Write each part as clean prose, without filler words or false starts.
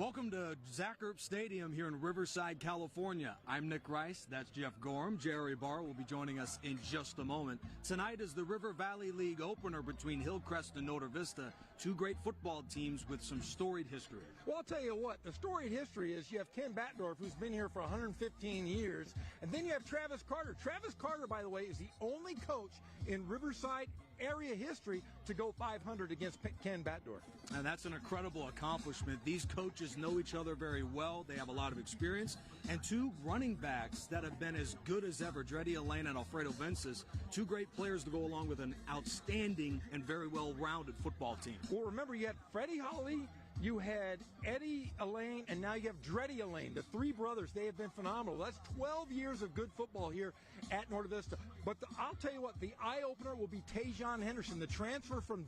Welcome to Zach Erb Stadium here in Riverside, California. I'm Nick Rice. That's Jeff Gorham. Jerry Barr will be joining us in just a moment. Tonight is the River Valley League opener between Hillcrest and Noda Vista, two great football teams with some storied history. Well, I'll tell you what, the storied history is you have Ken Batdorf, who's been here for 115 years, and then you have Travis Carter. Travis Carter, by the way, is the only coach in Riverside area history to go 500 against Ken Batdorf. And that's an incredible accomplishment. These coaches know each other very well. They have a lot of experience. And two running backs that have been as good as ever, Dreddy Elaine and Alfredo Vences, two great players to go along with an outstanding and very well-rounded football team. Well, remember, you had Freddie Holly, you had Eddie Elaine, and now you have Dreddy Elaine. The three brothers, they have been phenomenal. That's 12 years of good football here at Noda Vista. But I'll tell you what, the eye-opener will be Tajon Henderson, the transfer from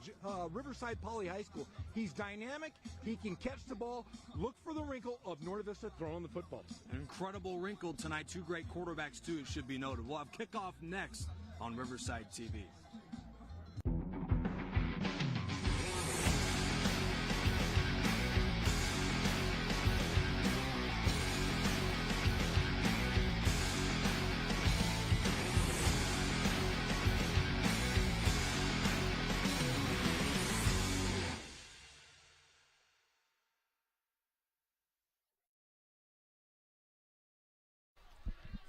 Riverside Poly High School. He's dynamic. He can catch the ball. Look for the wrinkle of Noda Vista throwing the football. An incredible wrinkle tonight. Two great quarterbacks, too, it should be noted. We'll have kickoff next on Riverside TV.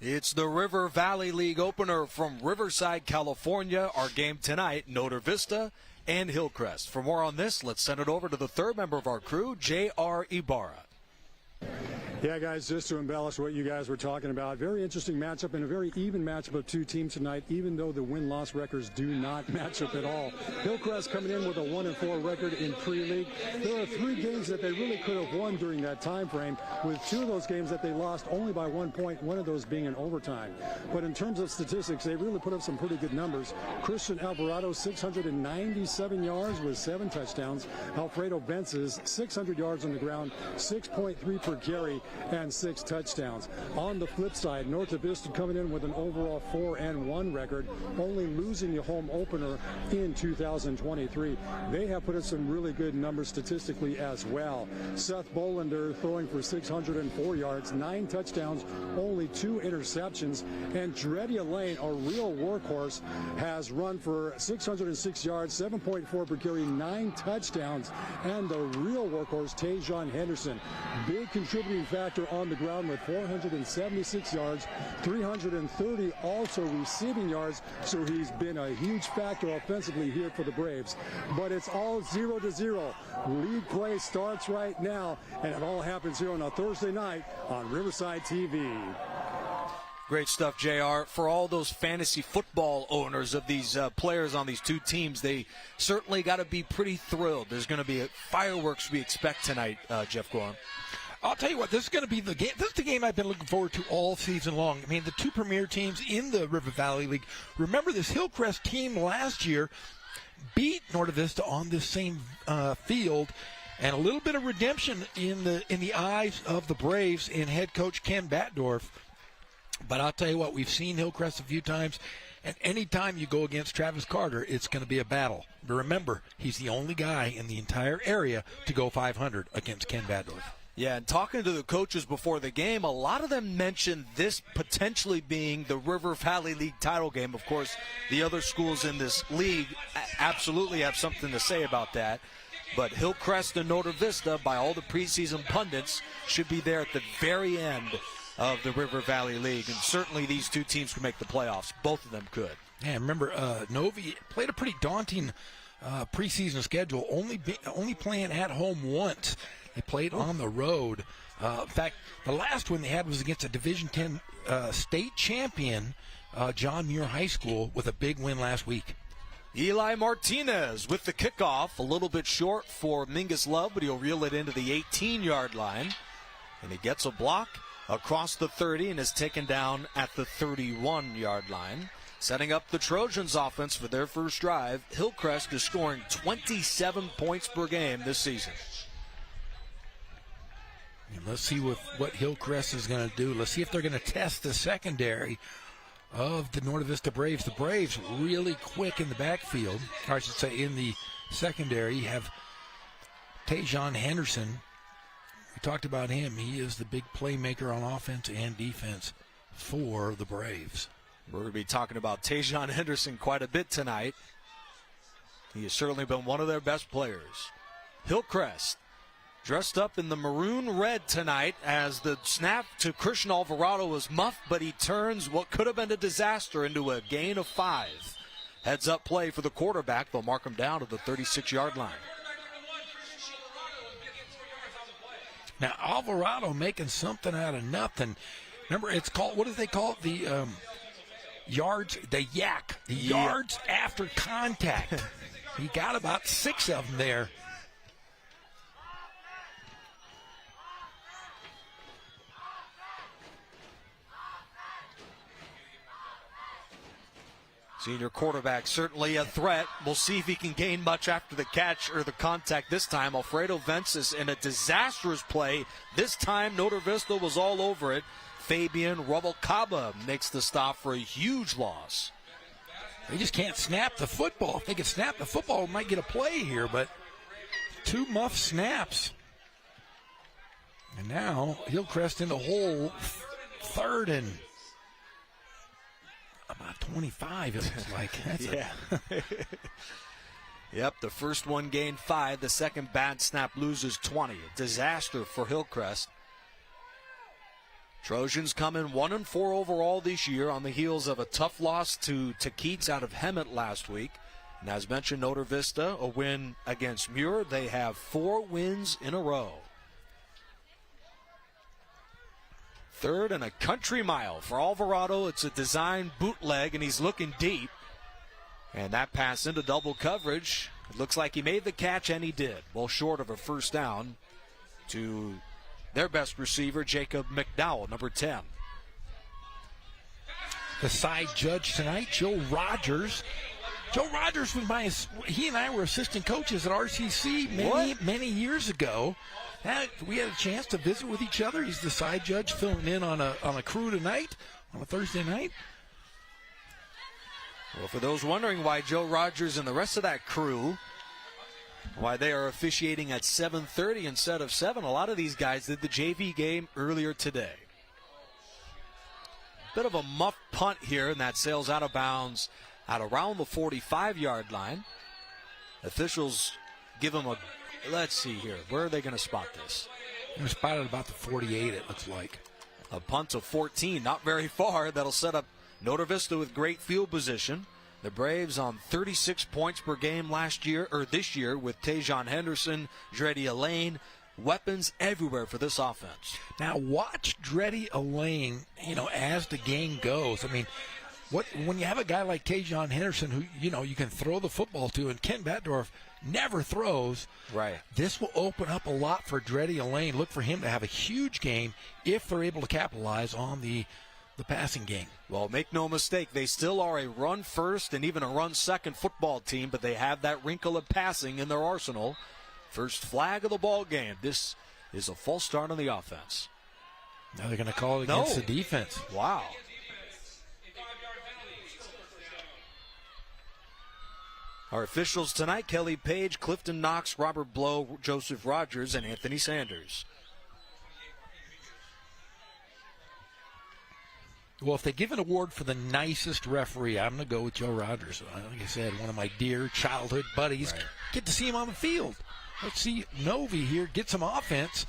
It's the River Valley League opener from Riverside, California. Our game tonight, Noda Vista and Hillcrest. For more on this, let's send it over to the third member of our crew, J.R. Ibarra. Yeah, guys, just to embellish what you guys were talking about, very interesting matchup and a very even matchup of two teams tonight, even though the win-loss records do not match up at all. Hillcrest coming in with a 1-4 record in pre-league. There are three games that they really could have won during that time frame, with two of those games that they lost only by 1 point, one of those being in overtime. But in terms of statistics, they really put up some pretty good numbers. Christian Alvarado, 697 yards with 7 touchdowns. Alfredo Vences, 600 yards on the ground, 6.3 per carry, and 6 touchdowns. On the flip side, Noda Vista coming in with an overall 4-1 record, only losing the home opener in 2023. They have put in some really good numbers statistically as well. Seth Bolander throwing for 604 yards, 9 touchdowns, only 2 interceptions. And Dreddy Elaine, a real workhorse, has run for 606 yards, 7.4 per carry, 9 touchdowns. And the real workhorse, Tajon Henderson, big contributing factor on the ground with 476 yards, 330 also receiving yards, so he's been a huge factor offensively here for the Braves. But it's all 0-0. League play starts right now, and it all happens here on a Thursday night on Riverside TV. Great stuff, JR. For all those fantasy football owners of these players on these two teams, they certainly got to be pretty thrilled. There's going to be fireworks we expect tonight, Jeff Gorham. I'll tell you what, this is going to be the game. This is the game I've been looking forward to all season long. I mean, the two premier teams in the River Valley League. Remember, this Hillcrest team last year beat Noda Vista on this same field, and a little bit of redemption in the eyes of the Braves in head coach Ken Batdorf. But I'll tell you what, we've seen Hillcrest a few times, and anytime you go against Travis Carter, it's going to be a battle. But remember, he's the only guy in the entire area to go 500 against Ken Batdorf. Yeah, and talking to the coaches before the game, a lot of them mentioned this potentially being the River Valley League title game. Of course, the other schools in this league absolutely have something to say about that. But Hillcrest and Noda Vista, by all the preseason pundits, should be there at the very end of the River Valley League. And certainly these two teams could make the playoffs. Both of them could. Yeah, remember, Novi played a pretty daunting preseason schedule, only playing at home once. They played on the road. In fact, the last one they had was against a Division X state champion, John Muir High School, with a big win last week. Eli Martinez with the kickoff, a little bit short for Mingus Love, but he'll reel it into the 18-yard line. And he gets a block across the 30 and is taken down at the 31-yard line. Setting up the Trojans offense for their first drive, Hillcrest is scoring 27 points per game this season. And let's see what Hillcrest is going to do. Let's see if they're going to test the secondary of the Noda Vista Braves. The Braves really quick in the backfield, or I should say in the secondary. You have Tajon Henderson, We talked about him. He is the big playmaker on offense and defense for the Braves. We're going to be talking about Tajon Henderson quite a bit tonight. He has certainly been one of their best players. Hillcrest dressed up in the maroon red tonight as the snap to Christian Alvarado was muffed, but he turns what could have been a disaster into a gain of 5. Heads up play for the quarterback. They'll mark him down to the 36-yard line. Now, Alvarado making something out of nothing. Remember, it's called, what do they call it? The yards, the yak, the yards after contact. He got about 6 of them there. Senior quarterback, certainly a threat. We'll see if he can gain much after the catch or the contact this time. Alfredo Vences in a disastrous play. This time, Notre Vista was all over it. Fabian Rubalcaba makes the stop for a huge loss. They just can't snap the football. If they could snap the football, we might get a play here, but 2 muff snaps. And now Hillcrest in the hole, 3rd and about 25, it looks like. That's Yep, the first one gained 5. The second bad snap loses 20. A disaster for Hillcrest. Trojans come in 1-4 overall this year on the heels of a tough loss to Keats out of Hemet last week. And as mentioned, Notre Vista, a win against Muir. They have 4 wins in a row. 3rd and a country mile for Alvarado. It's a design bootleg, and he's looking deep. And that pass into double coverage. It looks like he made the catch, and he did. Well short of a first down to their best receiver, Jacob McDowell, number 10. The side judge tonight, Joe Rogers. Joe Rogers was he and I were assistant coaches at RCC many years ago. We had a chance to visit with each other. He's the side judge filling in on a crew tonight, on a Thursday night. Well, for those wondering why Joe Rogers and the rest of that crew, why they are officiating at 7:30 instead of 7, a lot of these guys did the JV game earlier today. Bit of a muff punt here, and that sails out of bounds at around the 45-yard line. Officials give them a, let's see here, where are they going to spot this? They're spotted about the 48, it looks like. A punt of 14, not very far. That'll set up Notre Vista with great field position. The Braves on 36 points per game this year with Tajon Henderson, Dreddy Elaine, weapons everywhere for this offense. Now watch Dreddy Elaine, as the game goes. I mean, when you have a guy like Tajon Henderson who, you can throw the football to, and Ken Batdorf never throws. Right. This will open up a lot for Dreddy Elaine. Look for him to have a huge game if they're able to capitalize on the passing game. Well, make no mistake, they still are a run-first and even a run-second football team, but they have that wrinkle of passing in their arsenal. First flag of the ball game. This is a false start on the offense. Now they're going to call it against the defense. Wow. Our officials tonight, Kelly Page, Clifton Knox, Robert Blow, Joseph Rogers, and Anthony Sanders. Well, if they give an award for the nicest referee, I'm going to go with Joe Rogers. Like I said, one of my dear childhood buddies. Right. Get to see him on the field. Let's see Novi here get some offense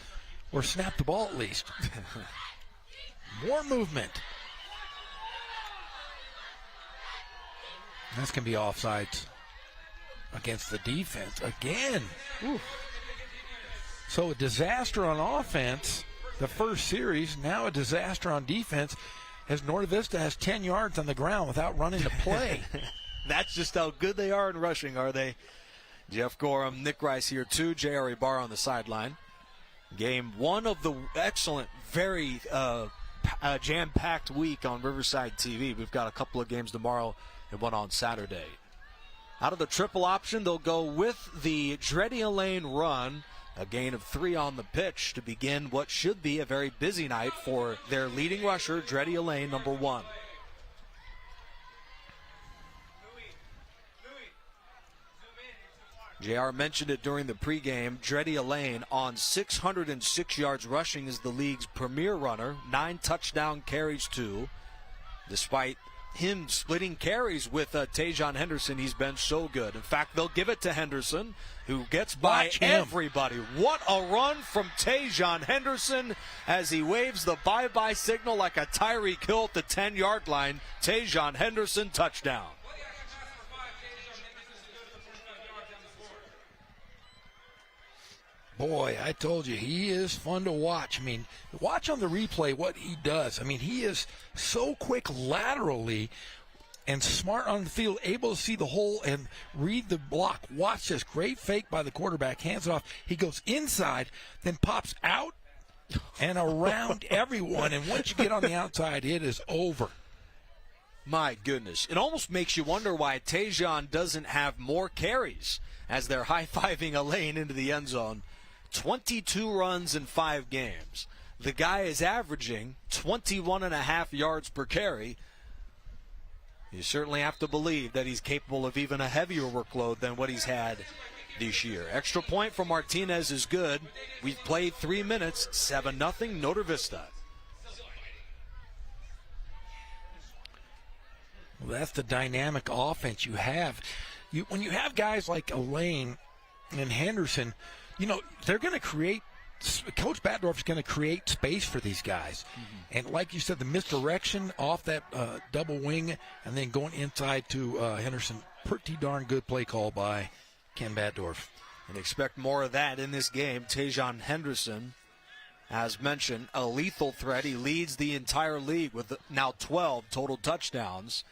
or snap the ball at least. More movement. That's going to be offsides against the defense again. Ooh. So a disaster on offense the first series, now a disaster on defense, as Norte Vista has 10 yards on the ground without running the play. That's just how good they are in rushing, are they? Jeff Gorham, Nick Rice here too, J.R. Ibarra on the sideline. Game 1 of the excellent, very jam-packed week on Riverside TV. We've got a couple of games tomorrow and one on Saturday. Out of the triple option, they'll go with the Dreddy Elaine run. A gain of 3 on the pitch to begin what should be a very busy night for their leading rusher, Dreddy Elaine, number 1. JR mentioned it during the pregame. Dreddy Elaine on 606 yards rushing is the league's premier runner. 9 touchdown carries, 2. Despite him splitting carries with Tajon Henderson, he's been so good. In fact, they'll give it to Henderson, who gets by everybody. What a run from Tajon Henderson as he waves the bye-bye signal like a Tyreek Hill at the 10-yard line. Tajon Henderson, touchdown. Boy, I told you, he is fun to watch. I mean, watch on the replay what he does. I mean, he is so quick laterally and smart on the field, able to see the hole and read the block. Watch this great fake by the quarterback, hands it off. He goes inside, then pops out and around everyone. And once you get on the outside, it is over. My goodness. It almost makes you wonder why Tajon doesn't have more carries as they're high-fiving Elaine into the end zone. 22 runs in 5 games. The guy is averaging 21.5 yards per carry. You certainly have to believe that he's capable of even a heavier workload than what he's had this year. Extra point from Martinez is good. We've played 3 minutes, 7-0 Notre Vista. Well, that's the dynamic offense you have. When you have guys like Elaine and Henderson, you know, they're going to create – Coach Batdorf is going to create space for these guys. Mm-hmm. And like you said, the misdirection off that double wing and then going inside to Henderson, pretty darn good play call by Ken Batdorf. And expect more of that in this game. Tajon Henderson, as mentioned, a lethal threat. He leads the entire league with now 12 total touchdowns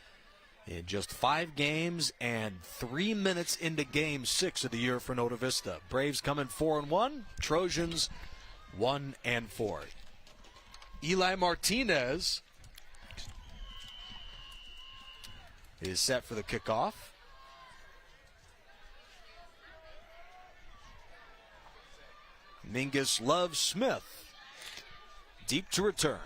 in just 5 games and 3 minutes into game 6 of the year for Notre Vista. Braves coming 4-1, Trojans 1-4. Eli Martinez is set for the kickoff. Mingus Love Smith deep to return.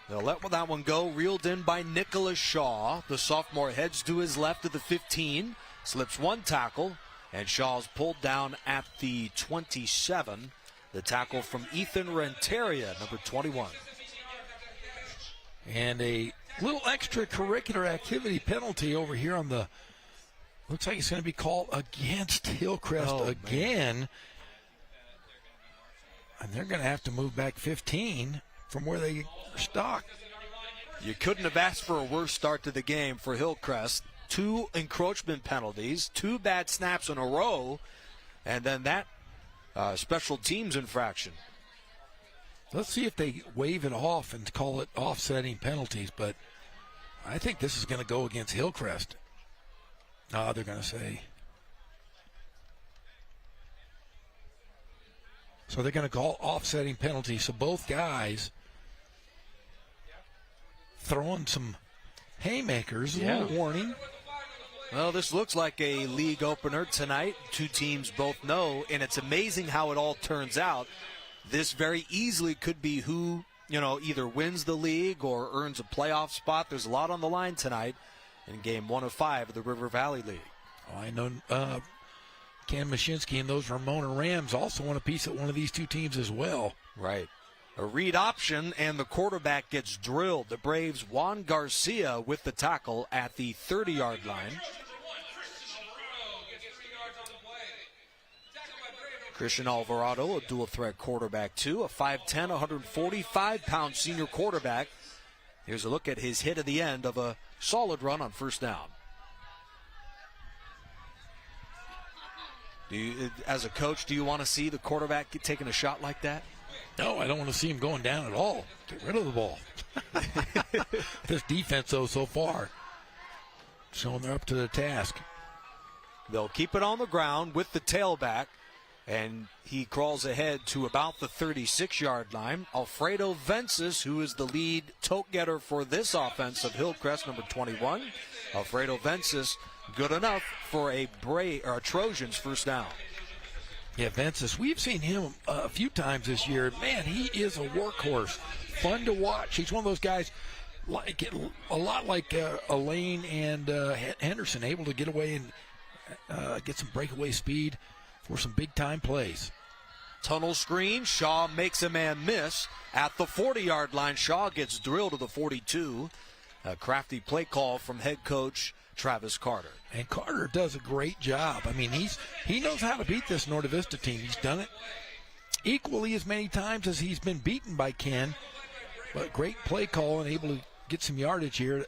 They'll let that one go, reeled in by Nicholas Shaw. The sophomore heads to his left at the 15, slips 1 tackle, and Shaw's pulled down at the 27. The tackle from Ethan Renteria, number 21. And a little extracurricular activity penalty over here on the, looks like it's going to be called against Hillcrest again. Man. And they're going to have to move back 15 from where they are stuck. You couldn't have asked for a worse start to the game for Hillcrest. 2 encroachment penalties, 2 bad snaps in a row, and then that special teams infraction. Let's see if they wave it off and call it offsetting penalties, but I think this is going to go against Hillcrest. They're going to say. So they're going to call offsetting penalties. So both guys throwing some haymakers. A little warning. Well, this looks like a league opener tonight. 2 teams both know, and it's amazing how it all turns out. This very easily could be who, either wins the league or earns a playoff spot. There's a lot on the line tonight in game 1 of 5 of the River Valley League. Oh, I know Ken Mashinsky and those Ramona Rams also want a piece of one of these 2 teams as well. Right. A read option, and the quarterback gets drilled. The Braves, Juan Garcia with the tackle at the 30-yard line. Christian Alvarado, a dual-threat quarterback, too. A 5'10", 145-pound senior quarterback. Here's a look at his hit at the end of a solid run on first down. As a coach, do you want to see the quarterback taking a shot like that? No, I don't want to see him going down at all. Get rid of the ball. This defense, though, so far, showing they're up to the task. They'll keep it on the ground with the tailback, and he crawls ahead to about the 36-yard line. Alfredo Vences, who is the lead tote getter for this offense of Hillcrest, number 21. Alfredo Vences, good enough for a Trojans first down. Yeah, Vences, we've seen him a few times this year. Man, he is a workhorse. Fun to watch. He's one of those guys, a lot like Elaine and Henderson, able to get away and get some breakaway speed for some big-time plays. Tunnel screen. Shaw makes a man miss at the 40-yard line. Shaw gets drilled to the 42. A crafty play call from head coach Travis Carter. And Carter does a great job. I mean, he knows how to beat this Norte Vista team. He's done it equally as many times as he's been beaten by Ken. But great play call and able to get some yardage here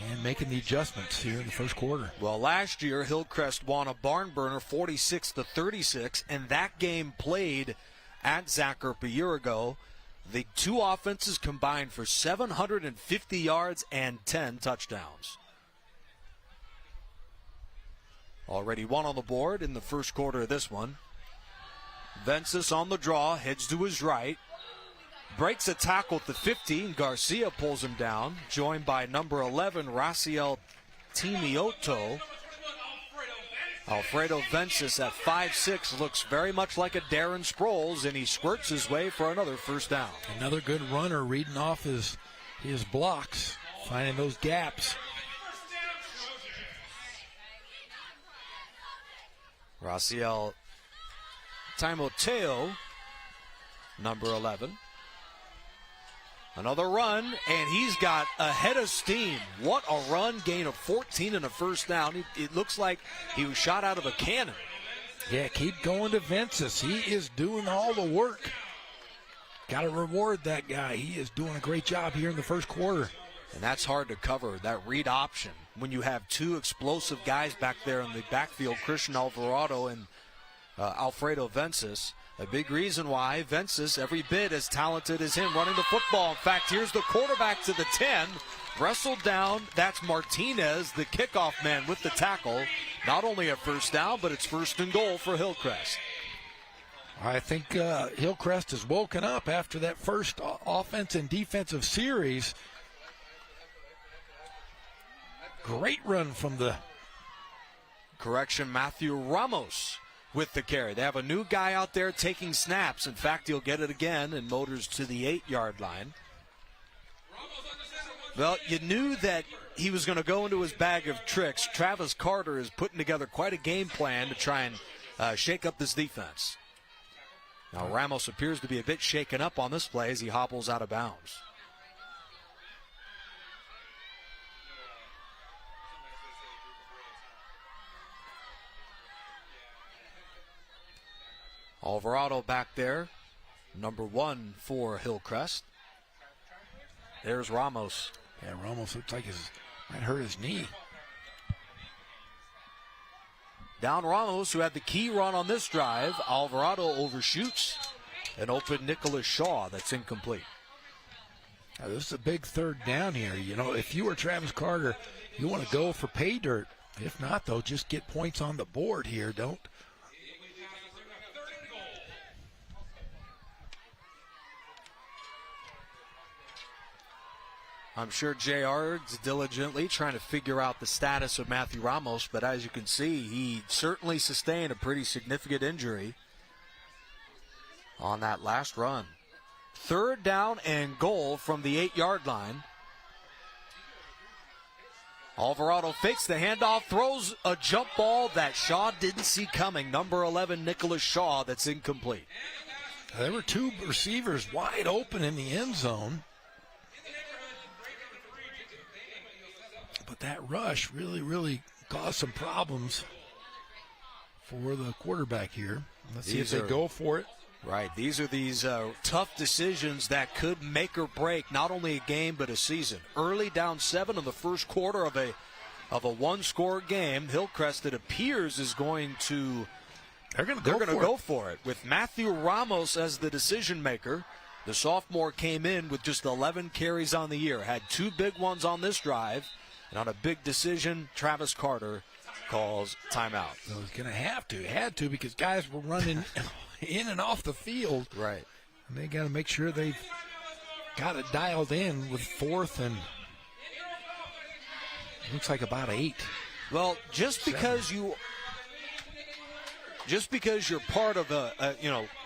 and making the adjustments here in the first quarter. Well, last year, Hillcrest won a barn burner 46-36, and that game played at Zacherp a year ago. The two offenses combined for 750 yards and 10 touchdowns. Already one on the board in the first quarter of this one. Vences on the draw, heads to his right. Breaks a tackle at the 15. Garcia pulls him down, joined by number 11, Raciel Timioto. Alfredo Vences at 5'6" looks very much like a Darren Sproles, and he squirts his way for another first down. Another good runner reading off his blocks, finding those gaps. Raciel Timoteo, number 11. Another run, and he's got a head of steam. What a run, gain of 14 and a first down. It looks like he was shot out of a cannon. Yeah, keep going to Vences. He is doing all the work. Got to reward that guy. He is doing a great job here in the first quarter. And that's hard to cover, that read option, when you have two explosive guys back there in the backfield, Christian Alvarado and Alfredo Vences. A big reason why Vences, every bit as talented as him, running the football. In fact, here's the quarterback to the 10. Wrestled down. That's Martinez, the kickoff man, with the tackle. Not only a first down, but it's first and goal for Hillcrest. I think Hillcrest has woken up after that first offense and defensive series. Great run from the... Correction, Matthew Ramos with the carry. They have a new guy out there taking snaps. In fact, he'll get it again and motors to the 8-yard line. Well, you knew that he was going to go into his bag of tricks. Travis Carter is putting together quite a game plan to try and shake up this defense. Now, Ramos appears to be a bit shaken up on this play as he hobbles out of bounds. Alvarado back there, number 1 for Hillcrest. There's Ramos. Yeah, Ramos looks like might hurt his knee. Down Ramos, who had the key run on this drive. Alvarado overshoots an open Nicholas Shaw that's incomplete. Now, this is a big third down here. You know, if you were Travis Carter, you want to go for pay dirt. If not, though, just get points on the board here. Don't. I'm sure JR is diligently trying to figure out the status of Matthew Ramos, but as you can see, he certainly sustained a pretty significant injury on that last run. Third down and goal from the 8-yard line. Alvarado fakes the handoff, throws a jump ball that Shaw didn't see coming. Number 11, Nicholas Shaw, that's incomplete. There were two receivers wide open in the end zone. But that rush really caused some problems for the quarterback here. Let's see if they go for it. Right. These are tough decisions that could make or break not only a game but a season. Early down 7 in the first quarter of a one-score game. Hillcrest, it appears, is going to they're going to go for it with Matthew Ramos as the decision maker. The sophomore came in with just 11 carries on the year, had 2 big ones on this drive. And on a big decision, Travis Carter calls timeout. So he's going to had to, because guys were running in and off the field. Right. And they got to make sure they've got it dialed in with 4th and looks like about 8. Well, just because you're part of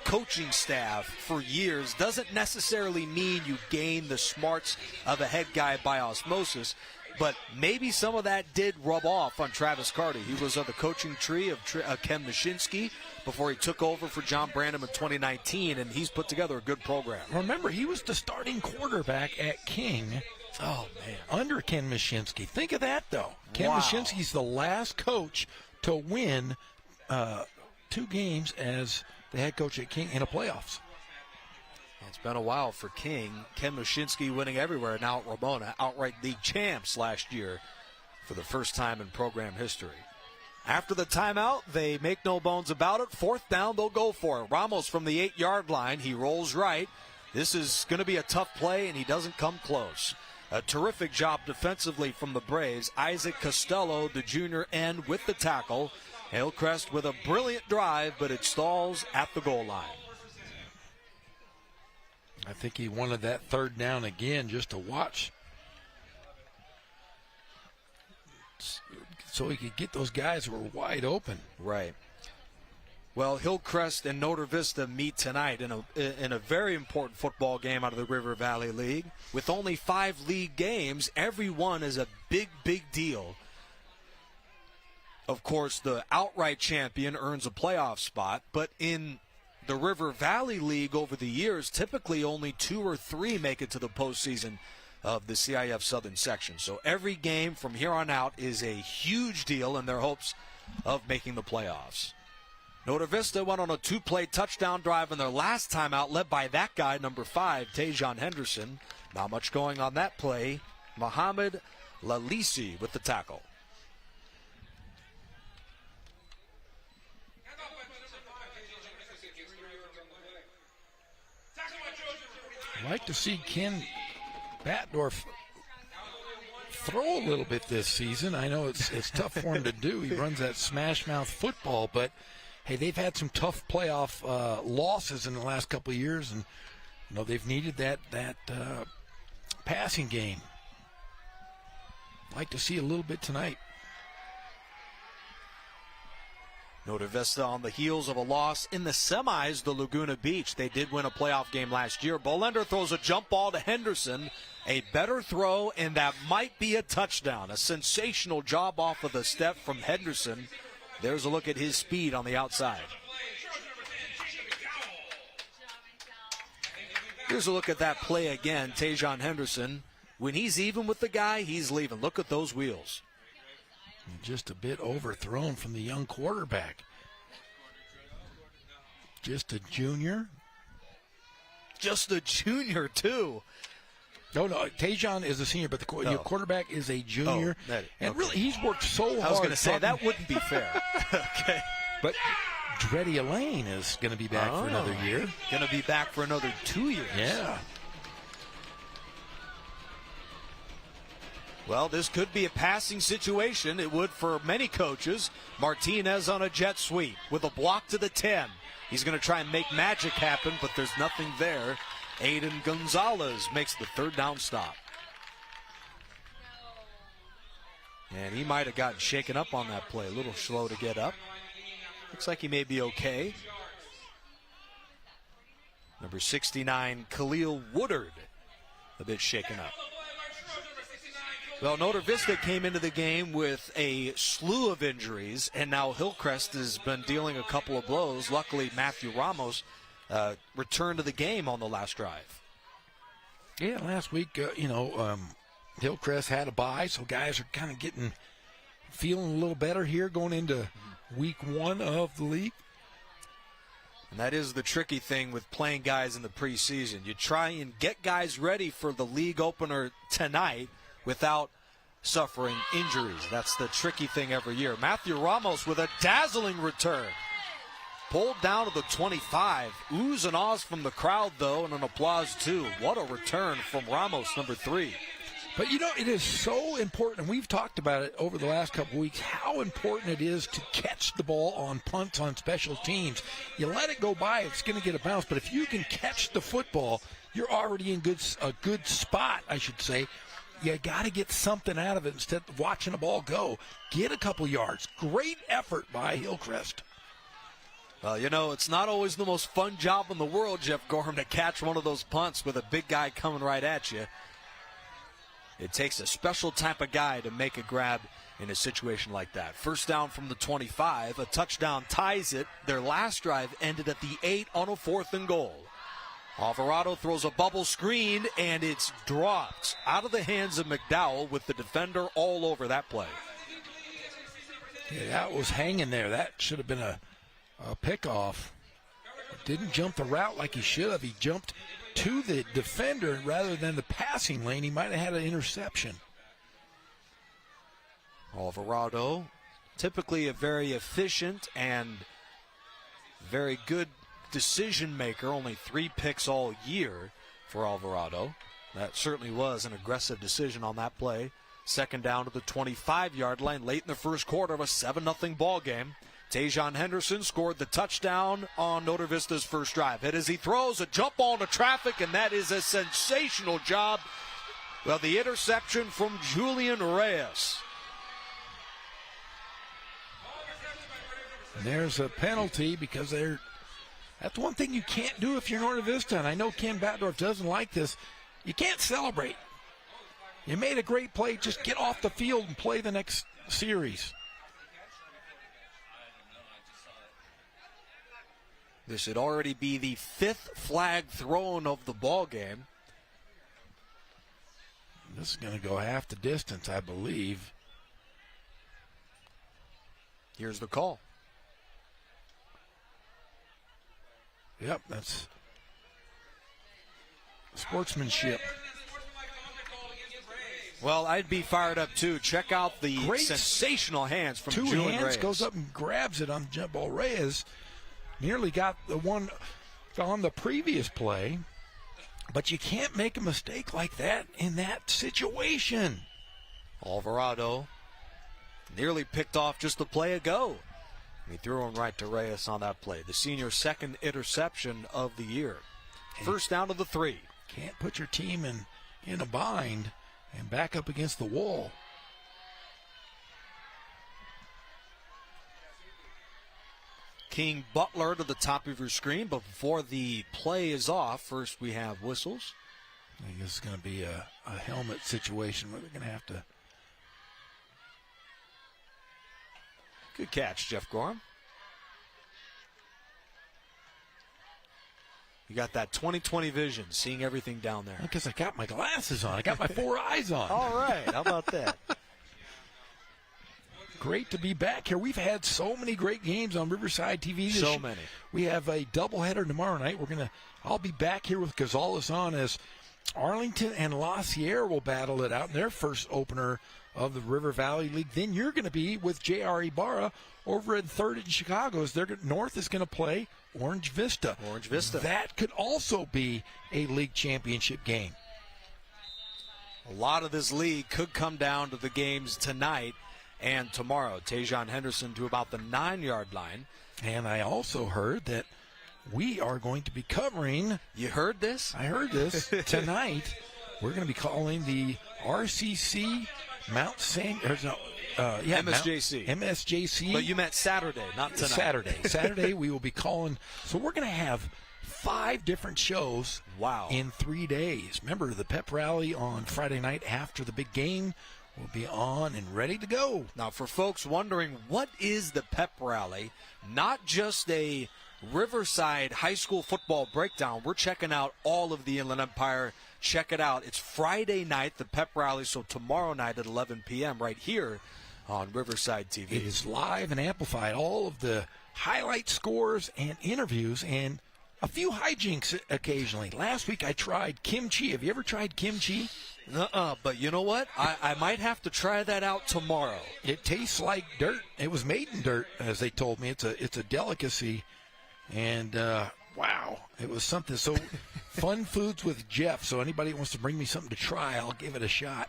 coaching staff for years doesn't necessarily mean you gain the smarts of a head guy by osmosis, but maybe some of that did rub off on Travis Carty. He was on the coaching tree of Ken Mashinsky before he took over for John Brandon in 2019, and he's put together a good program. Remember, he was the starting quarterback at King. Oh, man. Under Ken Mashinsky. Think of that, though. Ken Wow. Mashinsky's the last coach to win 2 games as the head coach at King in the playoffs. It's been a while for King. Ken Mashinsky winning everywhere. Now at Ramona, outright league champs last year for the first time in program history. After the timeout, they make no bones about it. 4th down, they'll go for it. Ramos from the 8-yard line. He rolls right. This is going to be a tough play, and he doesn't come close. A terrific job defensively from the Braves. Isaac Costello, the junior end, with the tackle. Hillcrest with a brilliant drive, but it stalls at the goal line. I think he wanted that 3rd down again just to watch, so he could get those guys who were wide open. Right. Well, Hillcrest and Notre Vista meet tonight in a very important football game out of the River Valley League. With only 5 league games, every one is a big, big deal. Of course, the outright champion earns a playoff spot, but in the River Valley League over the years, typically only 2 or 3 make it to the postseason of the CIF Southern section. So every game from here on out is a huge deal in their hopes of making the playoffs. Notre Vista went on a 2-play touchdown drive in their last time out, led by that guy, number 5, Tajon Henderson. Not much going on that play. Mohamed Lalisi with the tackle. I'd like to see Ken Batdorf throw a little bit this season. I know it's tough for him to do. He runs that smash mouth football, but hey, they've had some tough playoff losses in the last couple of years, and they've needed that passing game. I'd like to see a little bit tonight. Notre Vista on the heels of a loss in the semis to Laguna Beach. They did win a playoff game last year. Bolender throws a jump ball to Henderson. A better throw, and that might be a touchdown. A sensational job off of the step from Henderson. There's a look at his speed on the outside. Here's a look at that play again. Tajon Henderson. When he's even with the guy, he's leaving. Look at those wheels. Just a bit overthrown from the young quarterback. Just a junior. Just a junior, too. No, Tajon is a senior, but the quarterback is a junior. And really, he's worked so hard. I was going to say, that wouldn't be fair. Okay. But Dreddy Elaine is going to be back for another year. Going to be back for another 2 years. Yeah. Well, this could be a passing situation. It would for many coaches. Martinez on a jet sweep with a block to the 10. He's going to try and make magic happen, but there's nothing there. Aiden Gonzalez makes the 3rd down stop. And he might have gotten shaken up on that play. A little slow to get up. Looks like he may be okay. Number 69, Khalil Woodard, a bit shaken up. Well, Notre Vista came into the game with a slew of injuries, and now Hillcrest has been dealing a couple of blows. Luckily, Matthew Ramos returned to the game on the last drive. Yeah, last week, Hillcrest had a bye, so guys are kind of feeling a little better here going into week 1 of the league. And that is the tricky thing with playing guys in the preseason. You try and get guys ready for the league opener tonight without suffering injuries. That's the tricky thing every year. Matthew Ramos with a dazzling return. Pulled down to the 25. Oohs and ahs from the crowd, though, and an applause, too. What a return from Ramos, number 3. But, it is so important, and we've talked about it over the last couple of weeks, how important it is to catch the ball on punts on special teams. You let it go by, it's going to get a bounce. But if you can catch the football, you're already in a good spot, I should say. You got to get something out of it instead of watching the ball go. Get a couple yards. Great effort by Hillcrest. Well, you know, it's not always the most fun job in the world, Jeff Gorham, to catch one of those punts with a big guy coming right at you. It takes a special type of guy to make a grab in a situation like that. First down from the 25. A touchdown ties it. Their last drive ended at the 8 on a 4th and goal. Alvarado throws a bubble screen, and it's dropped out of the hands of McDowell with the defender all over that play. Yeah, that was hanging there. That should have been a pickoff. Didn't jump the route like he should have. He jumped to the defender rather than the passing lane. He might have had an interception. Alvarado, typically a very efficient and very good decision maker. Only 3 picks all year for Alvarado. That certainly was an aggressive decision on that play. Second down to the 25-yard line late in the first quarter of a 7-0 ball game. Tajon Henderson scored the touchdown on Notre Vista's first drive. And as he throws a jump ball into traffic, and that is a sensational job. Well, the interception from Julian Reyes. And there's a penalty because that's one thing you can't do if you're North Vista. And I know Ken Batdorf doesn't like this. You can't celebrate. You made a great play. Just get off the field and play the next series. This should already be the 5th flag thrown of the ball game. This is going to go half the distance, I believe. Here's the call. Yep, that's sportsmanship. Well, I'd be fired up, too. Check out the sensational hands from Julian Reyes. 2 hands, goes up and grabs it on jump ball. Reyes nearly got the one on the previous play, but you can't make a mistake like that in that situation. Alvarado nearly picked off just the play ago. He threw him right to Reyes on that play. The senior's 2nd interception of the year. First down to the 3. Can't put your team in a bind and back up against the wall. King Butler to the top of your screen, but before the play is off, first we have whistles. I think this is going to be a helmet situation where they're going to have to. Good catch, Jeff Gorham. You got that 20/20 vision, seeing everything down there. Because I got my glasses on. I got my 4 eyes on. All right, how about that? Great to be back here. We've had so many great games on Riverside TV. So many. We have a doubleheader tomorrow night. I'll be back here with Gonzalez on as Arlington and La Sierra will battle it out in their first opener of the River Valley League. Then you're going to be with J.R. Ibarra over at 3rd in Chicago as North is going to play Orange Vista. Orange Vista. That could also be a league championship game. A lot of this league could come down to the games tonight and tomorrow. Tajon Henderson to about the 9-yard line. And I also heard that we are going to be covering. You heard this? I heard this. Tonight, we're going to be calling the RCC Mount San. MSJC. MSJC. But you meant Saturday, not tonight. Saturday, we will be calling. So we're going to have 5 different shows. Wow. In 3 days. Remember, the pep rally on Friday night after the big game will be on and ready to go. Now, for folks wondering, what is the pep rally? Not just a Riverside high school football breakdown. We're checking out all of the Inland Empire. Check it out. It's Friday night, the pep rally, so tomorrow night at 11 p.m. right here on Riverside TV. It is live and amplified. All of the highlight scores and interviews and a few hijinks occasionally. Last week I tried kimchi. Have you ever tried kimchi? But you know what? I might have to try that out tomorrow. It tastes like dirt. It was made in dirt, as they told me. It's a delicacy. And, wow, it was something. So, Fun Foods with Jeff. So anybody who wants to bring me something to try, I'll give it a shot.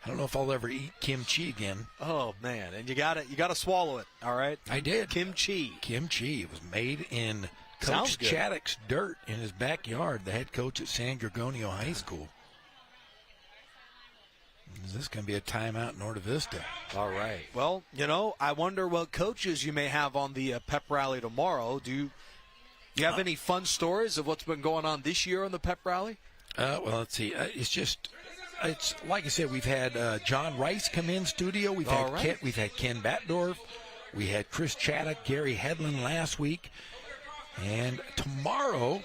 I don't know if I'll ever eat kimchi again. Oh, man. And you gotta swallow it, all right? I did. Kimchi. It was made in Sounds Coach good. Chaddock's dirt in his backyard, the head coach at San Gorgonio High School. this is going to be a timeout in Norte Vista. All right. Well, I wonder what coaches you may have on the pep rally tomorrow. Do you have any fun stories of what's been going on this year on the pep rally? Well, let's see. It's like I said, we've had John Rice come in studio. We've had Ken Batdorf. We had Chris Chaddock, Gary Hedlund last week. And tomorrow,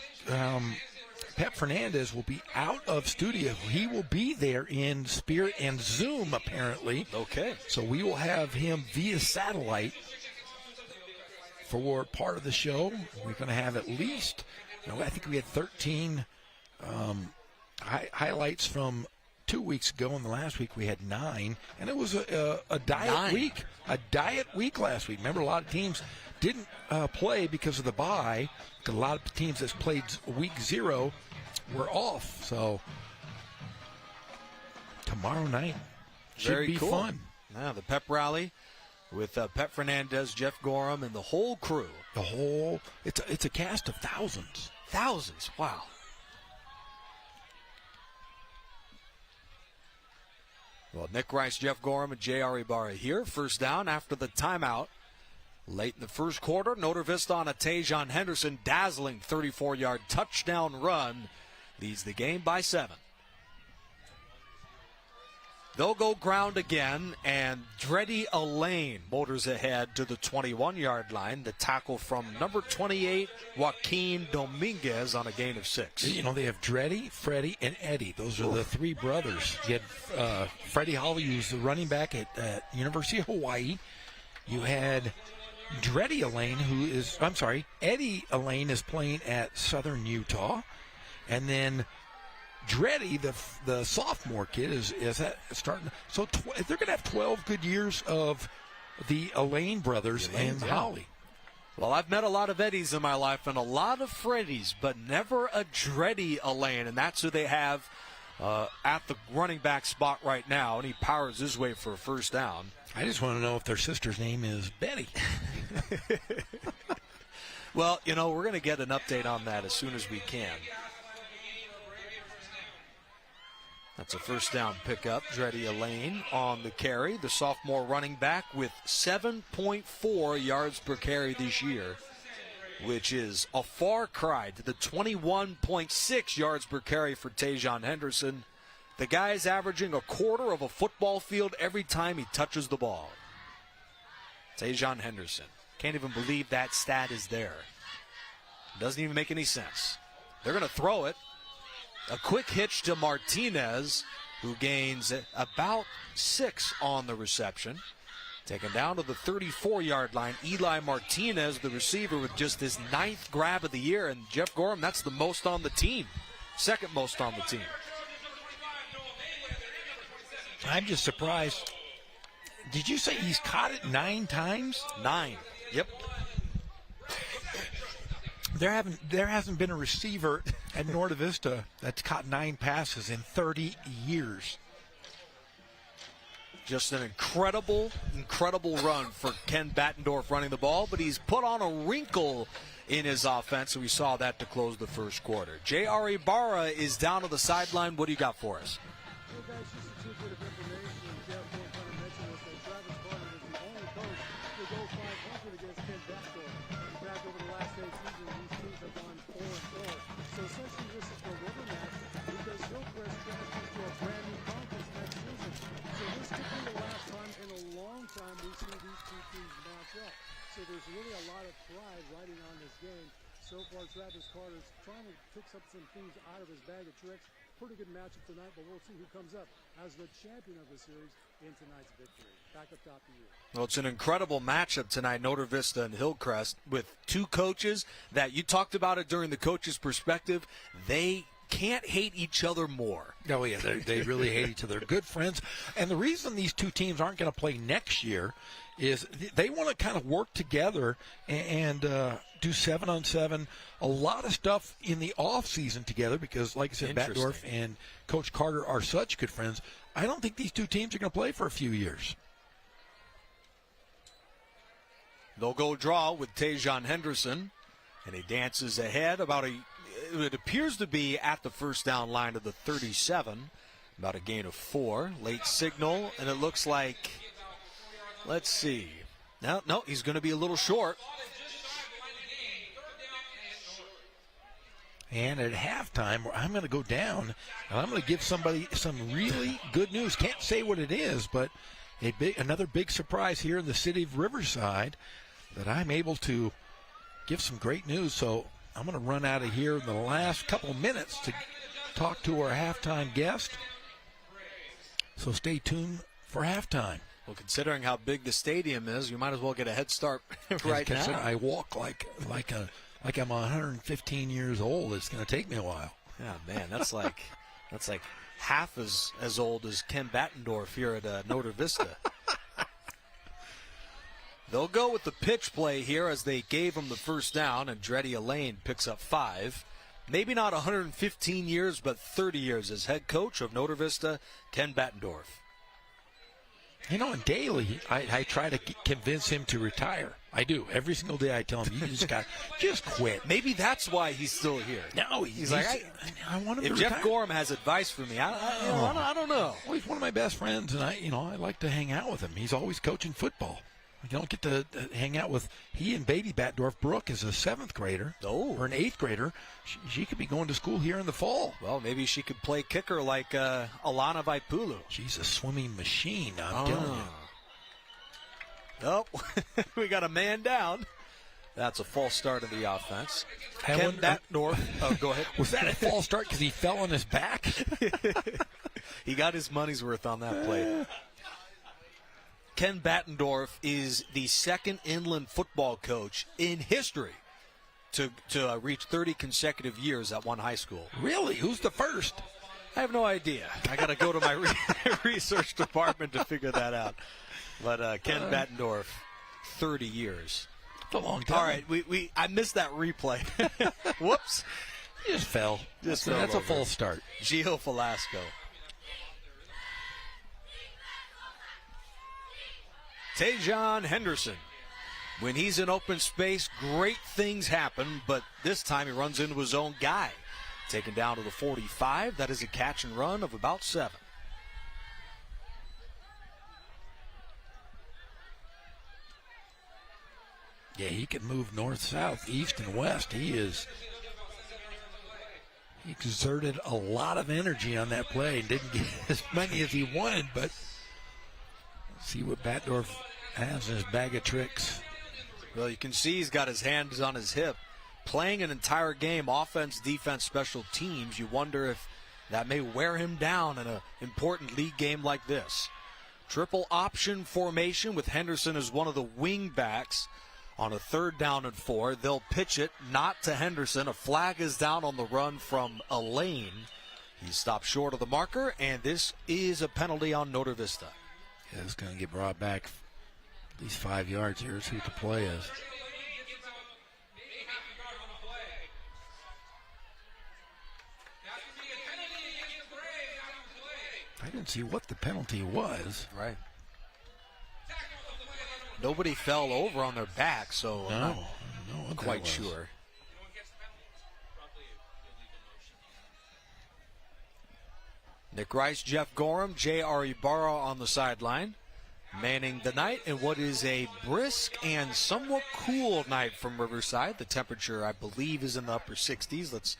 Pep Fernandez will be out of studio. He will be there in spirit and Zoom, apparently. Okay. So we will have him via satellite for part of the show. We're going to have at least, I think we had 13 highlights from 2 weeks ago, and the last week we had 9. And it was a diet week. A diet week last week. Remember, a lot of teams didn't play because of the bye. A lot of teams that played week 0 were off. So tomorrow night should Very be cool. fun. Yeah, the pep rally with Pep Fernandez, Jeff Gorham, and the whole crew. It's a cast of thousands. Thousands. Wow. Well, Nick Rice, Jeff Gorham, and J.R. Ibarra here. First down after the timeout. Late in the first quarter, Norte Vista on a Tajon Henderson dazzling 34-yard touchdown run leads the game by 7. They'll go ground again, and Dreddy Elaine motors ahead to the 21-yard line. The tackle from number 28, Joaquin Dominguez, on a gain of 6. They have Dreddy, Freddie, and Eddie. Those are the 3 brothers. You had Freddie Holly, who's the running back at University of Hawaii. You had Eddie Elaine is playing at Southern Utah. And then Dreddy, the sophomore kid, is starting. So they're going to have 12 good years of the Elaine brothers and Holly. Well, I've met a lot of Eddies in my life and a lot of Freddies, but never a Dreddy Elaine, and that's who they have at the running back spot right now, and he powers his way for a first down. I just want to know if their sister's name is Betty. Well, we're going to get an update on that as soon as we can. That's a first down pickup. Dreddy Elaine on the carry. The sophomore running back with 7.4 yards per carry this year, which is a far cry to the 21.6 yards per carry for Tajon Henderson. The guy is averaging a quarter of a football field every time he touches the ball. Tajon Henderson. Can't even believe that stat is there. Doesn't even make any sense. They're going to throw it. A quick hitch to Martinez, who gains about 6 on the reception. Taken down to the 34-yard line. Eli Martinez, the receiver, with just his 9th grab of the year. And Jeff Gorham, that's the most on the team. Second most on the team. I'm just surprised. Did you say he's caught it 9 times? 9. Yep. There hasn't been a receiver at Norte Vista that's caught 9 passes in 30 years. Just an incredible run for Ken Battendorf running the ball, but he's put on a wrinkle in his offense, and we saw that to close the first quarter. J.R. Ibarra is down to the sideline. What do you got for us? Well, guys, just a tidbit of information, and Jeff Gorham kind of mentioned this, that Travis Carter is the only coach to go 500 against Ken Battendorf. In fact, over the last 8 seasons, these teams have gone 4-4. So essentially, this is the river match because Hillcrest transfers to a brand new conference next season. So this could be the last time in a long time we see these 2 teams match up. So there's really a lot of pride riding on this game. So far, Travis Carter's trying to pick up some things out of his bag of tricks. Pretty good matchup tonight, but we'll see who comes up as the champion of the series in tonight's victory. Back up top to you. Well, it's an incredible matchup tonight, Norte Vista and Hillcrest, with 2 coaches that you talked about it during the coach's perspective. They can't hate each other more. Oh, yeah, they really hate each other. They're good friends. And the reason these 2 teams aren't going to play next year is they want to kind of work together and do 7-on-7, a lot of stuff in the off season together because, like I said, Battendorf and Coach Carter are such good friends. I don't think these 2 teams are going to play for a few years. They'll go draw with Tajon Henderson, and he dances ahead it appears to be at the first down line of the 37. About a gain of 4. Late signal, and it looks like, let's see. No, he's going to be a little short. And at halftime, I'm going to go down, and I'm going to give somebody some really good news. Can't say what it is, but another big surprise here in the city of Riverside that I'm able to give some great news. So I'm going to run out of here in the last couple minutes to talk to our halftime guest. So stay tuned for halftime. Well, considering how big the stadium is, you might as well get a head start right now. I walk like I'm 115 years old. It's going to take me a while. Yeah, man, that's like half as old as Ken Battendorf here at Notre Vista. They'll go with the pitch play here as they gave him the first down, and Dreddy Elaine picks up 5. Maybe not 115 years, but 30 years as head coach of Notre Vista, Ken Battendorf. You know, and daily, I try to convince him to retire. I do. Every single day I tell him, you just quit. Maybe that's why he's still here. No, he's like, I want him to retire. If Jeff Gorham has advice for me, I don't know. Well, he's one of my best friends, and I like to hang out with him. He's always coaching football. You don't get to hang out with he and Baby Battendorf. Brooke is a 7th grader or an 8th grader. She could be going to school here in the fall. Well, maybe she could play kicker like Alana Vaipulu. She's a swimming machine, I'm telling you. Oh, we got a man down. That's a false start of the offense. Ken Battendorf. Oh, go ahead. Was that a false start because he fell on his back? He got his money's worth on that play. Ken Battendorf is the second inland football coach in history to reach 30 consecutive years at one high school. Really? Who's the first? I have no idea. I got to go to my research department to figure that out. But Ken Battendorf, 30 years. That's a long time. All right, I missed that replay. Whoops. He just fell. That's a false start. Gio Velasco. Tajon Henderson. When he's in open space, great things happen, but this time he runs into his own guy. Taken down to the 45. That is a catch and run of about 7. Yeah, he can move north, south, east, and west. He exerted a lot of energy on that play and didn't get as many as he wanted, but see what Battendorf has in his bag of tricks. Well, you can see he's got his hands on his hip. Playing an entire game, offense, defense, special teams, you wonder if that may wear him down in an important league game like this. Triple option formation with Henderson as one of the wing backs. On a 3rd down and 4, they'll pitch it not to Henderson. A flag is down on the run from Elaine. He stopped short of the marker, and this is a penalty on Notre Vista. Yeah, it's going to get brought back at least 5 yards here. See what the play is. I didn't see what the penalty was. Right. Nobody fell over on their back, so I'm not quite sure. Nick Rice, Jeff Gorham, J.R. Ibarra on the sideline, manning the night in what is a brisk and somewhat cool night from Riverside. The temperature, I believe, is in the upper 60s. Let's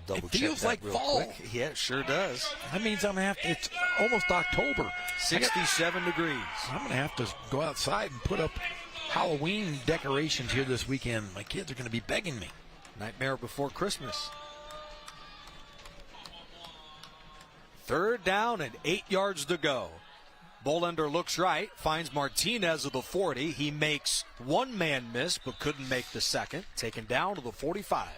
double check. It feels that like real fall. Quick. Yeah, it sure does. That means I'm going to have to, it's almost October. 67 degrees. I'm going to have to go outside and put up Halloween decorations here this weekend. My kids are going to be begging me. Nightmare before Christmas. 3rd down and 8 yards to go. Bolender looks right, finds Martinez of the 40. He makes one man miss, but couldn't make the second. Taken down to the 45.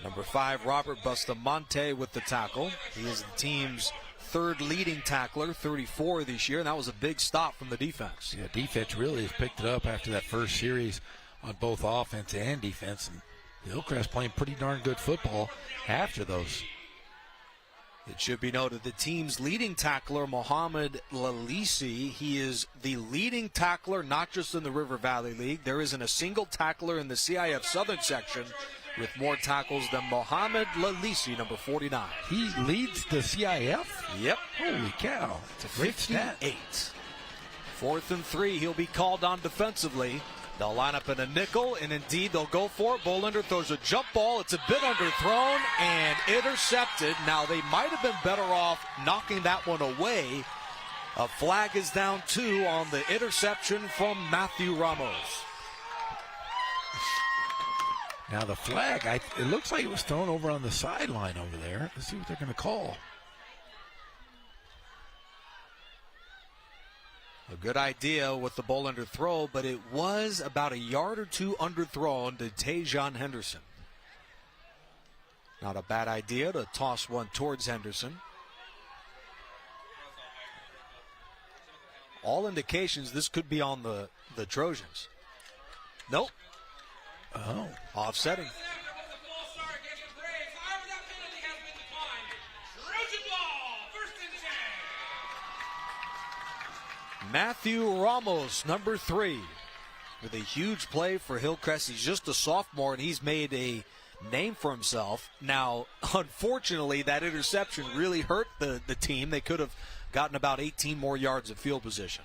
Number 5, Robert Bustamante with the tackle. He is the team's 3rd leading tackler, 34 this year, and that was a big stop from the defense. Yeah, defense really has picked it up after that first series on both offense and defense. And Hillcrest playing pretty darn good football after those. It should be noted the team's leading tackler, Mohamed Lalisi, he is the leading tackler not just in the River Valley League. There isn't a single tackler in the CIF Southern section with more tackles than Mohamed Lalisi, number 49. He leads the CIF? Yep. Holy cow. It's a great stat. 58. 4th and 3. He'll be called on defensively. They'll line up in a nickel, and indeed they'll go for it. Bolander throws a jump ball. It's a bit underthrown and intercepted. Now they might have been better off knocking that one away. A flag is down 2 on the interception from Matthew Ramos. Now the flag, it looks like it was thrown over on the sideline over there. Let's see what they're going to call. A good idea with the Bolander throw, but it was about a yard or 2 underthrown to Tajon Henderson. Not a bad idea to toss one towards Henderson. All indications this could be on the Trojans. Nope. Oh. Offsetting. Matthew Ramos, number 3, with a huge play for Hillcrest. He's just a sophomore, and he's made a name for himself. Now, unfortunately, that interception really hurt the team. They could have gotten about 18 more yards of field position.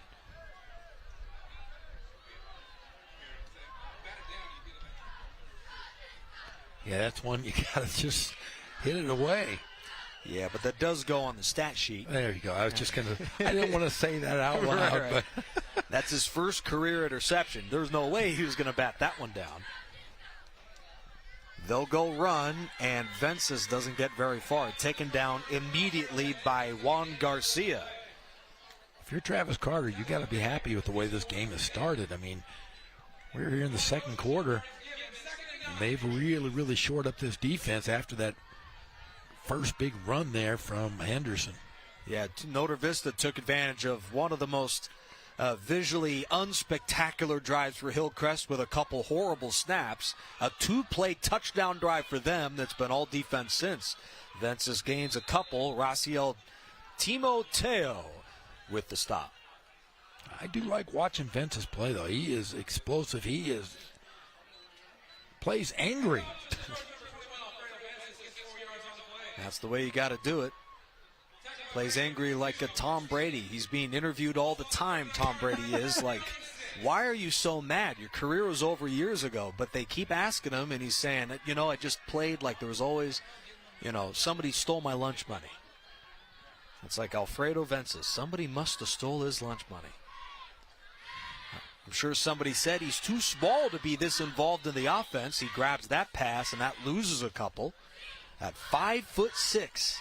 Yeah, that's one you got to just hit it away. Yeah, but that does go on the stat sheet. There you go. I was just going to, I didn't want to say that out loud. Right. But that's his first career interception. There's no way he was going to bat that one down. They'll go run, and Vences doesn't get very far. Taken down immediately by Juan Garcia. If you're Travis Carter, you got to be happy with the way this game has started. I mean, we're here in the second quarter. They've really shored up this defense after that first big run there from Henderson. Yeah, Notre Vista took advantage of one of the most visually unspectacular drives for Hillcrest with a couple horrible snaps. A 2-play touchdown drive for them that's been all defense since. Vences gains a couple. Raciel Timoteo with the stop. I do like watching Vences play, though. He is explosive. He plays angry. That's the way you got to do it. Plays angry like a Tom Brady. He's being interviewed all the time, Tom Brady is. Like, why are you so mad? Your career was over years ago. But they keep asking him, and he's saying, I just played like there was always, somebody stole my lunch money. It's like Alfredo Vences. Somebody must have stole his lunch money. I'm sure somebody said he's too small to be this involved in the offense. He grabs that pass, and that loses a couple. At 5'6",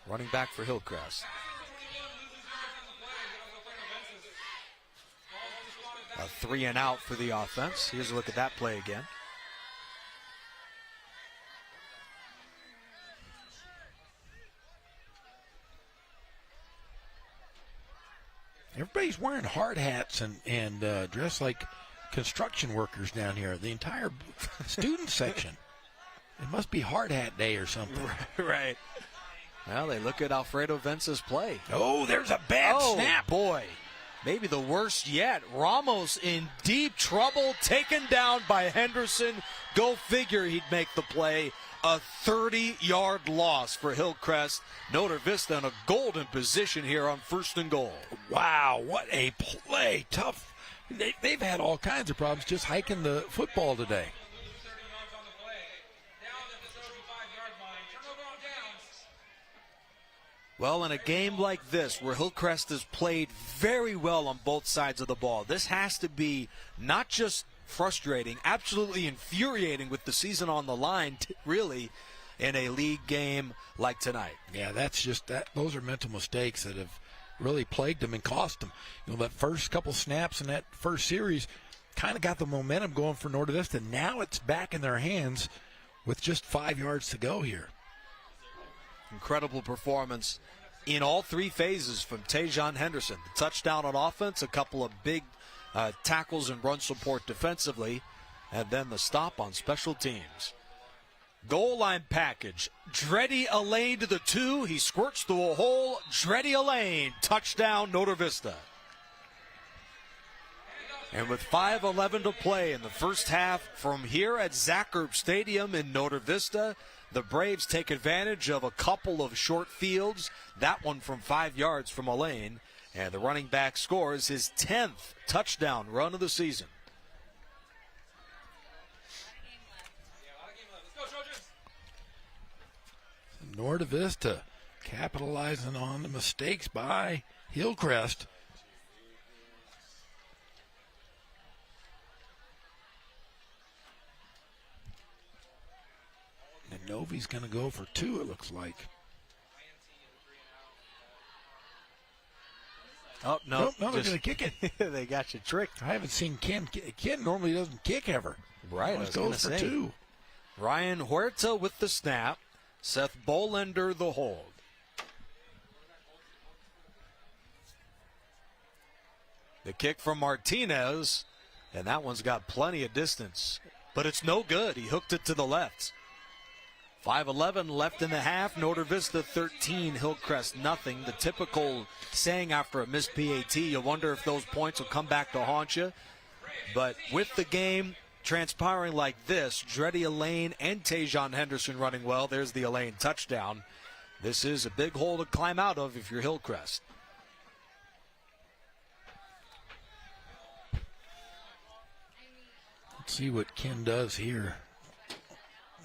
running back for Hillcrest. A 3-and-out for the offense. Here's a look at that play again. Everybody's wearing hard hats and dressed like construction workers down here. The entire student section. It must be hard hat day or something. Right. Well, they look at Alfredo Vences play. Oh, there's a bad snap. Boy. Maybe the worst yet. Ramos in deep trouble, taken down by Henderson. Go figure he'd make the play. A 30-yard loss for Hillcrest. Notre Vista in a golden position here on 1st and goal. Wow, what a play. Tough. They've had all kinds of problems just hiking the football today. Well, in a game like this, where Hillcrest has played very well on both sides of the ball, this has to be not just frustrating, absolutely infuriating with the season on the line, really, in a league game like tonight. Yeah, that's just that. Those are mental mistakes that have really plagued them and cost them. That first couple snaps in that first series kind of got the momentum going for Notre Vista. Now it's back in their hands with just 5 yards to go here. Incredible performance in all 3 phases from Tajon Henderson. The touchdown on offense, a couple of big tackles and run support defensively, and then the stop on special teams. Goal line package. Dreddy Elaine to the 2. He squirts through a hole. Dreddy Elaine. Touchdown, Notre Vista. And with 5:11 to play in the first half from here at Zachert Stadium in Norte Vista, the Braves take advantage of a couple of short fields, that one from 5 yards from Elaine, and the running back scores his 10th touchdown run of the season. Norte Vista capitalizing on the mistakes by Hillcrest. And Novi's going to go for 2, it looks like. Oh, no. Nope, they're going to kick it. They got you tricked. I haven't seen Ken. Ken normally doesn't kick ever. Right, Always goes for 2. Ryan Huerta with the snap. Seth Bolender the hold. The kick from Martinez, and that one's got plenty of distance, but it's no good. He hooked it to the left. 5:11 left in the half. Norte Vista 13, Hillcrest nothing. The typical saying after a missed PAT, you wonder if those points will come back to haunt you. But with the game transpiring like this, Dreddy Elaine and Tajon Henderson running well. There's the Elaine touchdown. This is a big hole to climb out of if you're Hillcrest. Let's see what Ken does here.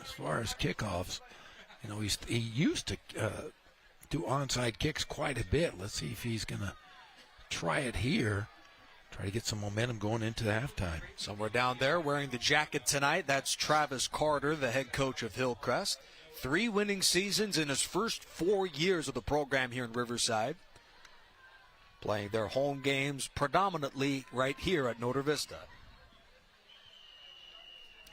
As far as kickoffs, you know, he used to do onside kicks quite a bit. Let's see if he's going to try it here. Try to get some momentum going into the halftime. Somewhere down there wearing the jacket tonight, that's Travis Carter, the head coach of Hillcrest. 3 winning seasons in his first 4 years of the program here in Riverside. Playing their home games predominantly right here at Norte Vista.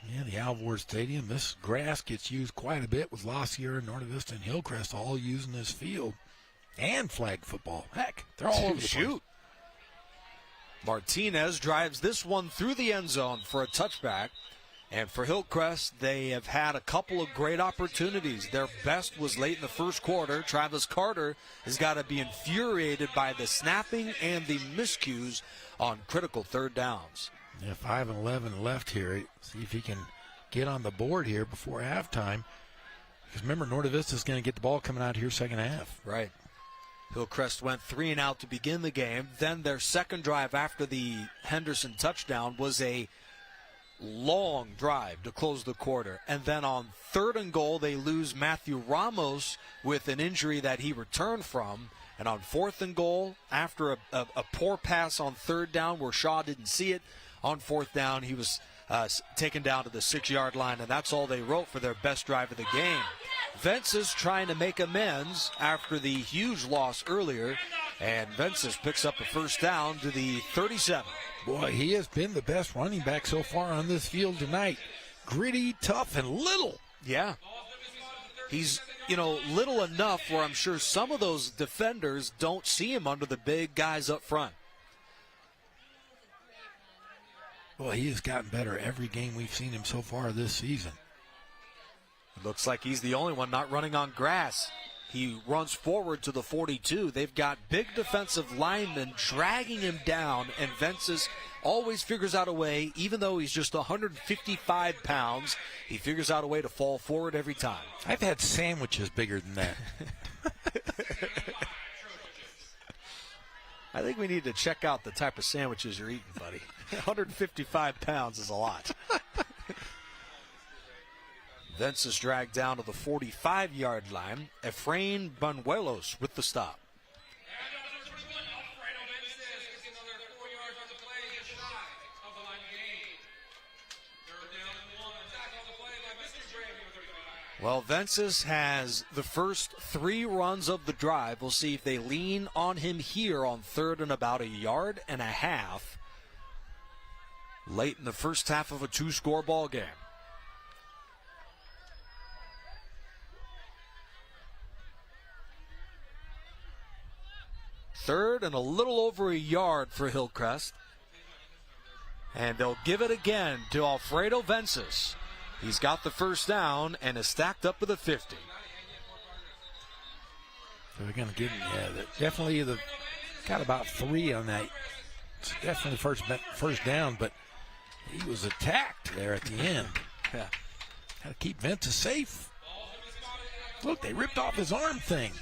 Yeah, the Alvord Stadium. This grass gets used quite a bit with La Sierra, Norte Vista, and Hillcrest all using this field. And flag football. Heck, they're all over the place. Martinez drives this one through the end zone for a touchback. And for Hillcrest, they have had a couple of great opportunities. Their best was late in the first quarter. Travis Carter has got to be infuriated by the snapping and the miscues on critical third downs. Yeah, 5:11 left here. See if he can get on the board here before halftime. Because remember, Norte Vista is going to get the ball coming out here second half. Right. Hillcrest went 3 and out to begin the game. Then their second drive after the Henderson touchdown was a long drive to close the quarter. And then on 3rd and goal, they lose Matthew Ramos with an injury that he returned from. And on 4th and goal, after a poor pass on 3rd down where Shaw didn't see it, on 4th down, he was taken down to the 6-yard line, and that's all they wrote for their best drive of the game. Vences trying to make amends after the huge loss earlier, and Vences picks up a first down to the 37. Boy, he has been the best running back so far on this field tonight. Gritty, tough, and little. Yeah. He's, little enough where I'm sure some of those defenders don't see him under the big guys up front. Well, he has gotten better every game we've seen him so far this season. It looks like he's the only one not running on grass. He runs forward to the 42. They've got big defensive linemen dragging him down, and Vences always figures out a way, even though he's just 155 pounds, he figures out a way to fall forward every time. I've had sandwiches bigger than that. I think we need to check out the type of sandwiches you're eating, buddy. 155 pounds is a lot. Vences dragged down to the 45-yard line. Efrain Banuelos with the stop. Well, Vences has the first 3 runs of the drive. We'll see if they lean on him here on 3rd and about 1.5 yards. Late in the first half of a 2-score ball game. Third and a little over 1 yard for Hillcrest. And they'll give it again to Alfredo Vences. He's got the first down and is stacked up to the 50. So they're going to give him, definitely got about 3 on that It's definitely first down, but he was attacked there at the end. Yeah. Got to keep Ventus safe. Look, they ripped off his arm thing.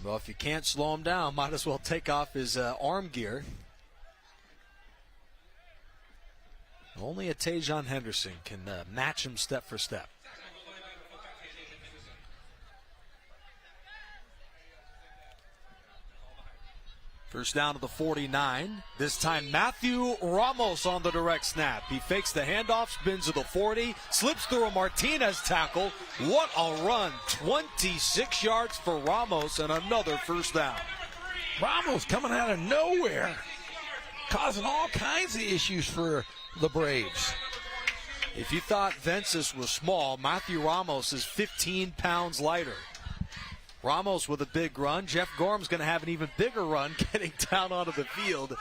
Well, if you can't slow him down, might as well take off his arm gear. Only a Tajon Henderson can match him step for step. First down to the 49. This time Matthew Ramos on the direct snap. He fakes the handoff, spins to the 40, slips through a Martinez tackle. What a run. 26 yards for Ramos and another first down. Ramos coming out of nowhere, causing all kinds of issues for the Braves. If you thought Ventus was small, Matthew Ramos is 15 pounds lighter. Ramos with a big run. Jeff Gorham's going to have an even bigger run getting down onto the field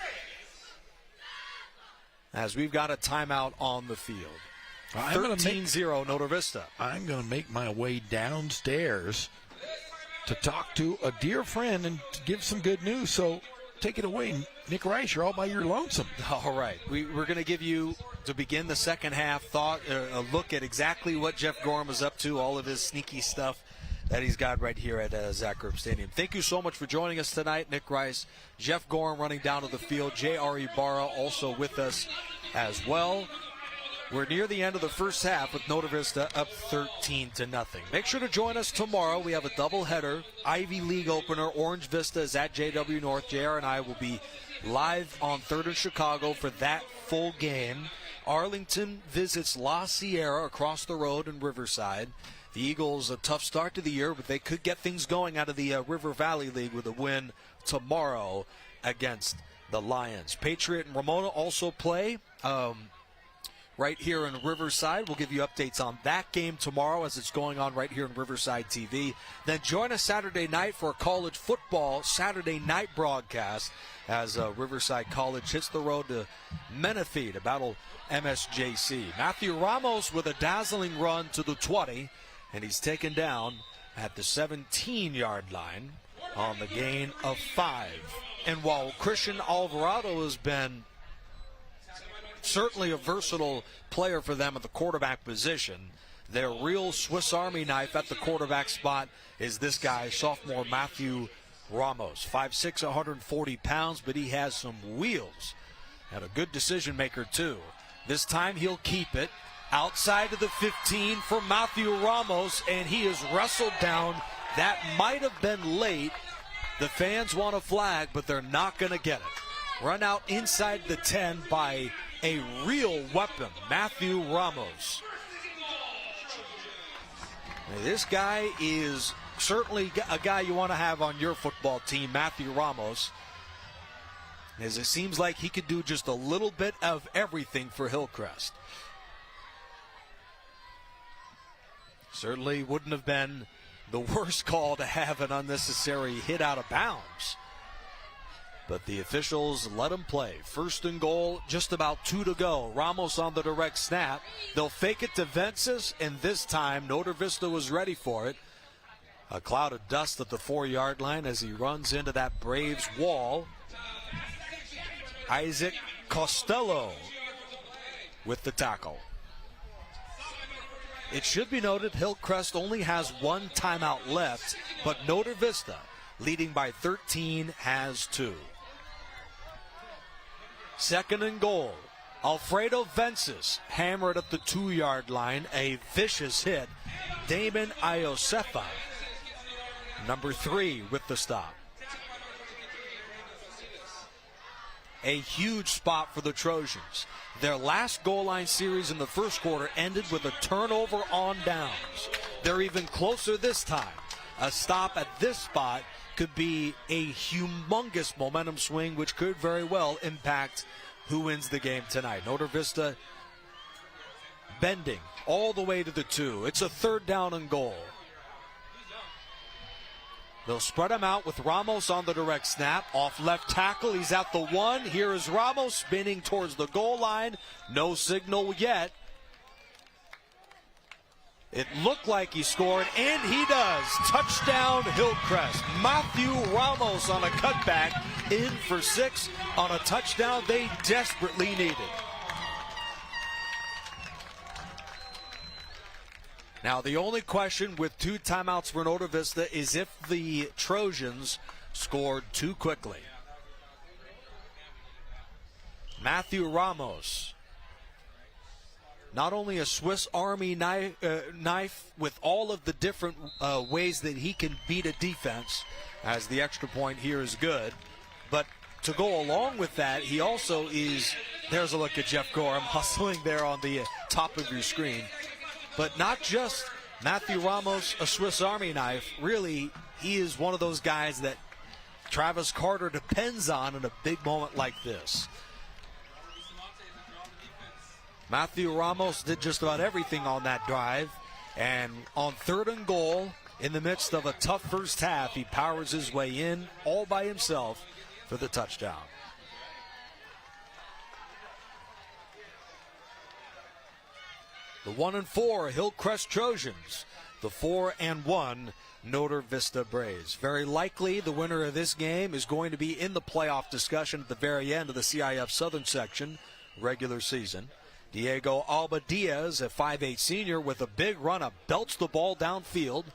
as we've got a timeout on the field. 13-0 Notre Vista. I'm going to make my way downstairs to talk to a dear friend and to give some good news. So take it away, Nick Rice. You're all by your lonesome. All right. We're going to give you, to begin the second half, a look at exactly what Jeff Gorham is up to, all of his sneaky stuff that he's got right here at Zach Erb Stadium. Thank you so much for joining us tonight, Nick Rice. Jeff Gorham running down to the field. J.R. Ibarra also with us as well. We're near the end of the first half with Notre Vista up 13-0. Make sure to join us tomorrow. We have a doubleheader. Ivy League opener. Orange Vista is at JW North. JR and I will be live on 3rd and Chicago for that full game. Arlington visits La Sierra across the road in Riverside. The Eagles, a tough start to the year, but they could get things going out of the River Valley League with a win tomorrow against the Lions. Patriot and Ramona also play right here in Riverside. We'll give you updates on that game tomorrow as it's going on right here in Riverside TV. Then join us Saturday night for a college football Saturday night broadcast as Riverside College hits the road to Menifee to battle MSJC. Matthew Ramos with a dazzling run to the 20. And he's taken down at the 17-yard line on the gain of 5. And while Christian Alvarado has been certainly a versatile player for them at the quarterback position, their real Swiss Army knife at the quarterback spot is this guy, sophomore Matthew Ramos. 5'6", 140 pounds, but he has some wheels. And a good decision maker, too. This time he'll keep it outside of the 15 for Matthew Ramos, and he is wrestled down. That might have been late. The fans want a flag, but they're not going to get it. Run out inside the 10 by a real weapon, Matthew Ramos. Now, this guy is certainly a guy you want to have on your football team, Matthew Ramos, as it seems like he could do just a little bit of everything for Hillcrest. Certainly wouldn't have been the worst call to have an unnecessary hit out of bounds. But the officials let him play. 1st and goal, just about 2 to go. Ramos on the direct snap. They'll fake it to Ventus, and this time Notre Vista was ready for it. A cloud of dust at the 4-yard line as he runs into that Braves wall. Isaac Costello with the tackle. It should be noted Hillcrest only has 1 timeout left, but Notre Vista, leading by 13, has 2. 2nd and goal. Alfredo Vences hammered at the 2-yard line. A vicious hit. Damon Iosefa, number 3, with the stop. A huge spot for the Trojans. Their last goal line series in the first quarter ended with a turnover on downs. They're even closer this time. A stop at this spot could be a humongous momentum swing, which could very well impact who wins the game tonight. Notre Vista bending all the way to the 2. It's a 3rd down and goal. They'll spread him out with Ramos on the direct snap. Off left tackle, he's at the 1. Here is Ramos spinning towards the goal line. No signal yet. It looked like he scored, and he does. Touchdown, Hillcrest. Matthew Ramos on a cutback, in for 6 on a touchdown they desperately needed. Now, the only question with 2 timeouts for Norte Vista is if the Trojans scored too quickly. Matthew Ramos, not only a Swiss Army knife with all of the different ways that he can beat a defense, as the extra point here is good, but to go along with that, he also is, there's a look at Jeff Gorham hustling there on the top of your screen, but not just Matthew Ramos, a Swiss Army knife. Really, he is one of those guys that Travis Carter depends on in a big moment like this. Matthew Ramos did just about everything on that drive, and on 3rd and goal, in the midst of a tough first half, he powers his way in all by himself for the touchdown. The 1-4 Hillcrest Trojans, the 4-1 Norte Vista Braves. Very likely the winner of this game is going to be in the playoff discussion at the very end of the CIF Southern section regular season. Diego Alba Diaz, a 5'8 senior with a big run up, belts the ball downfield.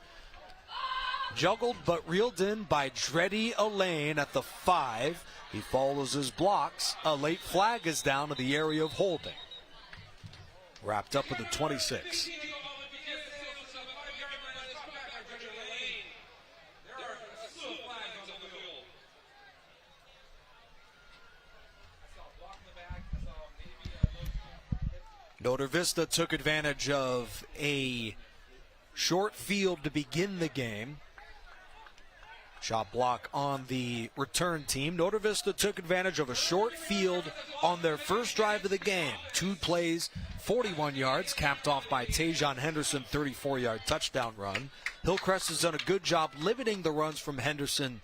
Juggled but reeled in by Dreddy Elaine at the 5. He follows his blocks. A late flag is down to the area of holding. Wrapped up at the 26. Norte Vista took advantage of a short field to begin the game. Shot block on the return team. Norte Vista took advantage of a short field on their first drive of the game. 2 plays, 41 yards, capped off by Tajon Henderson, 34-yard touchdown run. Hillcrest has done a good job limiting the runs from Henderson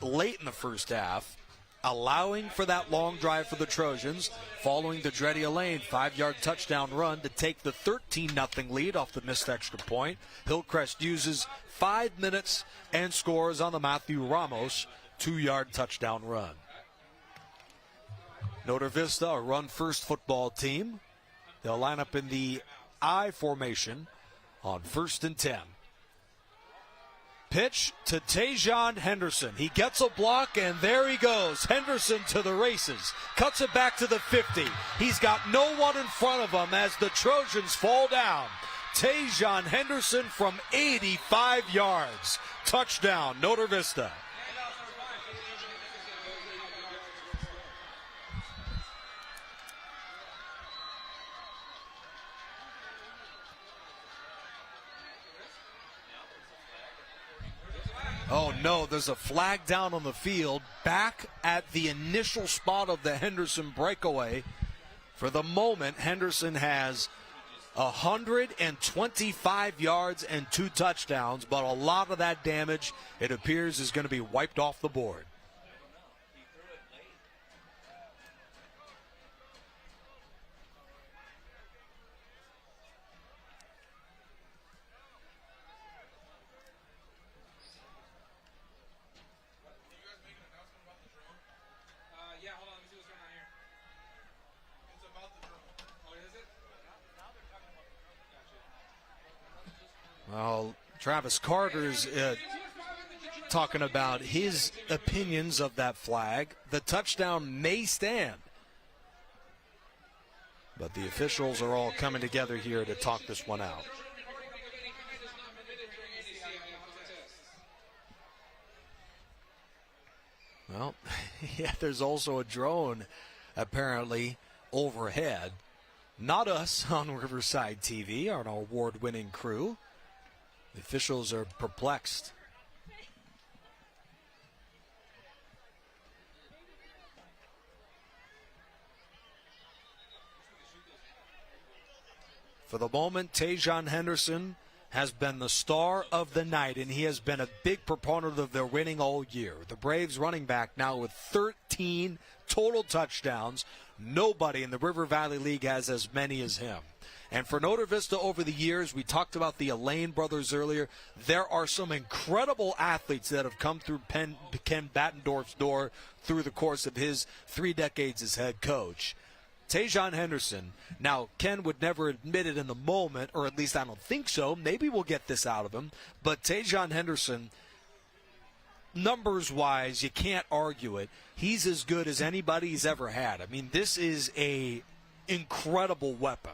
late in the first half, allowing for that long drive for the Trojans, following the Dreddy Elaine 5-yard touchdown run to take the 13-0 lead off the missed extra point. Hillcrest uses 5 minutes and scores on the Matthew Ramos 2-yard touchdown run. Norte Vista, a run-first football team. They'll line up in the I formation on 1st and 10. Pitch to Tajon Henderson. He gets a block, and there he goes. Henderson to the races. Cuts it back to the 50. He's got no one in front of him as the Trojans fall down. Tajon Henderson from 85 yards. Touchdown, Norte Vista. Oh no, there's a flag down on the field, back at the initial spot of the Henderson breakaway. For the moment, Henderson has 125 yards and 2 touchdowns, but a lot of that damage, it appears, is going to be wiped off the board. Well, Travis Carter's talking about his opinions of that flag. The touchdown may stand, but the officials are all coming together here to talk this one out. Well, yeah, there's also a drone apparently overhead. Not us on Riverside TV, our award-winning crew. The officials are perplexed. For the moment, Tajon Henderson has been the star of the night, and he has been a big proponent of their winning all year. The Braves running back now with 13 total touchdowns. Nobody in the River Valley League has as many as him. And for Notre Vista over the years, we talked about the Elaine brothers earlier, there are some incredible athletes that have come through Ken Battendorf's door through the course of his 3 decades as head coach. Tajon Henderson, now Ken would never admit it in the moment, or at least I don't think so. Maybe we'll get this out of him. But Tajon Henderson, numbers-wise, you can't argue it. He's as good as anybody's ever had. I mean, this is a incredible weapon.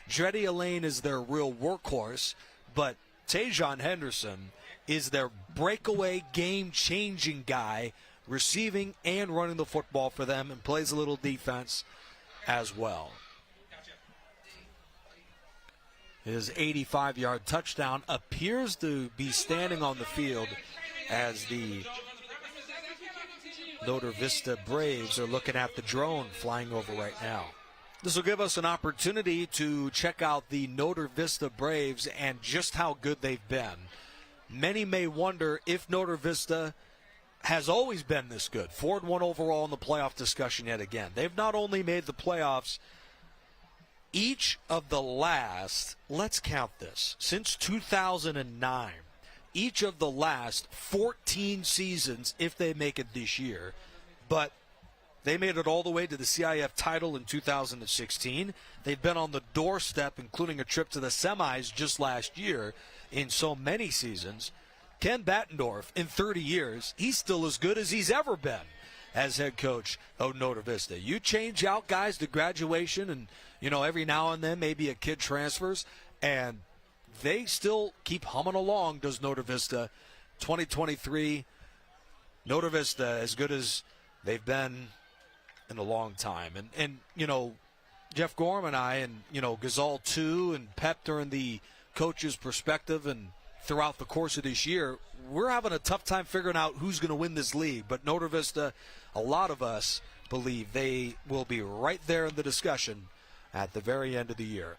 Dreddy Elaine is their real workhorse, but Tajon Henderson is their breakaway, game-changing guy, receiving and running the football for them, and plays a little defense as well. His 85-yard touchdown appears to be standing on the field as the Notre Vista Braves are looking at the drone flying over right now. This will give us an opportunity to check out the Notre Vista Braves and just how good they've been. Many may wonder if Notre Vista has always been this good. 4-1 overall in the playoff discussion yet again. They've not only made the playoffs each of the last, let's count this, since 2009, each of the last 14 seasons, if they make it this year, but they made it all the way to the CIF title in 2016. They've been on the doorstep, including a trip to the semis just last year in so many seasons. Ken Battendorf, in 30 years, he's still as good as he's ever been as head coach of Notre Vista. You change out guys to graduation and, every now and then maybe a kid transfers, and they still keep humming along, does Notre Vista. 2023, Notre Vista as good as they've been in a long time. And Jeff Gorham and I and, Gazal too, and Pep during the coach's perspective and throughout the course of this year, we're having a tough time figuring out who's going to win this league. But Notre Vista, a lot of us believe they will be right there in the discussion at the very end of the year.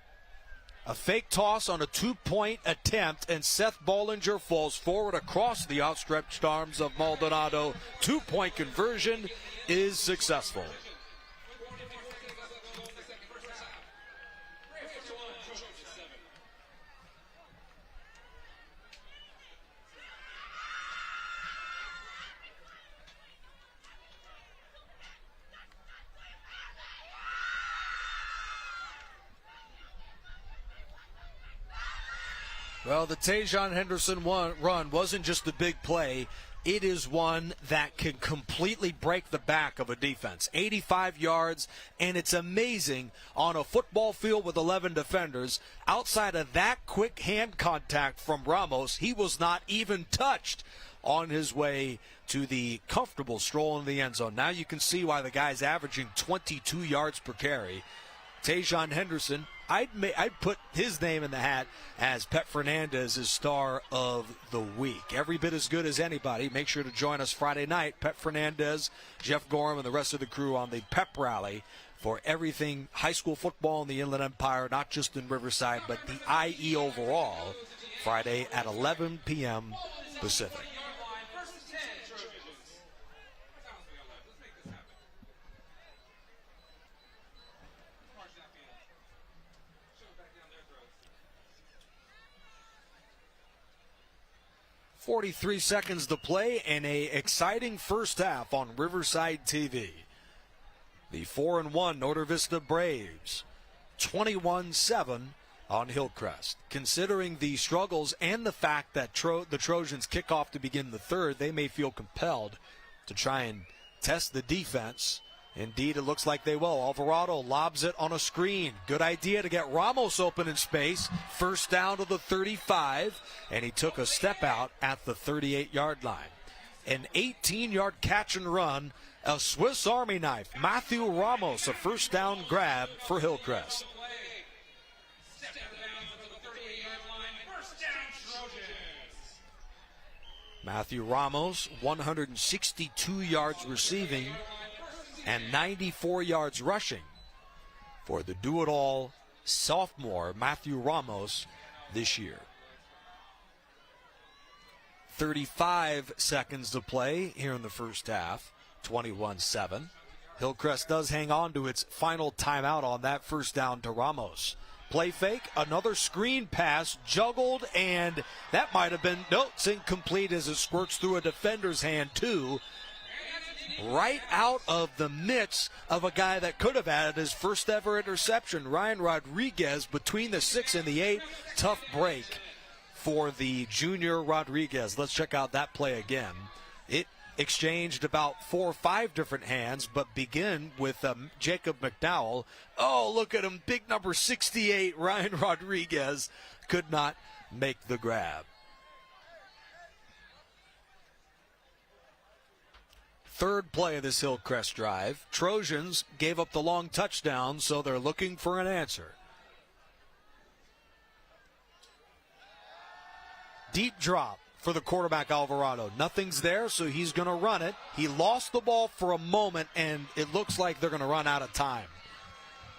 A fake toss on a 2-point attempt, and Seth Bollinger falls forward across the outstretched arms of Maldonado. 2-point conversion is successful. Well, the Tajon Henderson run wasn't just a big play. It is one that can completely break the back of a defense. 85 yards, and it's amazing on a football field with 11 defenders. Outside of that quick hand contact from Ramos, he was not even touched on his way to the comfortable stroll in the end zone. Now you can see why the guy's averaging 22 yards per carry. Tajon Henderson, I'd put his name in the hat as Pep Fernandez's star of the week. Every bit as good as anybody. Make sure to join us Friday night. Pep Fernandez, Jeff Gorham, and the rest of the crew on the Pep Rally for everything high school football in the Inland Empire, not just in Riverside, but the IE overall, Friday at 11 p.m. Pacific. .43 seconds to play and a exciting first half on Riverside TV. The 4-1 Notre Vista Braves, 21-7 on Hillcrest. Considering the struggles and the fact that the Trojans kick off to begin the third, they may feel compelled to try and test the defense. Indeed, it looks like they will. Alvarado lobs it on a screen. Good idea to get Ramos open in space. First down to the 35, and he took a step out at the 38-yard line. An 18-yard catch and run, a Swiss Army knife. Matthew Ramos, a first down grab for Hillcrest. Matthew Ramos, 162 yards receiving and 94 yards rushing for the do-it-all sophomore Matthew Ramos this year. 35 seconds to play here in the first half, 21-7. Hillcrest does hang on to its final timeout on that first down to Ramos. Play fake, another screen pass, juggled, and that might have been, no, it's incomplete as it squirts through a defender's hand too. Right out of the midst of a guy that could have had his first ever interception. Ryan Rodriguez between the 6 and the 8. Tough break for the junior Rodriguez. Let's check out that play again. It exchanged about 4 or 5 different hands, but begin with Jacob McDowell. Oh, look at him. Big number 68, Ryan Rodriguez, could not make the grab. Third play of this Hillcrest drive. Trojans gave up the long touchdown, so they're looking for an answer. Deep drop for the quarterback Alvarado. Nothing's there, so he's going to run it. He lost the ball for a moment, and it looks like they're going to run out of time.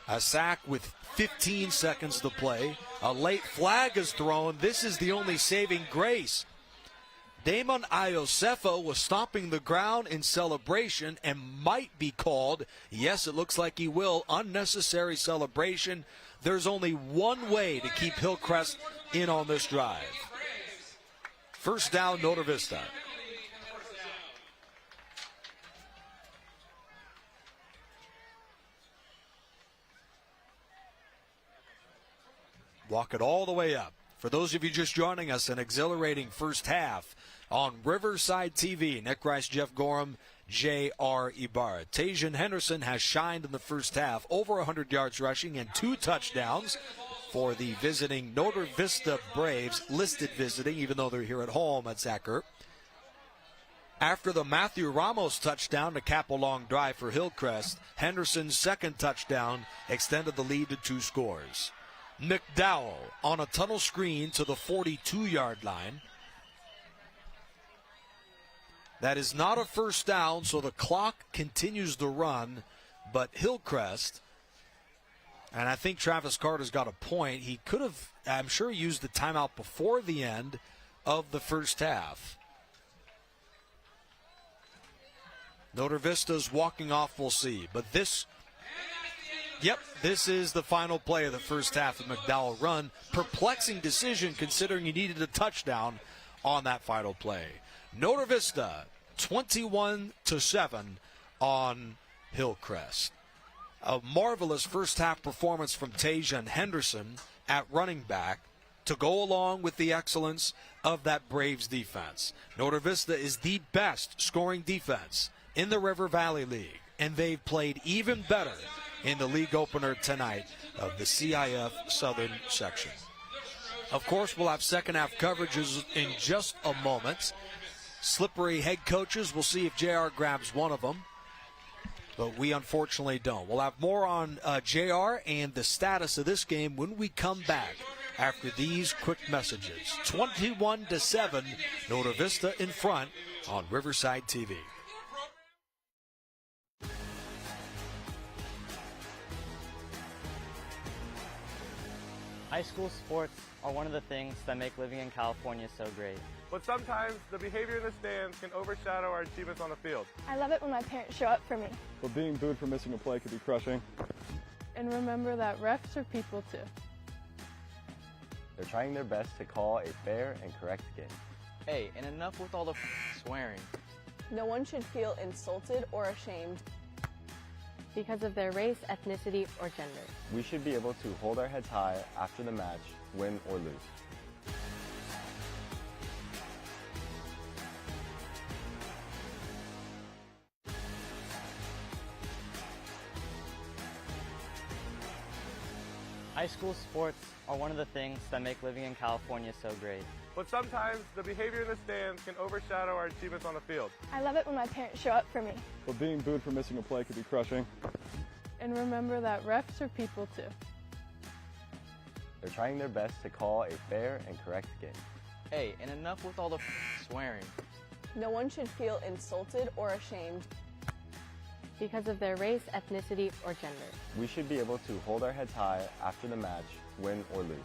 A sack with 15 seconds to play. A late flag is thrown. This is the only saving grace. Damon Iosefa was stomping the ground in celebration and might be called. Yes, it looks like he will. Unnecessary celebration. There's only one way to keep Hillcrest in on this drive. First down, Notre Vista. Walk it all the way up. For those of you just joining us, an exhilarating first half on Riverside TV. Nick Rice, Jeff Gorham, J.R. Ibarra. Tajon Henderson has shined in the first half. Over 100 yards rushing and 2 touchdowns for the visiting Notre Vista Braves. Listed visiting, even though they're here at home at Zachert. After the Matthew Ramos touchdown to cap a long drive for Hillcrest, Henderson's second touchdown extended the lead to 2 scores. McDowell on a tunnel screen to the 42-yard line. That is not a first down, so the clock continues to run, but Hillcrest, and I think Travis Carter's got a point, he could have, I'm sure, used the timeout before the end of the first half. Notre Vista's walking off, we'll see, but this is the final play of the first half of McDowell run. Perplexing decision considering he needed a touchdown on that final play. Notre Vista 21-7 on Hillcrest. A marvelous first half performance from Tajon Henderson at running back to go along with the excellence of that Braves defense. Notre Vista is the best scoring defense in the River Valley League, and they've played even better in the league opener tonight of the CIF Southern section. Of course, we'll have second half coverages in just a moment. Slippery head coaches, we'll see if JR grabs one of them, but we unfortunately don't. We'll have more on JR and the status of this game when we come back after these quick messages. 21-7, Notre Vista in front on Riverside TV. High school sports are one of the things that make living in California so great. But sometimes the behavior in the stands can overshadow our achievements on the field. I love it when my parents show up for me. But being booed for missing a play could be crushing. And remember that refs are people too. They're trying their best to call a fair and correct game. Hey, and enough with all the swearing. No one should feel insulted or ashamed because of their race, ethnicity, or gender. We should be able to hold our heads high after the match, win or lose. High school sports are one of the things that make living in California so great. But sometimes the behavior in the stands can overshadow our achievements on the field. I love it when my parents show up for me. But being booed for missing a play could be crushing. And remember that refs are people too. They're trying their best to call a fair and correct game. Hey, and enough with all the swearing. No one should feel insulted or ashamed because of their race, ethnicity, or gender. We should be able to hold our heads high after the match, win or lose.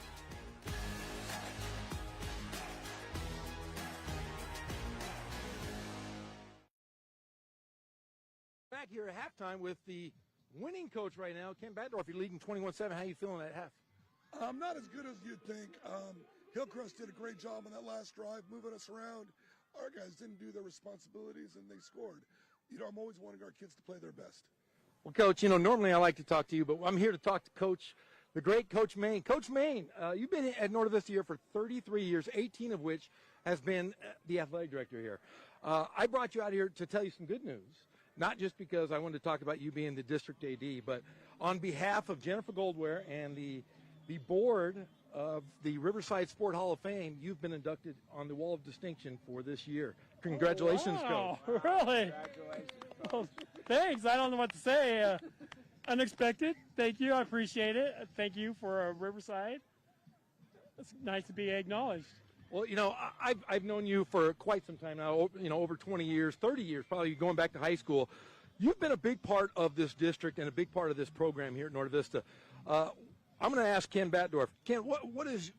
Back here at halftime with the winning coach right now, Ken Badendorf. You're leading 21-7. How you feeling at half? Not as good as you'd think. Hillcrest did a great job on that last drive, moving us around. Our guys didn't do their responsibilities, and they scored. I'm always wanting our kids to play their best. Well, Coach, normally I like to talk to you, but I'm here to talk to Coach, the great Coach Main. Coach Main, you've been at Norte Vista here for 33 years, 18 of which has been the athletic director here. I brought you out here to tell you some good news, not just because I wanted to talk about you being the district AD, but on behalf of Jennifer Goldware and the board of the Riverside Sport Hall of Fame, you've been inducted on the Wall of Distinction for this year. Congratulations, wow, Coach. Really? Well, thanks. I don't know what to say. Unexpected. Thank you. I appreciate it. Thank you for Riverside. It's nice to be acknowledged. Well, I've known you for quite some time now, over 20 years, 30 years, probably going back to high school. You've been a big part of this district and a big part of this program here at Norte Vista. I'm going to ask Ken Batdorf. Ken, what has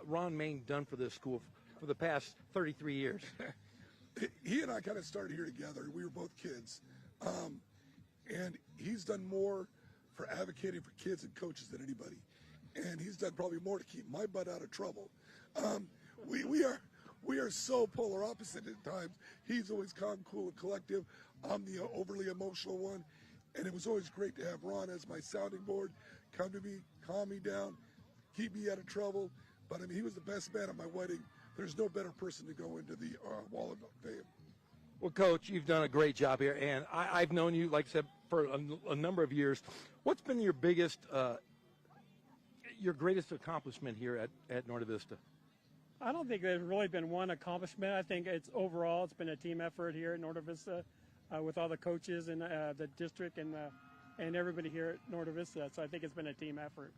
Ron Main done for this school for the past 33 years? He and I kind of started here together. We were both kids. And he's done more for advocating for kids and coaches than anybody. And he's done probably more to keep my butt out of trouble. We are so polar opposite at times. He's always calm, cool, and collective. I'm the overly emotional one. And it was always great to have Ron as my sounding board, come to me, calm me down, keep me out of trouble. But he was the best man at my wedding. There's no better person to go into the Wall of Fame. Well, Coach, you've done a great job here, and I've known you, like I said, for a number of years. What's been your biggest, your greatest accomplishment here at Norte Vista? I don't think there's really been one accomplishment. I think it's overall, it's been a team effort here at Norte Vista with all the coaches and the district and everybody here at Norte Vista. So I think it's been a team effort.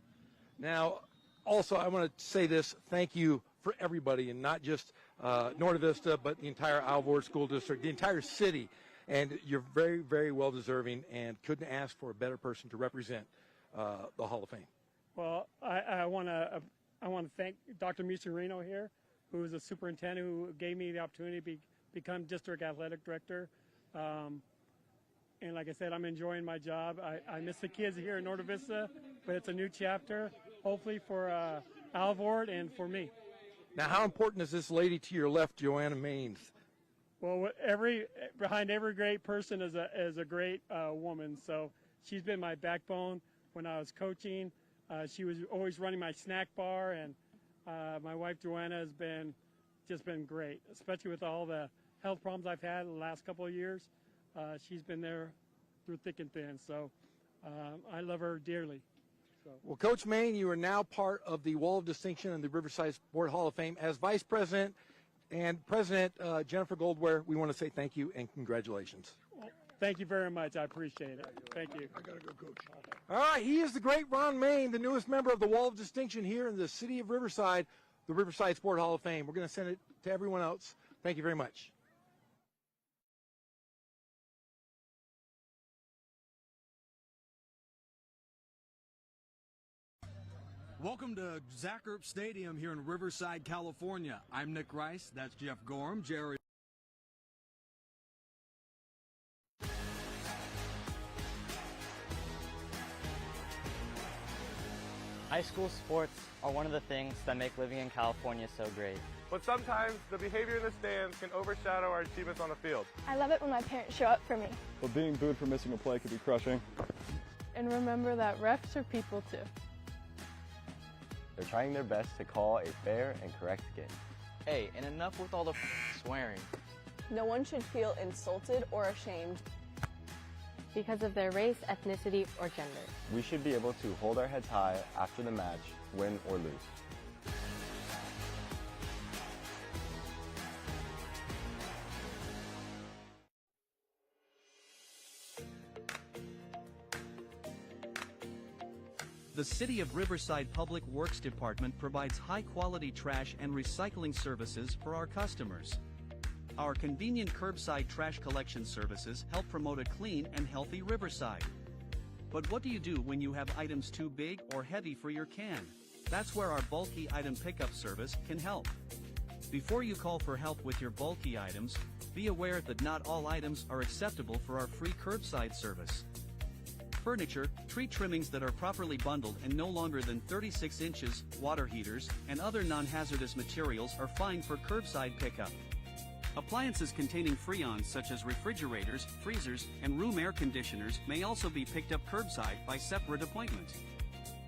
Now, also, I want to say this. Thank you for everybody, and not just Norte Vista, but the entire Alvord School District, the entire city. And you're very, very well deserving, and couldn't ask for a better person to represent the Hall of Fame. Well, I want to thank Dr. Misurino here, who is a superintendent who gave me the opportunity to become district athletic director. And like I said, I'm enjoying my job. I miss the kids here in Norte Vista, but it's a new chapter, hopefully for Alvord and for me. Now, how important is this lady to your left, Joanna Maines? Well, behind every great person is a great woman. So she's been my backbone when I was coaching. She was always running my snack bar, and my wife Joanna has been great, especially with all the health problems I've had in the last couple of years. She's been there through thick and thin. So I love her dearly. So. Well, Coach Main, you are now part of the Wall of Distinction and the Riverside Sport Hall of Fame. As Vice President and President Jennifer Goldware, we want to say thank you and congratulations. Well, thank you very much. I appreciate it. Thank you. I got to go, Coach. All right, he is the great Ron Main, the newest member of the Wall of Distinction here in the city of Riverside, the Riverside Sport Hall of Fame. We're going to send it to everyone else. Thank you very much. Welcome to Zach Erb Stadium here in Riverside, California. I'm Nick Rice. That's Jeff Gorham, Jerry. High school sports are one of the things that make living in California so great. But sometimes the behavior in the stands can overshadow our achievements on the field. I love it when my parents show up for me. But being booed for missing a play could be crushing. And remember that refs are people too. They're trying their best to call a fair and correct game. Hey, and enough with all the swearing. No one should feel insulted or ashamed Because of their race, ethnicity, or gender. We should be able to hold our heads high after the match, win or lose. The City of Riverside Public Works Department provides high-quality trash and recycling services for our customers. Our convenient curbside trash collection services help promote a clean and healthy Riverside. But what do you do when you have items too big or heavy for your can? That's where our bulky item pickup service can help. Before you call for help with your bulky items, be aware that not all items are acceptable for our free curbside service. furniture, tree trimmings that are properly bundled and no longer than 36 inches, water heaters, and other non-hazardous materials are fine for curbside pickup. Appliances containing freons such as refrigerators, freezers, and room air conditioners may also be picked up curbside by separate appointment.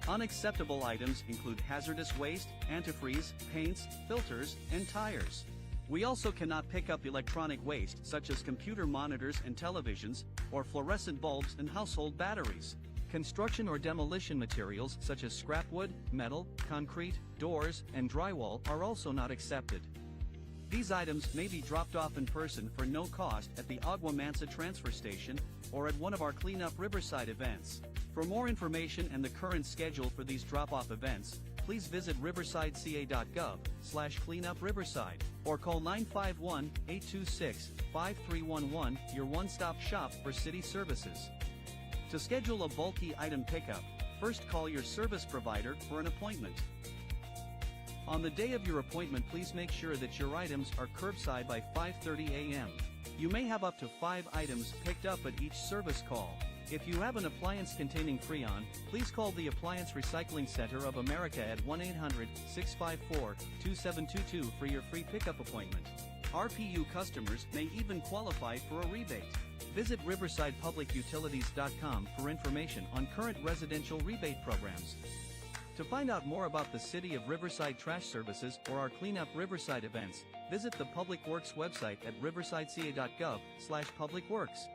Unacceptable items include hazardous waste, antifreeze, paints, filters, and tires. We also cannot pick up electronic waste such as computer monitors and televisions, or fluorescent bulbs and household batteries. Construction or demolition materials such as scrap wood, metal, concrete, doors, and drywall are also not accepted. These items may be dropped off in person for no cost at the Agua Mansa transfer station or at one of our Clean Up Riverside events. For more information and the current schedule for these drop-off events, please visit riversideca.gov/cleanupriverside or call 951-826-5311, your one-stop shop for city services. To schedule a bulky item pickup, first call your service provider for an appointment. On the day of your appointment, please make sure that your items are curbside by 5:30 a.m. You may have up to 5 items picked up at each service call. If you have an appliance containing freon, please call the Appliance Recycling Center of America at 1-800-654-2722 for your free pickup appointment. RPU customers may even qualify for a rebate. Visit riversidepublicutilities.com for information on current residential rebate programs. To find out more about the City of Riverside Trash Services or our Clean Up Riverside events, visit the Public Works website at riversideca.gov/publicworks.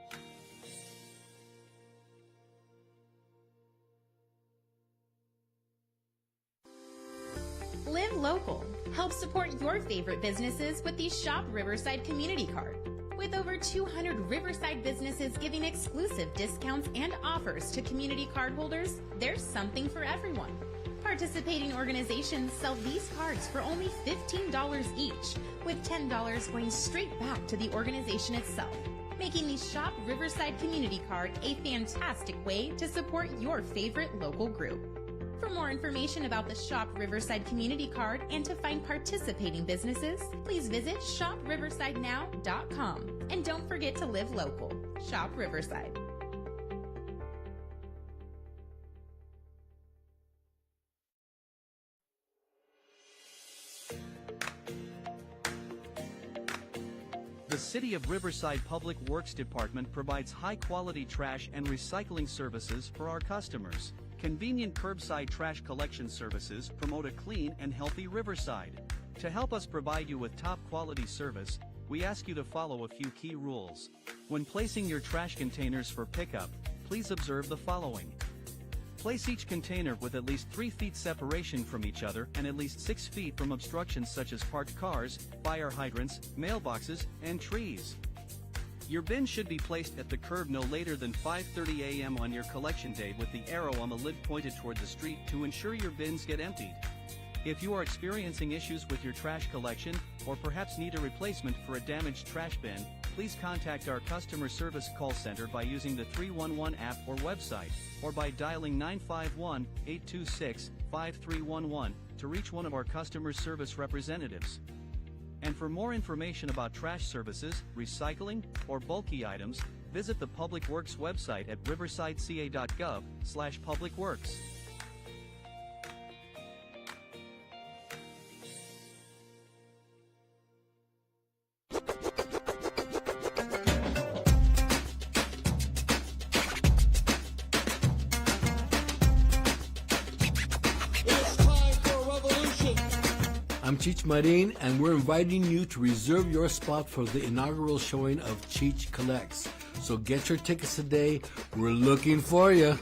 Live local. Help support your favorite businesses with the Shop Riverside Community Card. With over 200 Riverside businesses giving exclusive discounts and offers to community card holders, there's something for everyone. Participating organizations sell these cards for only $15 each, with $10 going straight back to the organization itself, making the Shop Riverside Community Card a fantastic way to support your favorite local group. For more information about the Shop Riverside Community Card and to find participating businesses, please visit shopriversidenow.com. And don't forget to live local. Shop Riverside. The City of Riverside Public Works Department provides high-quality trash and recycling services for our customers. Convenient curbside trash collection services promote a clean and healthy Riverside. To help us provide you with top-quality service, we ask you to follow a few key rules. When placing your trash containers for pickup, please observe the following. Place each container with at least 3 feet separation from each other and at least 6 feet from obstructions such as parked cars, fire hydrants, mailboxes, and trees. Your bin should be placed at the curb no later than 5:30 a.m. on your collection day with the arrow on the lid pointed toward the street to ensure your bins get emptied. If you are experiencing issues with your trash collection or perhaps need a replacement for a damaged trash bin, please contact our customer service call center by using the 311 app or website, or by dialing 951-826-5311 to reach one of our customer service representatives. And for more information about trash services, recycling, or bulky items, visit the Public Works website at riversideca.gov/publicworks. I'm Cheech Marin, and we're inviting you to reserve your spot for the inaugural showing of Cheech Collects. So get your tickets today. We're looking for you.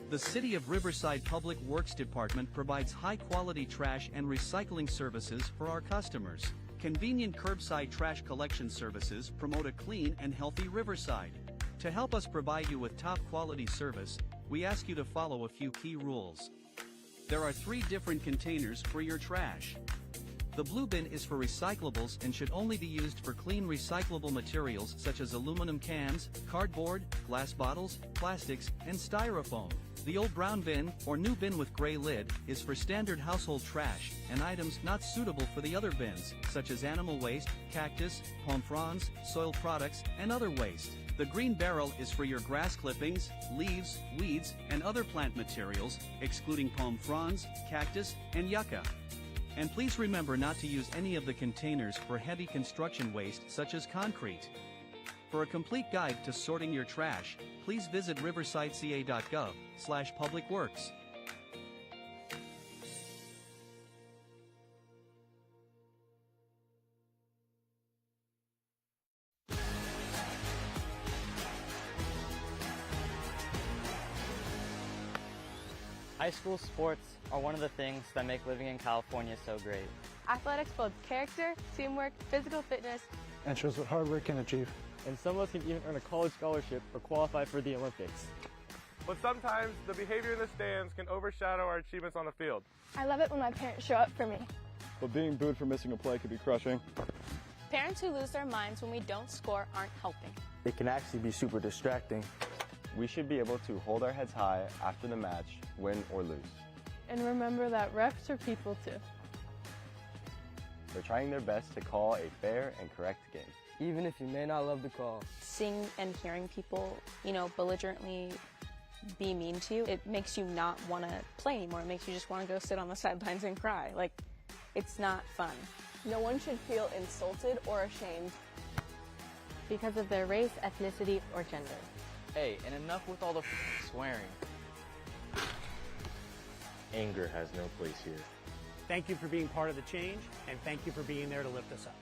The City of Riverside Public Works Department provides high-quality trash and recycling services for our customers. Convenient curbside trash collection services promote a clean and healthy Riverside. To help us provide you with top-quality service, we ask you to follow a few key rules. There are 3 different containers for your trash. The blue bin is for recyclables and should only be used for clean recyclable materials such as aluminum cans, cardboard, glass bottles, plastics, and styrofoam. The old brown bin, or new bin with gray lid, is for standard household trash and items not suitable for the other bins, such as animal waste, cactus, palm fronds, soil products, and other waste. The green barrel is for your grass clippings, leaves, weeds, and other plant materials, excluding palm fronds, cactus, and yucca. And please remember not to use any of the containers for heavy construction waste such as concrete. For a complete guide to sorting your trash, please visit riversideca.gov/publicworks. High school sports are one of the things that make living in California so great. Athletics builds character, teamwork, physical fitness, And shows what hard work can achieve. And some of us can even earn a college scholarship or qualify for the Olympics. But sometimes the behavior in the stands can overshadow our achievements on the field. I love it when my parents show up for me. But being booed for missing a play could be crushing. Parents who lose their minds when we don't score aren't helping. It can actually be super distracting. We should be able to hold our heads high after the match, win or lose. And remember that refs are people too. They're trying their best to call a fair and correct game. Even if you may not love the call. Seeing and hearing people, belligerently be mean to you, it makes you not want to play anymore. It makes you just want to go sit on the sidelines and cry. It's not fun. No one should feel insulted or ashamed because of their race, ethnicity, or gender. Hey, and enough with all the swearing. Anger has no place here. Thank you for being part of the change, and thank you for being there to lift us up.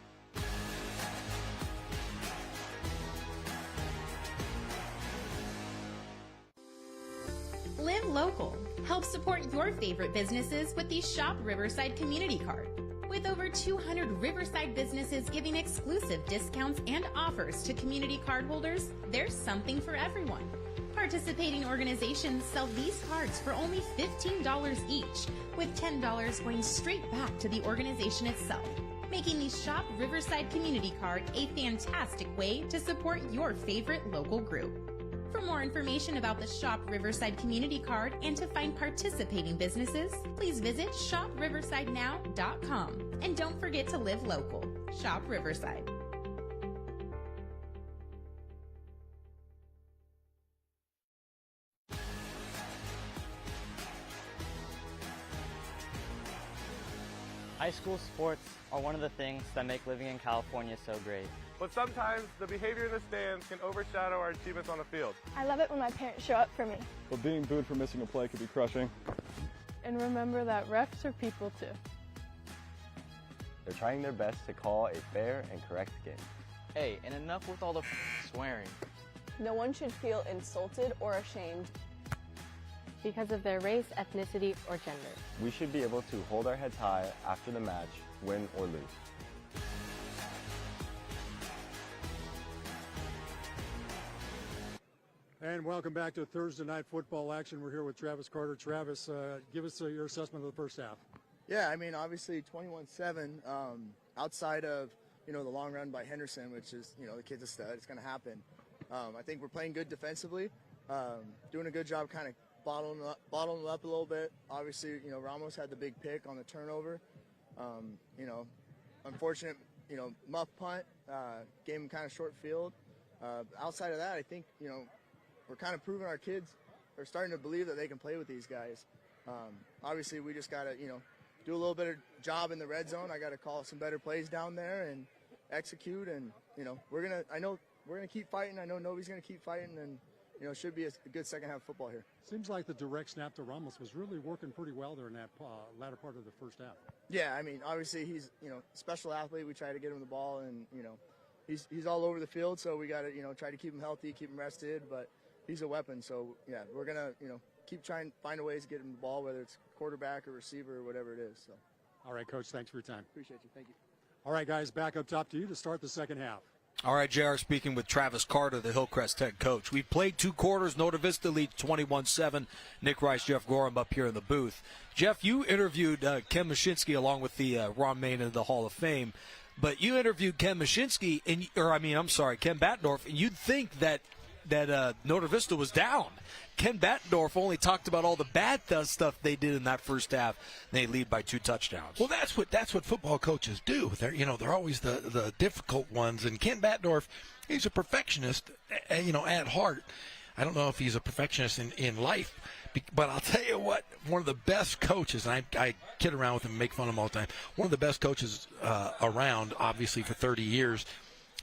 Live local. Help support your favorite businesses with the Shop Riverside Community Card. With over 200 Riverside businesses giving exclusive discounts and offers to community card holders, there's something for everyone. Participating organizations sell these cards for only $15 each, with $10 going straight back to the organization itself, making the Shop Riverside Community Card a fantastic way to support your favorite local group. For more information about the Shop Riverside Community Card and to find participating businesses, please visit shopriversidenow.com. And don't forget to live local. Shop Riverside. High school sports are one of the things that make living in California so great. But sometimes the behavior in the stands can overshadow our achievements on the field. I love it when my parents show up for me. But being booed for missing a play could be crushing. And remember that refs are people too. They're trying their best to call a fair and correct game. Hey, and enough with all the swearing. No one should feel insulted or ashamed because of their race, ethnicity, or gender. We should be able to hold our heads high after the match, win or lose. And welcome back to Thursday Night Football action. We're here with Travis Carter. Travis, give us your assessment of the first half. Yeah, I mean, obviously 21-7, outside of, the long run by Henderson, which is, the kid's a stud, it's going to happen. I think we're playing good defensively, doing a good job kind of bottling them up a little bit. Obviously, Ramos had the big pick on the turnover. Unfortunate, muff punt, gave him kind of short field. Outside of that, I think, we're kind of proving our kids are starting to believe that they can play with these guys. Obviously, we just got to, do a little bit of job in the red zone. I got to call some better plays down there and execute. And, I know we're going to keep fighting. I know Novi's going to keep fighting. And, it should be a good second half of football here. Seems like the direct snap to Ramos was really working pretty well there in that latter part of the first half. Yeah, I mean, obviously he's, a special athlete. We try to get him the ball and, he's all over the field. So we got to, try to keep him healthy, keep him rested. But he's a weapon. So, yeah, we're going to, keep trying to find a ways to get him the ball, whether it's quarterback or receiver or whatever it is. So. All right, Coach, thanks for your time. Appreciate you. Thank you. All right, guys, back up top to you to start the second half. All right, JR, speaking with Travis Carter, the Hillcrest head coach. We've played 2 quarters. Nota Vista leads 21-7. Nick Rice, Jeff Gorham up here in the booth. Jeff, you interviewed Ken Mashinsky along with the Ron Main of the Hall of Fame. But you interviewed Ken Mashinsky, Ken Batendorf, and you'd think that that Notre Vista was down. Ken Bettendorf only talked about all the bad stuff they did in that first half. They lead by 2 touchdowns. Well, that's what football coaches do. They're always the difficult ones. And Ken Bettendorf, he's a perfectionist, at heart. I don't know if he's a perfectionist in life, but I'll tell you what, one of the best coaches, and I kid around with him and make fun of him all the time, one of the best coaches around, obviously, for 30 years,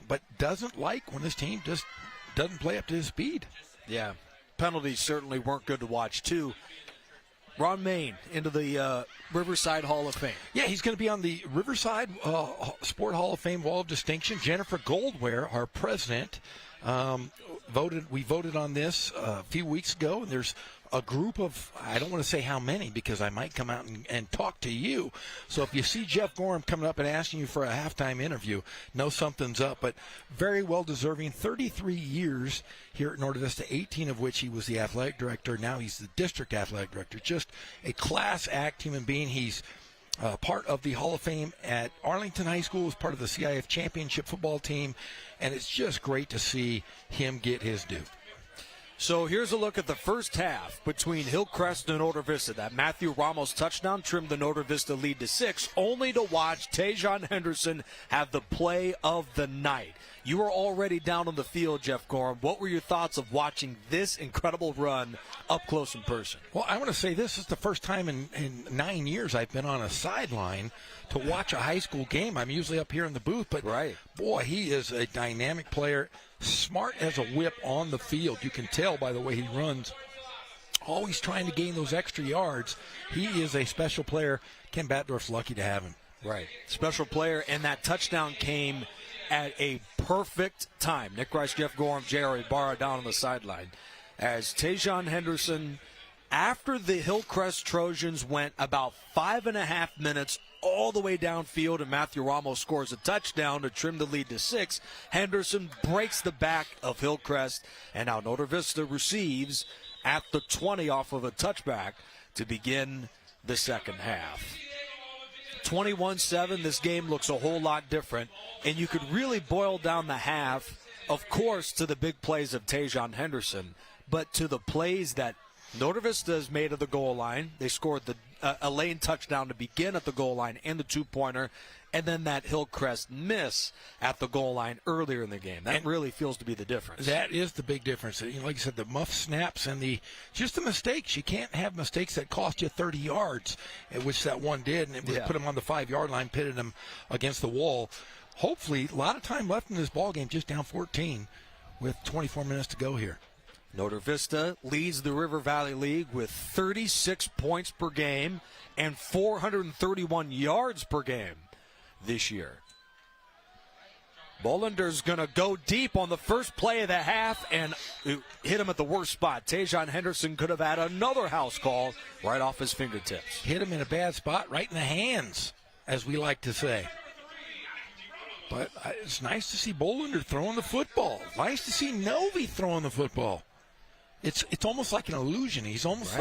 but doesn't like when his team just doesn't play up to his speed. Yeah. Penalties certainly weren't good to watch, too. Ron Main into the Riverside Hall of Fame. Yeah, he's going to be on the Riverside Sport Hall of Fame Wall of Distinction. Jennifer Goldware, our president, we voted on this a few weeks ago, and there's a group of, I don't want to say how many because I might come out and talk to you. So if you see Jeff Gorham coming up and asking you for a halftime interview, know something's up. But very well deserving, 33 years here at Norte Vista, 18 of which he was the athletic director. Now he's the district athletic director. Just a class act human being. He's part of the Hall of Fame at Arlington High School, as part of the CIF championship football team, and it's just great to see him get his due. So here's a look at the first half between Hillcrest and Norte Vista. That Matthew Ramos touchdown trimmed the Norte Vista lead to 6, only to watch Tajon Henderson have the play of the night. You were already down on the field, Jeff Gorham. What were your thoughts of watching this incredible run up close in person? Well, I want to say this is the first time in 9 years I've been on a sideline to watch a high school game. I'm usually up here in the booth, but boy, he is a dynamic player, smart as a whip on the field. You can tell by the way he runs, always trying to gain those extra yards. He is a special player. Ken Bettendorf's lucky to have him. Right. Special player, and that touchdown came at a perfect time. Nick Rice, Jeff Gorham, J.R. Ibarra down on the sideline. As Tajon Henderson, after the Hillcrest Trojans went about 5.5 minutes all the way downfield and Matthew Ramos scores a touchdown to trim the lead to 6, Henderson breaks the back of Hillcrest, and now Norte Vista receives at the 20 off of a touchback to begin the second half. 21-7, this game looks a whole lot different, and you could really boil down the half, of course, to the big plays of Tajon Henderson, but to the plays that Norte Vista has made at the goal line. They scored a lane touchdown to begin at the goal line and the 2-pointer, and then that Hillcrest miss at the goal line earlier in the game. That really feels to be the difference. That is the big difference. Like you said, the muff snaps and just the mistakes. You can't have mistakes that cost you 30 yards, which that one did, and it put him on the 5-yard line, pitted him against the wall. Hopefully, a lot of time left in this ball game, just down 14 with 24 minutes to go here. Norte Vista leads the River Valley League with 36 points per game and 431 yards per game this year. Bollender's going to go deep on the first play of the half and hit him at the worst spot. Tajon Henderson could have had another house call right off his fingertips. Hit him in a bad spot, right in the hands, as we like to say. But it's nice to see Bollender throwing the football. Nice to see Novi throwing the football. It's almost like an illusion. He's almost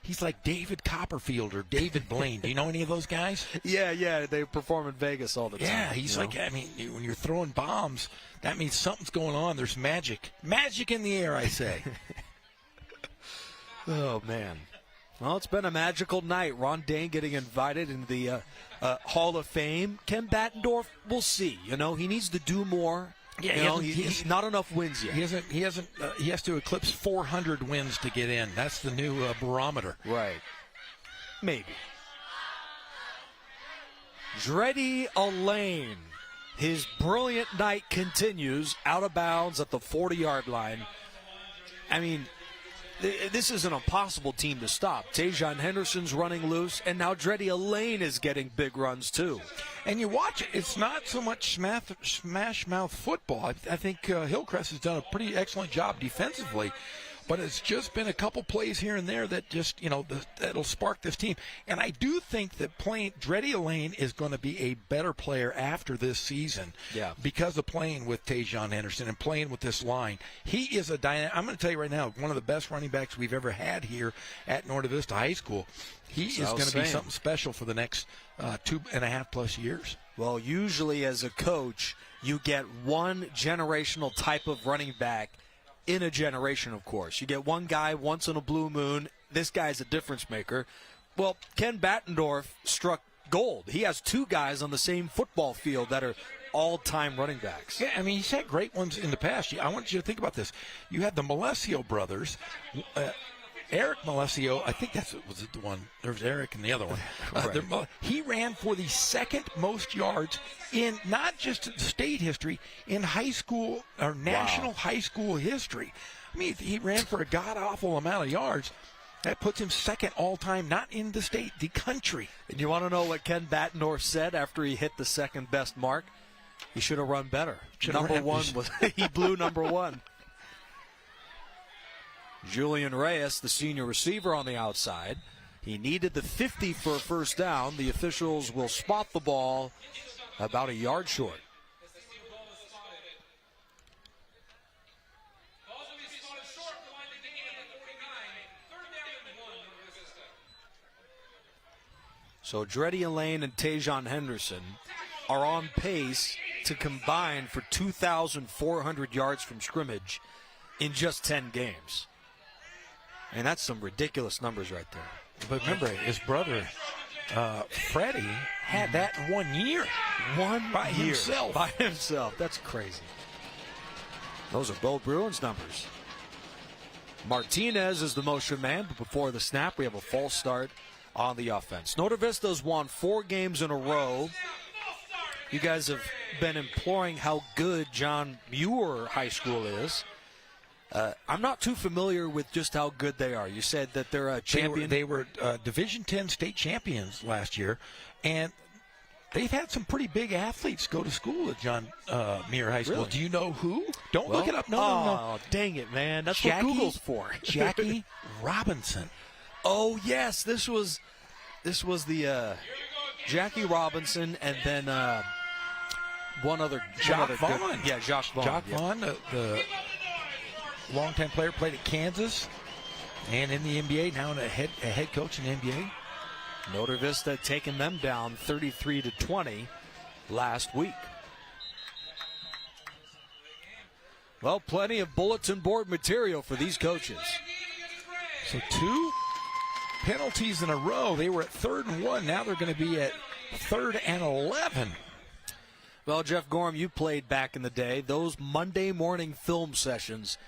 he's like David Copperfield or David Blaine. Do you know any of those guys? Yeah. They perform in Vegas all the time. Yeah, he's like, when you're throwing bombs, that means something's going on. There's magic. Magic in the air, I say. Oh, man. Well, it's been a magical night. Ron Dane getting invited into the Hall of Fame. Ken Bettendorf, we'll see. He needs to do more. Yeah, he's not enough wins yet. He has to eclipse 400 wins to get in. That's the new barometer. Right. Maybe. Dreddy Elaine. His brilliant night continues out of bounds at the 40-yard line. I mean, this is an impossible team to stop. Tajon Henderson's running loose, and now Dreddy Elaine is getting big runs too. And you watch it, it's not so much smash mouth football. I think Hillcrest has done a pretty excellent job defensively, but it's just been a couple plays here and there that just, that'll spark this team. And I do think that playing Dreddy Elaine is going to be a better player after this season because of playing with Tajon Henderson and playing with this line. He is I'm going to tell you right now, one of the best running backs we've ever had here at Norte Vista High School. He is going to be something special for the next 2.5+ years. Well, usually as a coach, you get one generational type of running back in a generation, of course. You get one guy once in a blue moon. This guy's a difference maker. Well, Ken Battendorf struck gold. He has two guys on the same football field that are all-time running backs. Yeah, I mean, he's had great ones in the past. I want you to think about this. You had the Malesio brothers. Eric Malesio, I think was the one. There was Eric and the other one. Right. He ran for the second most yards in not just state history, in high school or national high school history. I mean, he ran for a god-awful amount of yards. That puts him second all-time, not in the state, the country. And you want to know what Ken Battendorf said after he hit the second-best mark? He should have run better. Number one was he blew number one. Julian Reyes, the senior receiver on the outside. He needed the 50 for a first down. The officials will spot the ball about a yard short. So Dreddy Elaine and Tajon Henderson are on pace to combine for 2,400 yards from scrimmage in just 10 games. And that's some ridiculous numbers right there. But remember, his brother, Freddie, had that in 1 year. By himself. By himself. That's crazy. Those are Bo Bruins numbers. Martinez is the motion man, but before the snap, we have a false start on the offense. Notre Vista's won 4 games in a row. You guys have been imploring how good John Muir High School is. I'm not too familiar with just how good they are. You said that they're a champion. They were Division X state champions last year, and they've had some pretty big athletes go to school at John Muir High School. Really? Do you know who? Don't look it up. No. Dang it, man. That's what Google's for. Jackie Robinson. Oh, yes. This was the Jackie Robinson and then one other. Jacques Vaughn. Yeah, Jacques Vaughn. Jacques Vaughn, the longtime player, played at Kansas and in the NBA, now a head coach in the NBA. Notre Vista taking them down 33-20 last week. Well, plenty of bulletin board material for these coaches. So 2 penalties in a row. They were at 3rd and 1. Now they're going to be at 3rd and 11. Well, Jeff Gorham, you played back in the day. Those Monday morning film sessions,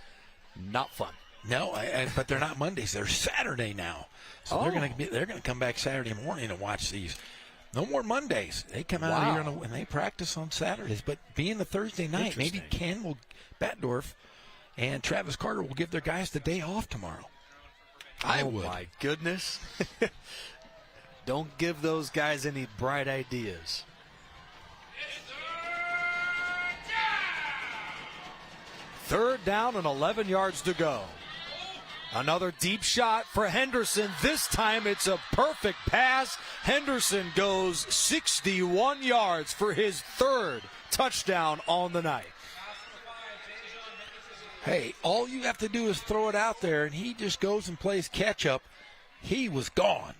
not fun. No, but they're not Mondays. They're Saturday now. So they're going to come back Saturday morning and watch these. No more Mondays. They come out here and they practice on Saturdays. But being the Thursday night, maybe Ken Battendorf and Travis Carter will give their guys the day off tomorrow. I would. My goodness. Don't give those guys any bright ideas. Third down and 11 yards to go. Another deep shot for Henderson. This time it's a perfect pass. Henderson goes 61 yards for his 3rd touchdown on the night. Hey, all you have to do is throw it out there, and he just goes and plays catch-up. He was gone.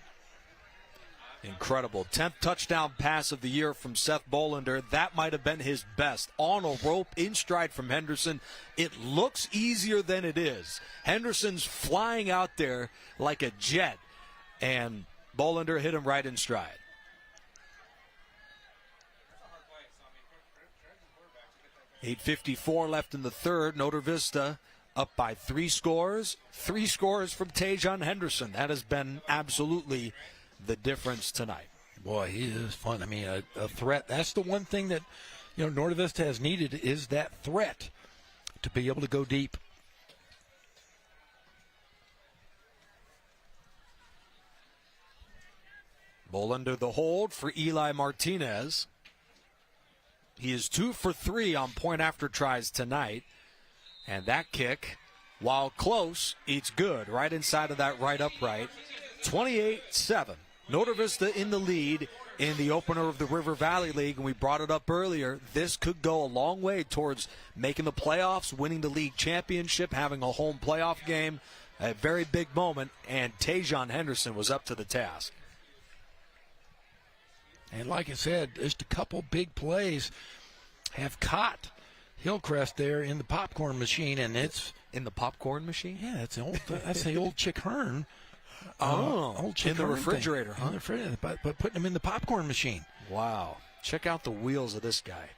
Incredible. 10th touchdown pass of the year from Seth Bolander. That might have been his best. On a rope, in stride from Henderson. It looks easier than it is. Henderson's flying out there like a jet, and Bolander hit him right in stride. .854 left in the third. Notre Vista up by 3 scores. 3 scores from Tajon Henderson. That has been absolutely the difference tonight. Boy, he is fun. I mean, a threat. That's the one thing that Notre Vista has needed, is that threat to be able to go deep. Bolander the hold for Eli Martinez. He is 2 for 3 on point after tries tonight. And that kick, while close, it's good. Right inside of that right upright. 28-7. Notre Vista in the lead in the opener of the River Valley League, and we brought it up earlier. This could go a long way towards making the playoffs, winning the league championship, having a home playoff game. A very big moment, and Tajon Henderson was up to the task. And like I said, just a couple big plays have caught Hillcrest there in the popcorn machine, and it's In the popcorn machine? Yeah, that's the old Chick Hearn. Old Chick in the Hearn refrigerator, thing. huh? In the refrigerator, but putting them in the popcorn machine. Wow. Check out the wheels of this guy.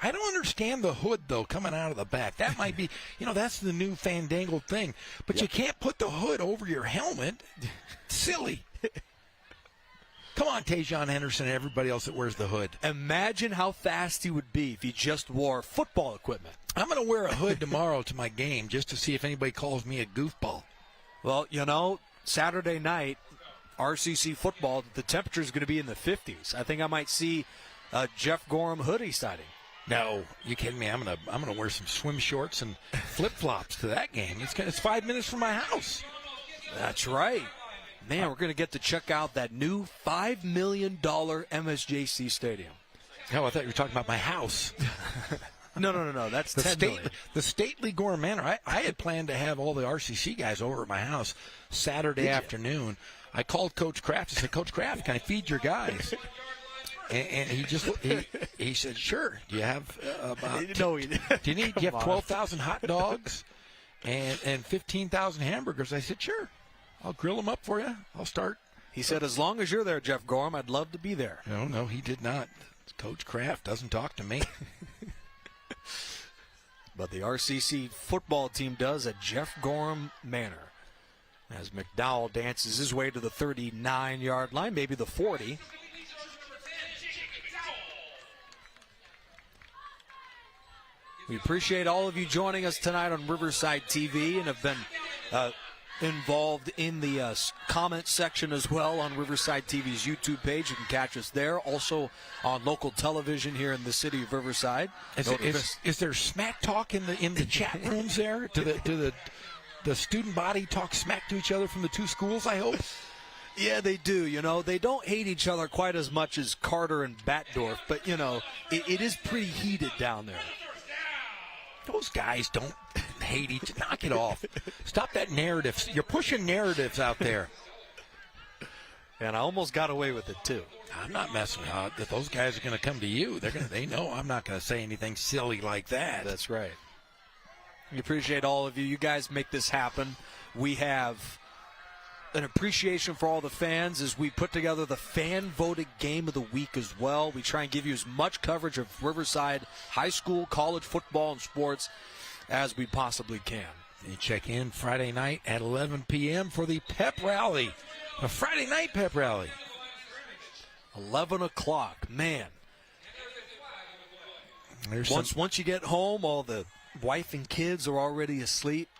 I don't understand the hood, though, coming out of the back. That might be, that's the new fandangled thing. But you can't put the hood over your helmet. Silly. Come on, Tajon Henderson and everybody else that wears the hood. Imagine how fast he would be if he just wore football equipment. I'm going to wear a hood tomorrow to my game just to see if anybody calls me a goofball. Well, Saturday night, RCC football, the temperature is going to be in the 50s. I think I might see a Jeff Gorham hoodie sighting. No, you kidding me? I'm gonna wear some swim shorts and flip flops to that game. It's 5 minutes from my house. That's right, man. We're gonna get to check out that new $5 million MSJC stadium. Oh, I thought you were talking about my house. No. That's $10 million. The stately Gorham Manor. I had planned to have all the RCC guys over at my house Saturday afternoon. I called Coach Kraft and said, Coach Kraft, can I feed your guys? And he said, sure. Do you have about? No, do you have 12,000 hot dogs and 15,000 hamburgers? I said, sure. I'll grill them up for you. I'll start. He said, as long as you're there, Jeff Gorham, I'd love to be there. No, he did not. Coach Kraft doesn't talk to me. But the RCC football team does at Jeff Gorham Manor. As McDowell dances his way to the 39-yard line, maybe the 40. We appreciate all of you joining us tonight on Riverside TV and have been involved in the comment section as well on Riverside TV's YouTube page. You can catch us there. Also on local television here in the city of Riverside. Is there smack talk in the chat rooms there? Do the student body talk smack to each other from the two schools, I hope? Yeah, they do. They don't hate each other quite as much as Carter and Batdorf, but, it is pretty heated down there. Those guys don't hate each other. Knock it off. Stop that narrative. You're pushing narratives out there. And I almost got away with it, too. I'm not messing with it. If those guys are going to come to you, they know I'm not going to say anything silly like that. That's right. We appreciate all of you. You guys make this happen. We have an appreciation for all the fans as we put together the fan-voted game of the week as well. We try and give you as much coverage of Riverside high school, college football, and sports as we possibly can. You check in Friday night at 11 p.m. for the pep rally, a Friday night pep rally. 11 o'clock, man. Once you get home, all the wife and kids are already asleep.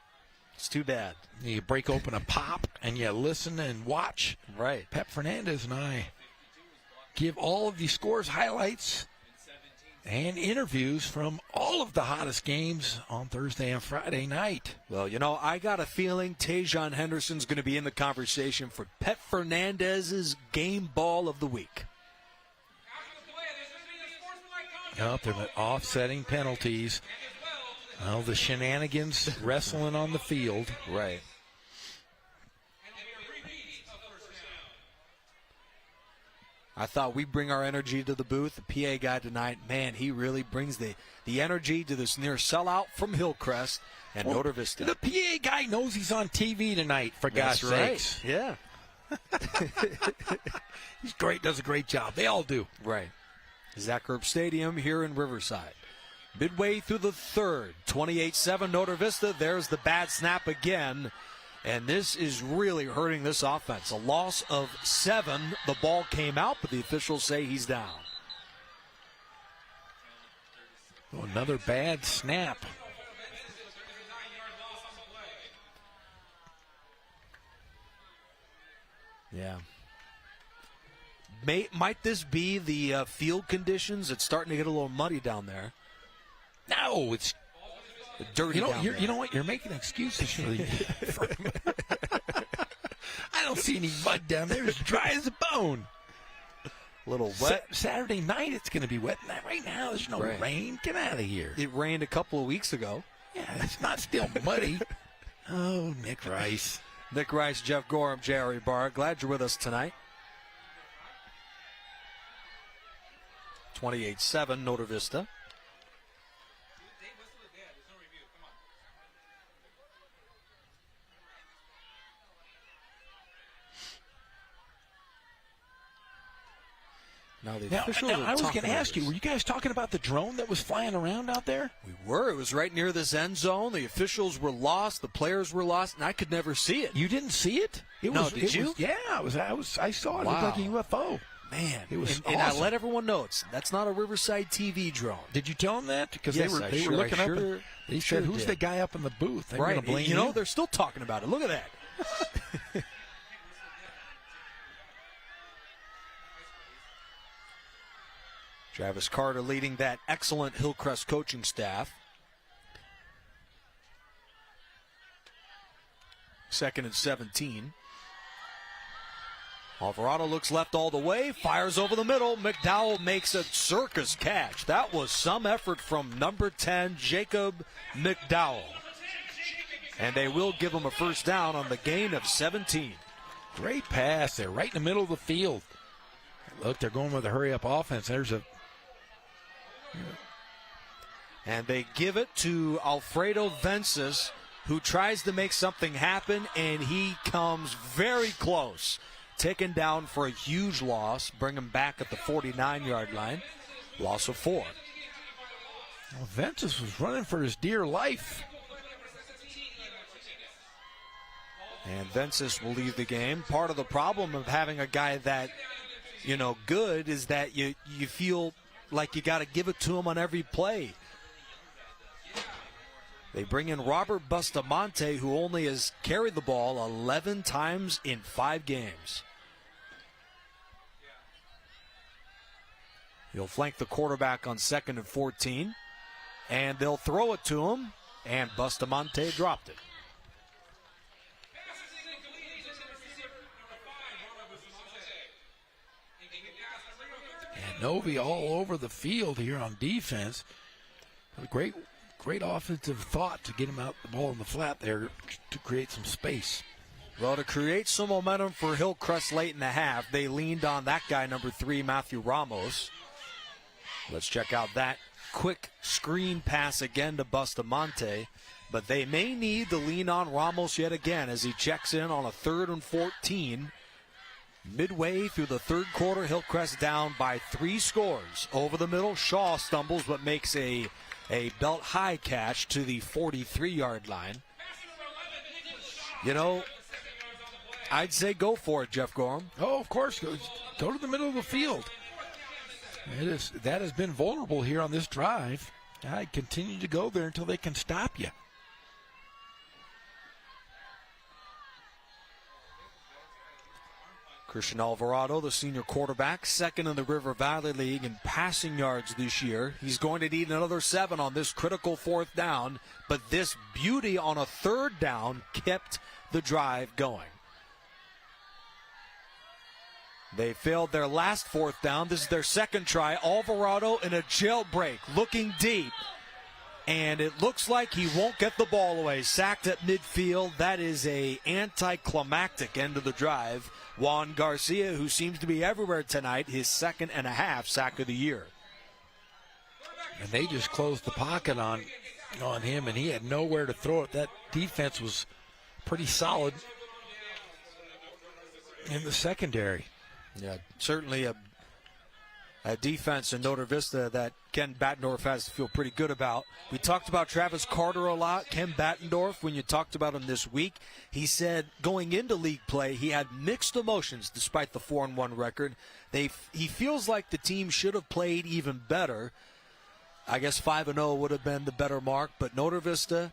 It's too bad. You break open a pop and you listen and watch. Right. Pep Fernandez and I give all of the scores, highlights, and interviews from all of the hottest games on Thursday and Friday night. Well, I got a feeling Tajon Henderson's going to be in the conversation for Pep Fernandez's game ball of the week. They're offsetting penalties. Well, the shenanigans wrestling on the field. Right. I thought we'd bring our energy to the booth. The PA guy tonight, man, he really brings the energy to this near sellout from Hillcrest and Notre Vista. The PA guy knows he's on TV tonight, for God's sakes. Yeah. He's great, does a great job. They all do. Right. Zach Erb Stadium here in Riverside. Midway through the third, 28-7 Notre Vista. There's the bad snap again. And this is really hurting this offense. A loss of 7. The ball came out, but the officials say he's down. Oh, another bad snap. Yeah. Might this be the field conditions? It's starting to get a little muddy down there. No, it's dirty down there. You know what? You're making excuses for I don't see any mud down there. It's dry as a bone. A little wet. Saturday night it's going to be wet. Right now there's no rain. Get out of here. It rained a couple of weeks ago. Yeah, it's not still muddy. Oh, Nick Rice. Nick Rice, Jeff Gorham, Jerry Barr. Glad you're with us tonight. 28-7 Notre Vista. Now, the Now, officials are I was talking going to ask you, this. were you guys talking about the drone that was flying around out there? We were. It was right near this end zone. The officials were lost. The players were lost, and I could never see it. You didn't see it? Did you? I saw it. Wow. It looked like a UFO. Man, it was and I awesome. let everyone know that's not a Riverside TV drone. Did you tell them that? Because Yes, they were looking up. And they said, "Who's the guy up in the booth?" They were right. gonna blame you know, they're still talking about it. Look at that. Travis Carter leading that excellent Hillcrest coaching staff. 2nd and 17. Alvarado looks left all the way, fires over the middle. McDowell makes a circus catch. That was some effort from number 10, Jacob McDowell. And they will give him a first down on the gain of 17. Great pass there, right in the middle of the field. Look, they're going with a hurry-up offense. There's a... And they give it to Alfredo Vences, who tries to make something happen, and he comes very close. Taken down for a huge loss. Bring him back at the 49-yard line. Loss of 4. Well, Vences was running for his dear life. And Vences will leave the game. Part of the problem of having a guy that, good is that you feel like you got to give it to him on every play. They bring in Robert Bustamante, who only has carried the ball 11 times in 5 games. He'll flank the quarterback on 2nd and 14, and they'll throw it to him, and Bustamante dropped it. And Novi all over the field here on defense. Great offensive thought to get him out the ball in the flat there to create some space. Well, to create some momentum for Hillcrest late in the half, they leaned on that guy, number 3, Matthew Ramos. Let's check out that quick screen pass again to Bustamante. But they may need to lean on Ramos yet again as he checks in on a 3rd and 14. Midway through the third quarter, Hillcrest down by 3 scores. Over the middle, Shaw stumbles but makes a belt high catch to the 43-yard line. I'd say go for it, Jeff Gorham. Oh, of course. Go to the middle of the field. That has been vulnerable here on this drive. I continue to go there until they can stop you. Christian Alvarado, the senior quarterback, 2nd in the River Valley League in passing yards this year. He's going to need another 7 on this critical 4th down, but this beauty on a 3rd down kept the drive going. They failed their last 4th down. This is their 2nd try. Alvarado in a jailbreak, looking deep. And it looks like he won't get the ball away. Sacked at midfield. That is a anticlimactic end of the drive. Juan Garcia, who seems to be everywhere tonight, his 2nd and a half sack of the year. And they just closed the pocket on him, and he had nowhere to throw it. That defense was pretty solid in the secondary. Yeah, certainly a defense in Notre Vista that Ken Battendorf has to feel pretty good about. We talked about Travis Carter a lot. Ken Battendorf, when you talked about him this week, he said going into league play, he had mixed emotions despite the 4-1 record. He feels like the team should have played even better. I guess 5-0 would have been the better mark, but Notre Vista,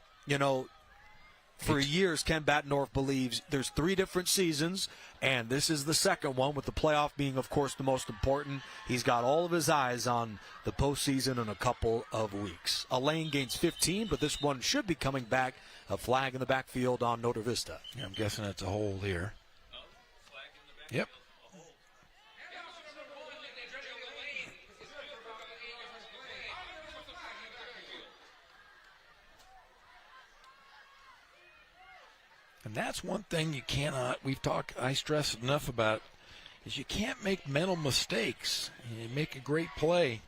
for years, Ken Battendorf believes there's 3 different seasons, and this is the second one, with the playoff being, of course, the most important. He's got all of his eyes on the postseason in a couple of weeks. Elaine gains 15, but this one should be coming back. A flag in the backfield on Notre Vista. Yeah, I'm guessing it's a hold here. Yep. And that's one thing you cannot, I stress enough about, is you can't make mental mistakes. You make a great play.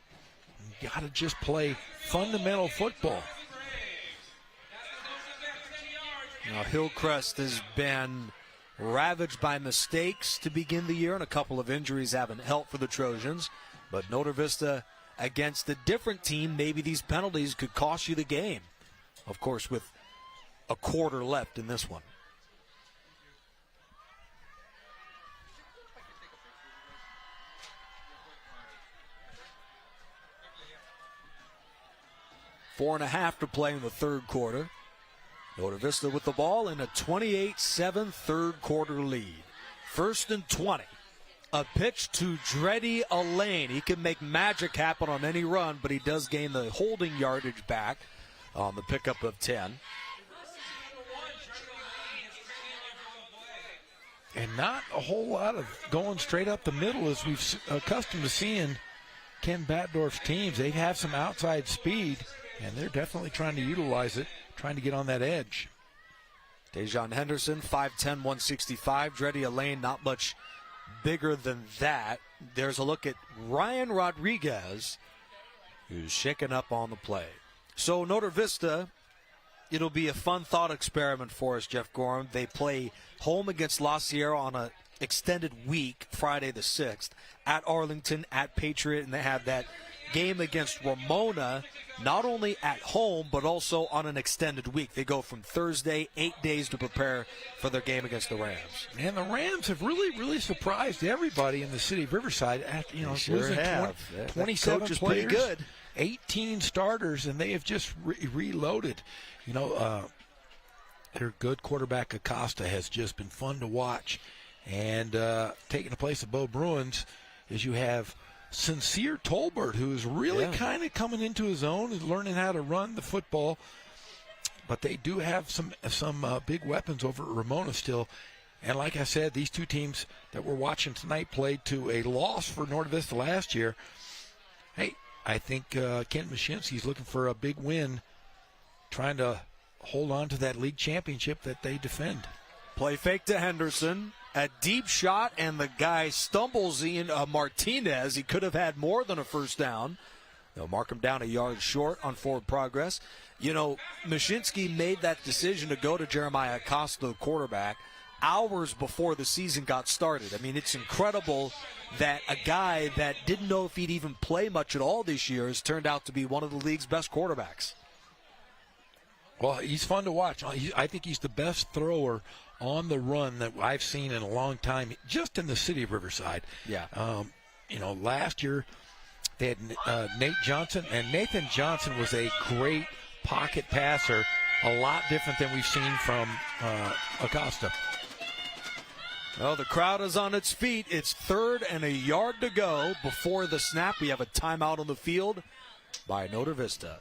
You got to just play fundamental football. Now, Hillcrest has been ravaged by mistakes to begin the year, and a couple of injuries haven't helped for the Trojans. But Notre Vista against a different team, maybe these penalties could cost you the game. Of course, with a quarter left in this one. Four and a half to play in the third quarter. Notre Vista with the ball in a 28-7 third quarter lead. First and 20. A pitch to Dreddy Elaine. He can make magic happen on any run, but he does gain the holding yardage back on the pickup of 10. And not a whole lot of going straight up the middle as we've accustomed to seeing Ken Batdorf's teams. They have some outside speed, and they're definitely trying to utilize it, trying to get on that edge. Dejon Henderson, 5'10", 165. Dreddy Elaine, not much bigger than that. There's a look at Ryan Rodriguez, who's shaken up on the play. So Notre Vista, it'll be a fun thought experiment for us, Jeff Gorham. They play home against La Sierra on an extended week, Friday the 6th, at Arlington, at Patriot, and they have that game against Ramona, not only at home, but also on an extended week. They go from Thursday, 8 days to prepare for their game against the Rams. And the Rams have really surprised everybody in the city of Riverside. After, Sure have. 27 coach is players, pretty good. 18 starters, and they have just reloaded. Their good quarterback Acosta has just been fun to watch. And taking the place of Bo Bruins is you have Sincere Tolbert, who is really kind of coming into his own and learning how to run the football. But they do have some big weapons over at Ramona still. And like I said, these two teams that we're watching tonight played to a loss for North Vista last year. Hey, I think Kent Mashinsky's looking for a big win, trying to hold on to that league championship that they defend. Play fake to Henderson. A deep shot, and the guy stumbles in Martinez. He could have had more than a first down. They'll mark him down a yard short on forward progress. Mashinsky made that decision to go to Jeremiah Acosta, the quarterback, hours before the season got started. I mean, it's incredible that a guy that didn't know if he'd even play much at all this year has turned out to be one of the league's best quarterbacks. Well, he's fun to watch. I think he's the best thrower on the run that I've seen in a long time, just in the city of Riverside. Yeah. Last year they had Nate Johnson, and Nathan Johnson was a great pocket passer, a lot different than we've seen from Acosta. Well, the crowd is on its feet. It's third and a yard to go before the snap. We have a timeout on the field by Notre Vista.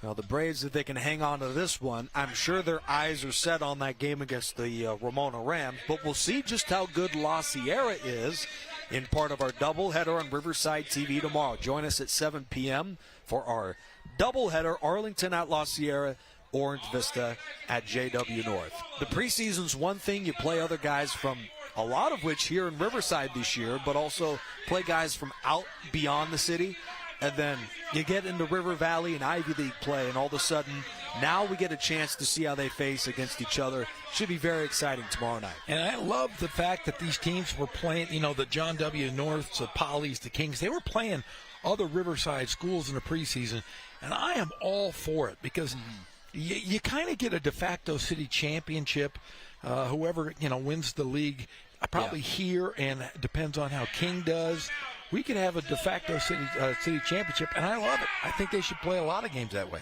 Now, the Braves, if they can hang on to this one, I'm sure their eyes are set on that game against the Ramona Rams, but we'll see just how good La Sierra is in part of our doubleheader on Riverside TV tomorrow. Join us at 7 p.m. for our doubleheader, Arlington at La Sierra, Orange Vista at JW North. The preseason's one thing. You play other guys from a lot of which here in Riverside this year, but also play guys from out beyond the city. And then you get into River Valley and Ivy League play, and all of a sudden, now we get a chance to see how they face against each other. Should be very exciting tomorrow night. And I love the fact that these teams were playing, the John W. Norths, the Polys, the Kings. They were playing other Riverside schools in the preseason, and I am all for it because you kind of get a de facto city championship. Whoever, wins the league, probably here, and it depends on how King does. We could have a de facto city championship, and I love it. I think they should play a lot of games that way.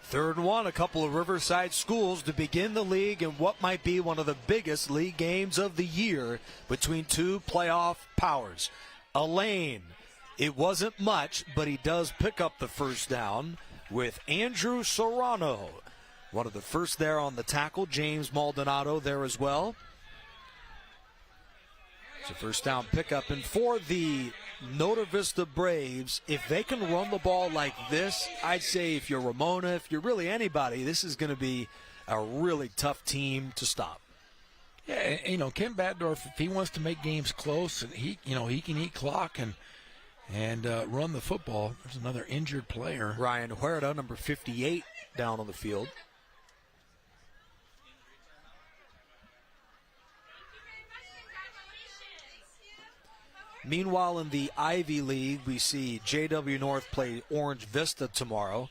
Third and one, a couple of Riverside schools to begin the league in what might be one of the biggest league games of the year between two playoff powers. Elaine, it wasn't much, but he does pick up the first down with Andrew Serrano. One of the first there on the tackle. James Maldonado there as well. It's a first down pickup. And for the Notre Vista Braves, if they can run the ball like this, I'd say if you're Ramona, if you're really anybody, this is going to be a really tough team to stop. Yeah, Ken Batdorf, if he wants to make games close, and he can eat clock and run the football. There's another injured player. Ryan Huerta, number 58, down on the field. Meanwhile, in the Ivy League, we see JW North play Orange Vista tomorrow.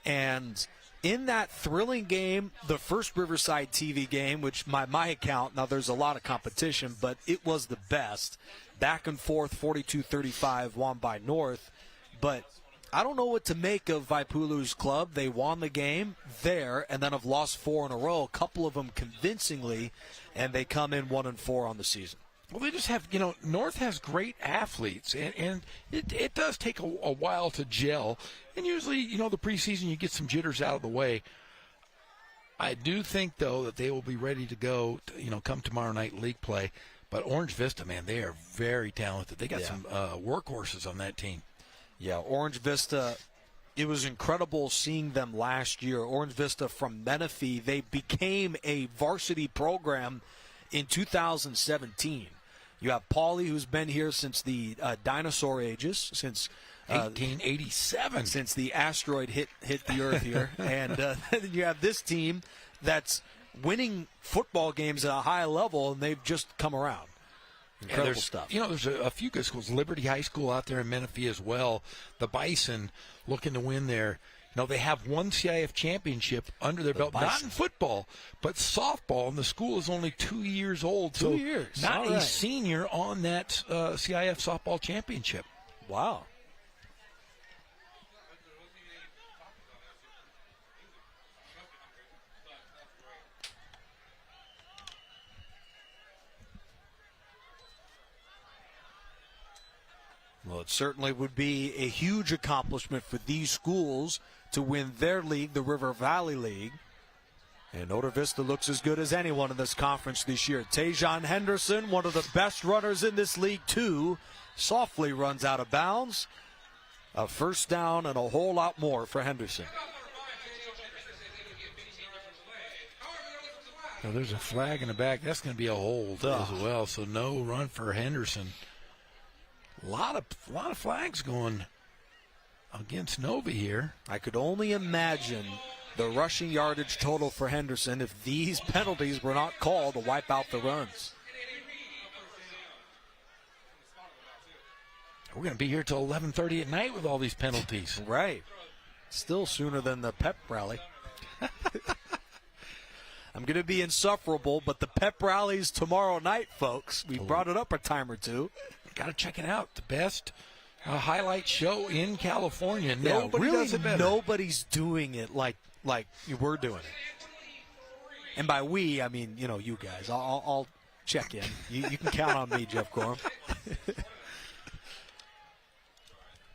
And in that thrilling game, the first Riverside TV game, which by my account, now there's a lot of competition, but it was the best. Back and forth, 42-35, won by North. But I don't know what to make of Vaipulu's club. They won the game there and then have lost 4 in a row, a couple of them convincingly, and they come in 1-4 on the season. Well, they just have, North has great athletes, and it does take a while to gel. And usually, the preseason, you get some jitters out of the way. I do think, though, that they will be ready to go, come tomorrow night league play. But Orange Vista, man, they are very talented. They got some workhorses on that team. Yeah, Orange Vista, it was incredible seeing them last year. Orange Vista from Menifee, they became a varsity program in 2017. You have Paulie, who's been here since the dinosaur ages, since 1887, since the asteroid hit the Earth here, and then you have this team that's winning football games at a high level, and they've just come around. Incredible stuff. There's a few good schools. Liberty High School out there in Menifee as well. The Bison looking to win there. They have one CIF championship under their belt, not in football, but softball, and the school is only 2 years old. 2 years. Not a senior on that CIF softball championship. Wow. Well, it certainly would be a huge accomplishment for these schools to win their league, the River Valley League. And Notre Vista looks as good as anyone in this conference this year. Tajon Henderson, one of the best runners in this league, too, softly runs out of bounds. A first down and a whole lot more for Henderson. Now, there's a flag in the back. That's going to be a hold as well, so no run for Henderson. A lot of flags going against Nova here. I could only imagine the rushing yardage total for Henderson if these penalties were not called to wipe out the runs. We're going to be here till 11:30 at night with all these penalties. Right. Still sooner than the pep rally. I'm going to be insufferable, but the pep rally's tomorrow night, folks. We brought it up a time or two. Got to check it out. The best highlight show in California. Nobody really does it better. Nobody's doing it like we're doing it. And by we, I mean, you guys. I'll check in. You can count on me, Jeff Gorham.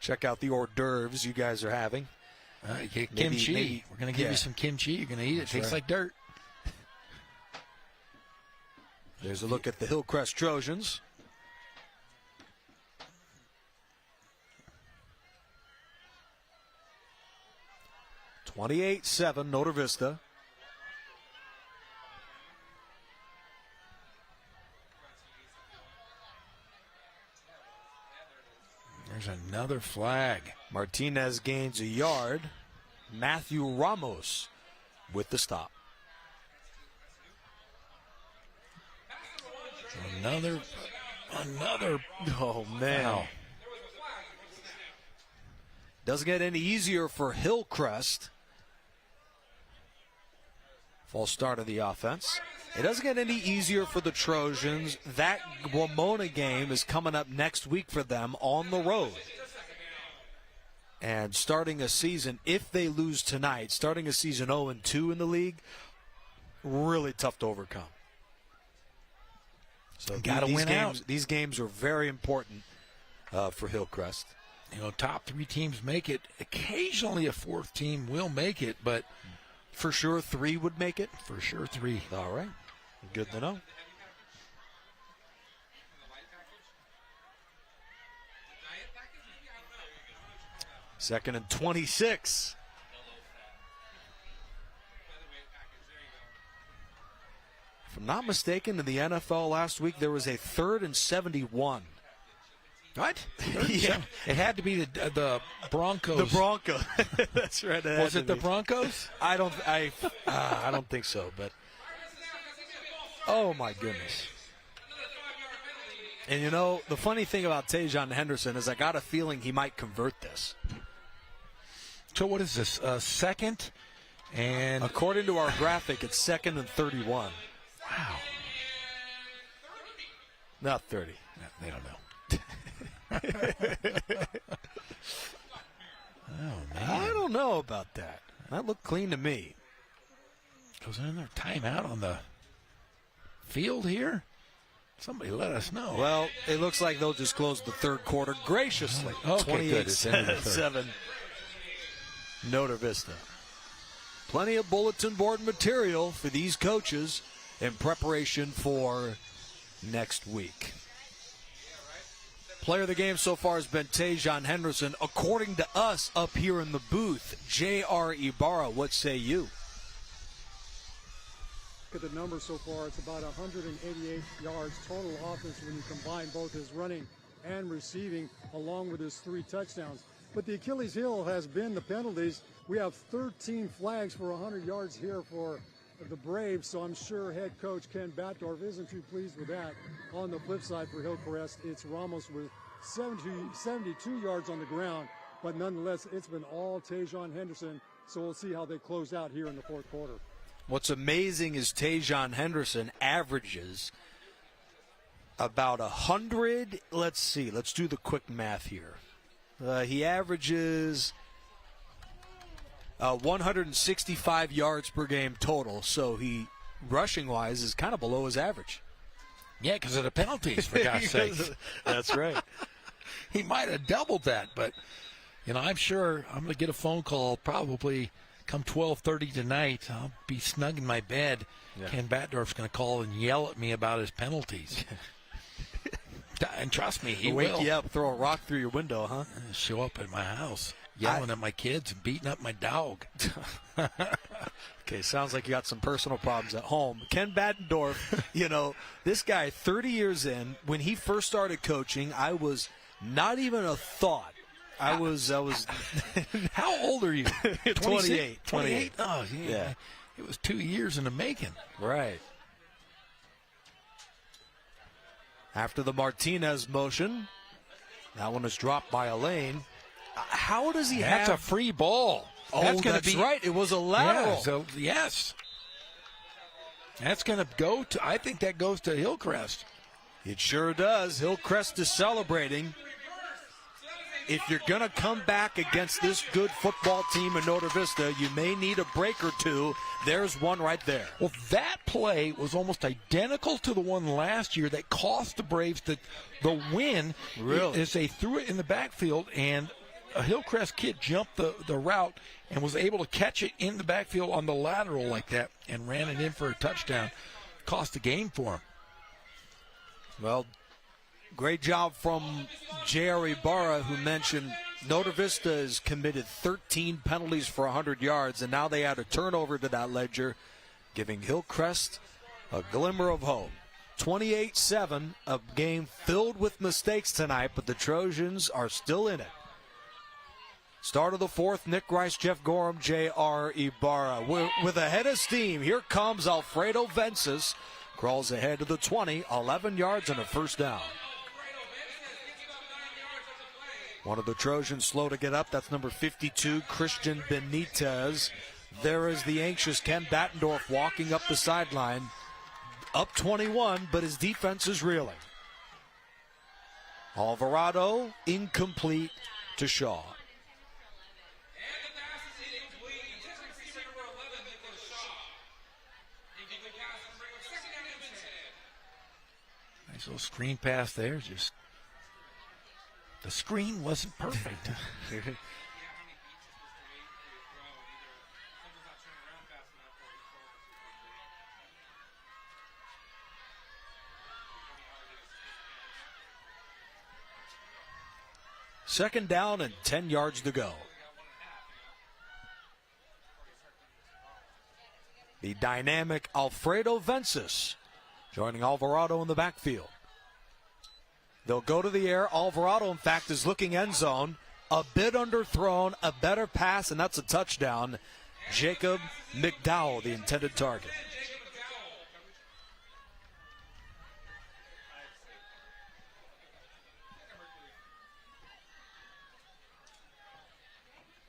Check out the hors d'oeuvres you guys are having. Kimchi. Maybe, we're going to give you some kimchi. You're going to eat it. It tastes like dirt. There's a look at the Hillcrest Trojans. (28-7) Notre Vista. There's another flag. Martinez gains a yard. Matthew Ramos with the stop. Another. Oh, man. Wow. Doesn't get any easier for Hillcrest. False start of the offense. It doesn't get any easier for the Trojans. That Ramona game is coming up next week for them on the road. And starting a season, if they lose tonight, starting a season 0-2 in the league, really tough to overcome. So gotta win out. These games are very important for Hillcrest. Top 3 teams make it. Occasionally a 4th team will make it, but for sure 3 would make it? For sure 3. All right. Good to know. Second and 26. If I'm not mistaken, in the NFL last week, there was a 3rd and 71. What? Yeah. It had to be the Broncos. The Broncos. That's right. Was it the Broncos? I don't think so, but oh my goodness. And, you know, the funny thing about Tajon Henderson is I got a feeling he might convert this. So what is this, second? And according to our graphic, it's 2nd and 31. Wow. Not 30. They don't know. Oh, man. I don't know about that. That looked clean to me. Goes another timeout on the field here? Somebody let us know. Well, it looks like they'll just close the third quarter graciously. Okay, good. It's end of the third. 28-7. Notre Vista. Plenty of bulletin board material for these coaches in preparation for next week. Player of the game so far has been Tajon Henderson. According to us up here in the booth, J.R. Ibarra, what say you? Look at the numbers so far. It's about 188 yards total offense when you combine both his running and receiving along with his 3 touchdowns. But the Achilles heel has been the penalties. We have 13 flags for 100 yards here for the Braves, so I'm sure head coach Ken Batdorf isn't too pleased with that. On the flip side for Hillcrest, it's Ramos with 72 yards on the ground, but nonetheless, it's been all Tajon Henderson, so we'll see how they close out here in the fourth quarter. What's amazing is Tajon Henderson averages about 100. Let's see. Let's do the quick math here. He averages 165 yards per game total, so he, rushing-wise, is kind of below his average. Yeah, because of the penalties, for God's sake. That's right. He might have doubled that, but, you know, I'm sure I'm going to get a phone call probably come 12:30 tonight. I'll be snug in my bed. Yeah. Ken Batdorf's going to call and yell at me about his penalties. And trust me, he will. Wake you up, throw a rock through your window, huh? Show up at my house, yelling at my kids and beating up my dog. Okay, sounds like you got some personal problems at home. Ken Batdorf, you know, this guy, 30 years in, when he first started coaching, I was not even a thought. I was. How old are you? 28. 28? Oh, yeah. It was 2 years in the making. Right. After the Martinez motion, that one is dropped by Elaine. How does he have? That's a free ball. Oh, that's right. It was a lateral. Yeah, so, yes. That's going to go to, I think that goes to Hillcrest. It sure does. Hillcrest is celebrating. If you're going to come back against this good football team in Notre Vista, you may need a break or two. There's one right there. Well, that play was almost identical to the one last year that cost the Braves the win. Really? As they threw it in the backfield, and a Hillcrest kid jumped the route and was able to catch it in the backfield on the lateral like that and ran it in for a touchdown. Cost the game for him. Well, great job from J.R. Ibarra, who mentioned Notre Vista has committed 13 penalties for 100 yards, and now they add a turnover to that ledger, giving Hillcrest a glimmer of hope. 28-7, a game filled with mistakes tonight, but the Trojans are still in it. Start of the fourth, Nick Rice, Jeff Gorham, J.R. Ibarra. With a head of steam, here comes Alfredo Vences. Crawls ahead to the 20, 11 yards and a first down. One of the Trojans slow to get up. That's number 52, Christian Benitez. There is the anxious Ken Batdorf walking up the sideline. Up 21, but his defense is reeling. Alvarado incomplete to Shaw. Nice little screen pass there. Just the screen wasn't perfect. Second down and 10 yards to go. The dynamic Alfredo Vences joining Alvarado in the backfield. They'll go to the air. Alvarado, in fact, is looking end zone. A bit underthrown, a better pass, and that's a touchdown. Jacob McDowell, the intended target.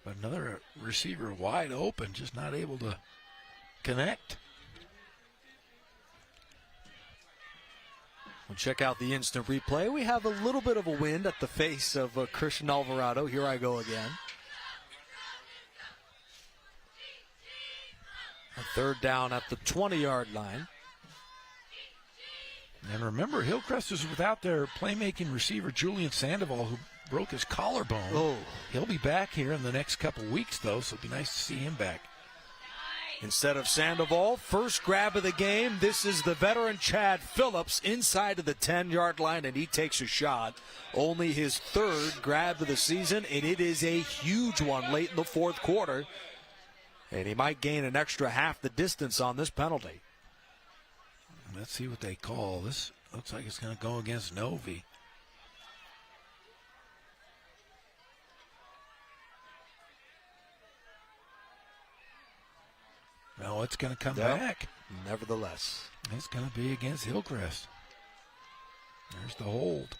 But another receiver wide open, just not able to connect. We'll check out the instant replay. We have a little bit of a wind at the face of Christian Alvarado. Here I go again. A third down at the 20-yard line. And remember, Hillcrest is without their playmaking receiver, Julian Sandoval, who broke his collarbone. Oh. He'll be back here in the next couple weeks, though, so it'll be nice to see him back. Instead of Sandoval, first grab of the game. This is the veteran Chad Phillips inside of the 10-yard line, and he takes a shot. Only his third grab of the season, and it is a huge one late in the fourth quarter. And he might gain an extra half the distance on this penalty. Let's see what they call. This looks like it's going to go against Novi. No, it's going to come back. Nevertheless. It's going to be against Hillcrest. There's the hold.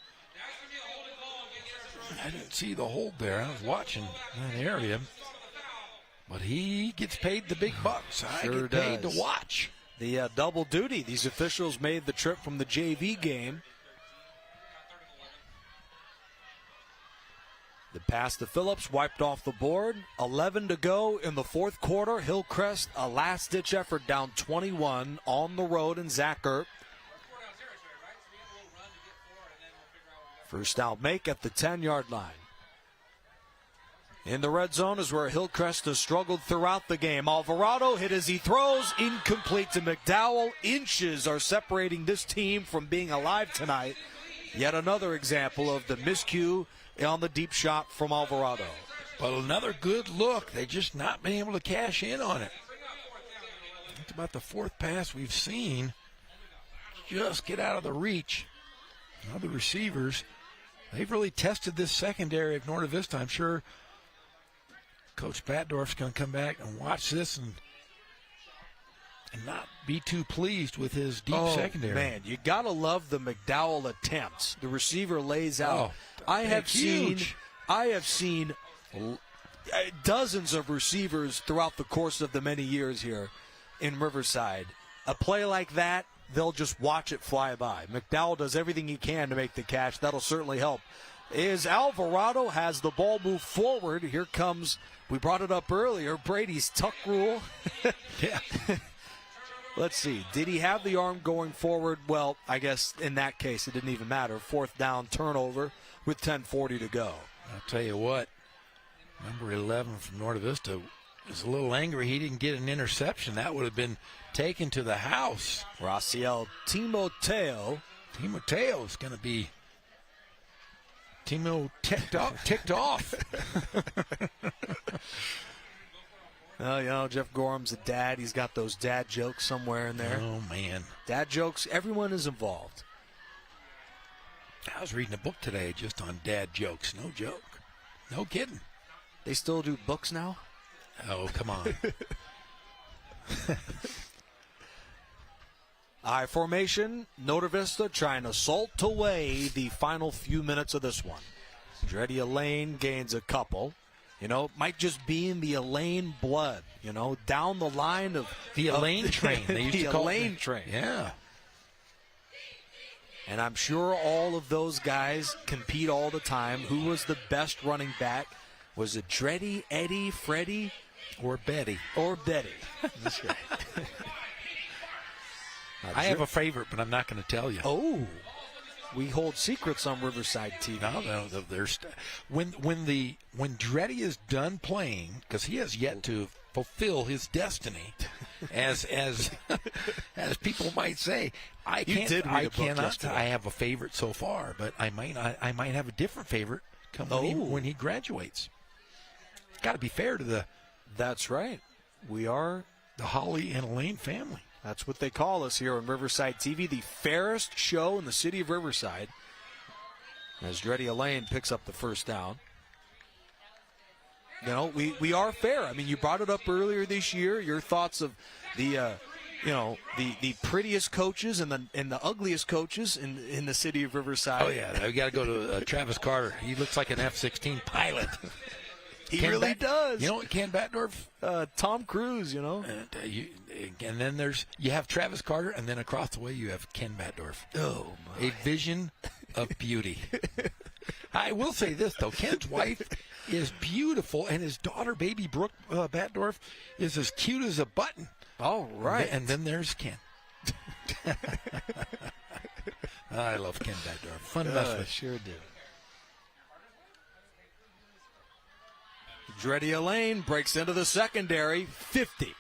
I didn't see the hold there. I was watching that area. But he gets paid the big bucks. I get paid to watch. The double duty. These officials made the trip from the JV game. The pass to Phillips wiped off the board. 11 to go in the fourth quarter. Hillcrest, a last-ditch effort, down 21 on the road in Zach Erp. First down make at the 10-yard line. In the red zone is where Hillcrest has struggled throughout the game. Alvarado hit as he throws, incomplete to McDowell. Inches are separating this team from being alive tonight. Yet another example of the miscue on the deep shot from Alvarado. But another good look. They just not been able to cash in on it. It's about the fourth pass we've seen. Just get out of the reach. Now the receivers, they've really tested this secondary of Norte Vista. I'm sure Coach Batdorf's going to come back and watch this and not be too pleased with his deep secondary. Man, you got to love the McDowell attempts. The receiver lays out. I have seen dozens of receivers throughout the course of the many years here in Riverside. A play like that, they'll just watch it fly by. McDowell does everything he can to make the catch. That'll certainly help. As Alvarado has the ball move forward, here comes, we brought it up earlier, Brady's tuck rule. Yeah. Let's see. Did he have the arm going forward? Well, I guess in that case it didn't even matter. Fourth down turnover with 10:40 to go. I'll tell you what, number 11 from Norte Vista was a little angry he didn't get an interception. That would have been taken to the house. Raciel Timoteo. Timoteo is going to be ticked off. Well, you know, Jeff Gorham's a dad. He's got those dad jokes somewhere in there. Oh, man. Dad jokes, everyone is involved. I was reading a book today just on dad jokes. No joke. No kidding. They still do books now? Oh, come on. I formation, Norte Vista trying to salt away the final few minutes of this one. Dreddy Elaine gains a couple. You know, might just be in the Elaine blood, you know, down the line of the Elaine train. They used the to call Elaine train. Yeah. And I'm sure all of those guys compete all the time. Who was the best running back? Was it Dreddy, Eddie, Freddie? Or Betty. Or Betty. I have a favorite, but I'm not going to tell you. Oh. We hold secrets on Riverside TV. No, there's when Dreddy is done playing, because he has yet to fulfill his destiny, as people might say. I cannot. I have a favorite so far, but I might have a different favorite when he graduates. Got to be fair to the. That's right. We are the Holly and Elaine family. That's what they call us here on Riverside TV, the fairest show in the city of Riverside. As Dreddy Elaine picks up the first down. You know, we are fair. I mean, you brought it up earlier this year. Your thoughts of the the prettiest coaches and the ugliest coaches in the city of Riverside. Oh yeah, we got to go to Travis Carter. He looks like an F-16 pilot. He really does. You know what, Ken Batdorf? Tom Cruise, you know. And then you have Travis Carter, and then across the way you have Ken Batdorf. Oh, my. A vision of beauty. I will say this, though. Ken's wife is beautiful, and his daughter, baby Brooke Batdorf, is as cute as a button. All right. And then there's Ken. I love Ken Batdorf. Fun to mess with. Sure do. Dreddy Lane breaks into the secondary, 50,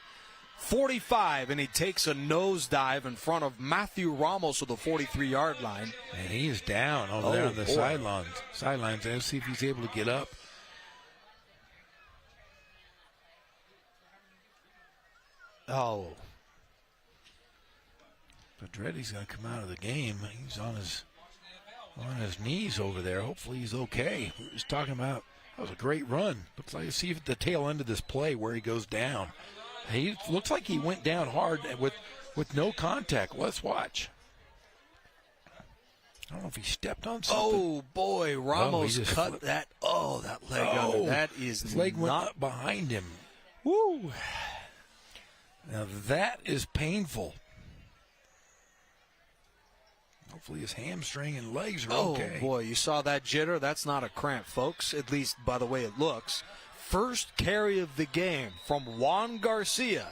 45, and he takes a nosedive in front of Matthew Ramos at the 43-yard line. And he is down over there on the sidelines. Let's see if he's able to get up. Oh. But Dreddy's going to come out of the game. He's on his knees over there. Hopefully he's okay. We were just talking about that was a great run. Looks like, see at the tail end of this play where he goes down. He looks like he went down hard with no contact. Let's watch. I don't know if he stepped on something. Oh, boy, Ramos cut that. Oh, that leg under. That is his leg went up behind him. Woo. Now that is painful. Hopefully his hamstring and legs are okay. Oh, boy, you saw that jitter? That's not a cramp, folks, at least by the way it looks. First carry of the game from Juan Garcia,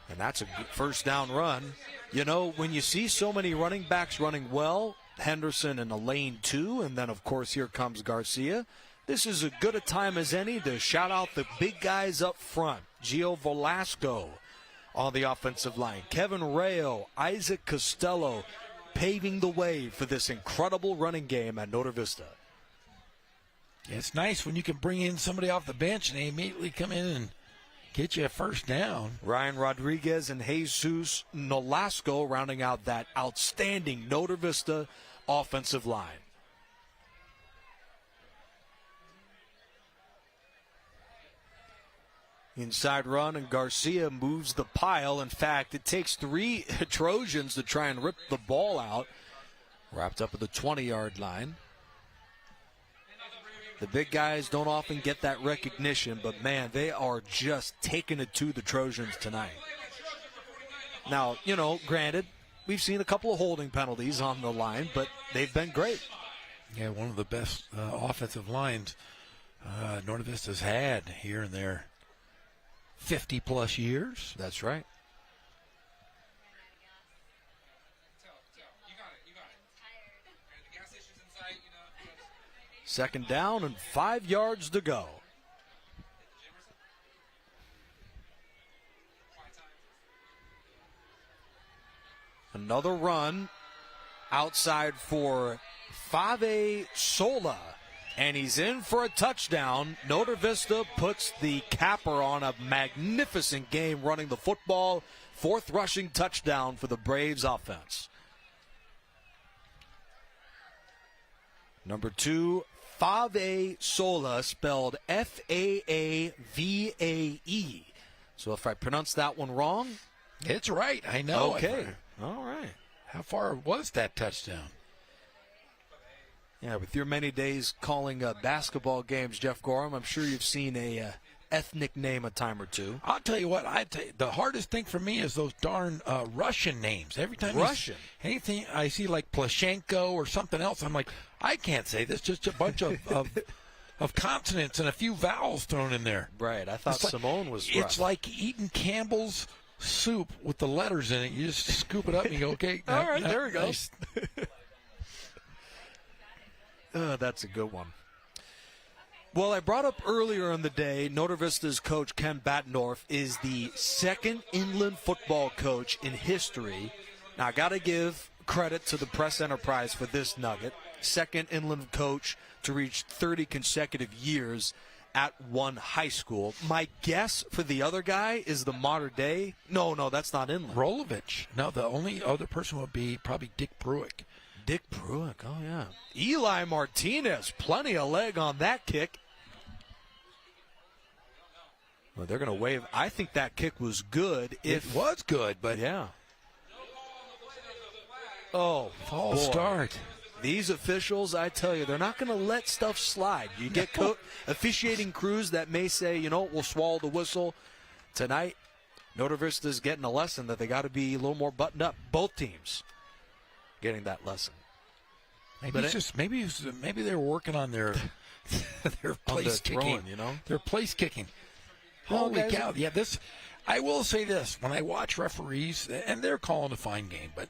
and that's a good first down run. You know, when you see so many running backs running well, Henderson in the lane too, and then, of course, here comes Garcia, this is as good a time as any to shout out the big guys up front. Gio Velasco on the offensive line. Kevin Rayo, Isaac Costello, paving the way for this incredible running game at Notre Vista. It's nice when you can bring in somebody off the bench and they immediately come in and get you a first down. Ryan Rodriguez and Jesus Nolasco rounding out that outstanding Notre Vista offensive line. Inside run, and Garcia moves the pile. In fact, it takes 3 Trojans to try and rip the ball out. Wrapped up at the 20-yard line. The big guys don't often get that recognition, but, man, they are just taking it to the Trojans tonight. Now, you know, granted, we've seen a couple of holding penalties on the line, but they've been great. Yeah, one of the best offensive lines Notre Vista's had here in their 50-plus years. That's right. Second down and 5 yards to go. Another run outside for Fave Sola. And he's in for a touchdown. Notre Vista puts the capper on a magnificent game running the football. 4th rushing touchdown for the Braves offense. Number 2, Fave Sola, spelled F-A-A-V-A-E. So if I pronounce that one wrong? It's right, I know. Okay, all right. How far was that touchdown? Yeah, with your many days calling basketball games, Jeff Gorham, I'm sure you've seen a ethnic name a time or two. I'll tell you what, the hardest thing for me is those darn Russian names. Every time anything I see like Plashenko or something else, I'm like, I can't say this. Just a bunch of consonants and a few vowels thrown in there. Right. I thought Simone was rough. It's like eating Campbell's soup with the letters in it. You just scoop it up and you go, okay. All right, there we go. That's a good one. Well, I brought up earlier in the day, Notre Vista's coach, Ken Batdorf, is the 2nd inland football coach in history. Now, I got to give credit to the press enterprise for this nugget. 2nd inland coach to reach 30 consecutive years at one high school. My guess for the other guy is the modern day. No, that's not inland. Rolovich. No, the only other person would be probably Dick Bruick. Dick Bruick, oh yeah. Eli Martinez, plenty of leg on that kick. Well, they're going to wave. I think that kick was good. It was good, but yeah. Oh, false start. These officials, I tell you, they're not going to let stuff slide. You get officiating crews that may say, we'll swallow the whistle. Tonight, Notre Vista's getting a lesson that they got to be a little more buttoned up. Both teams getting that lesson. Maybe they're working on their place kicking. Their place kicking. Holy cow! Yeah, I will say this: when I watch referees, and they're calling a fine game, but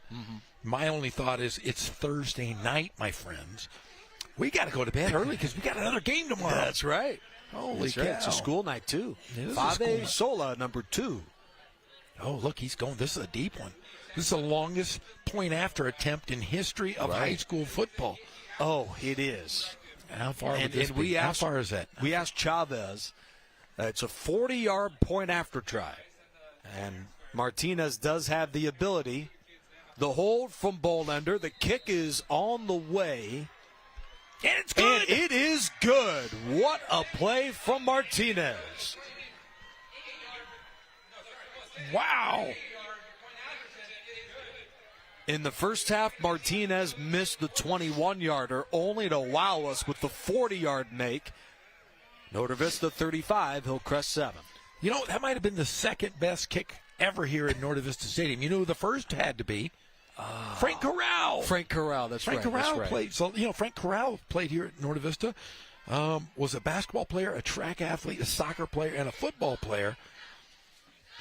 my only thought is it's Thursday night, my friends. We got to go to bed early because we got another game tomorrow. That's right. Holy cow! It's a school night too. Fave Sola, number 2. Oh, look, he's going. This is a deep one. This is the longest point-after attempt in history of high school football. Oh, it is. How far How far is that? We asked Chavez. It's a 40-yard point-after try. And Martinez does have the ability. The hold from Bolender. The kick is on the way. And it's good. And it is good. What a play from Martinez. Wow. In the first half, Martinez missed the 21-yarder, only to wow us with the 40-yard make. Notre Vista 35, Hillcrest 7. That might have been the second best kick ever here at Notre Vista Stadium. You know who the first had to be? Frank Corral. Frank Corral, that's right. Frank Corral played. So, Frank Corral played here at Notre Vista. Was a basketball player, a track athlete, a soccer player, and a football player.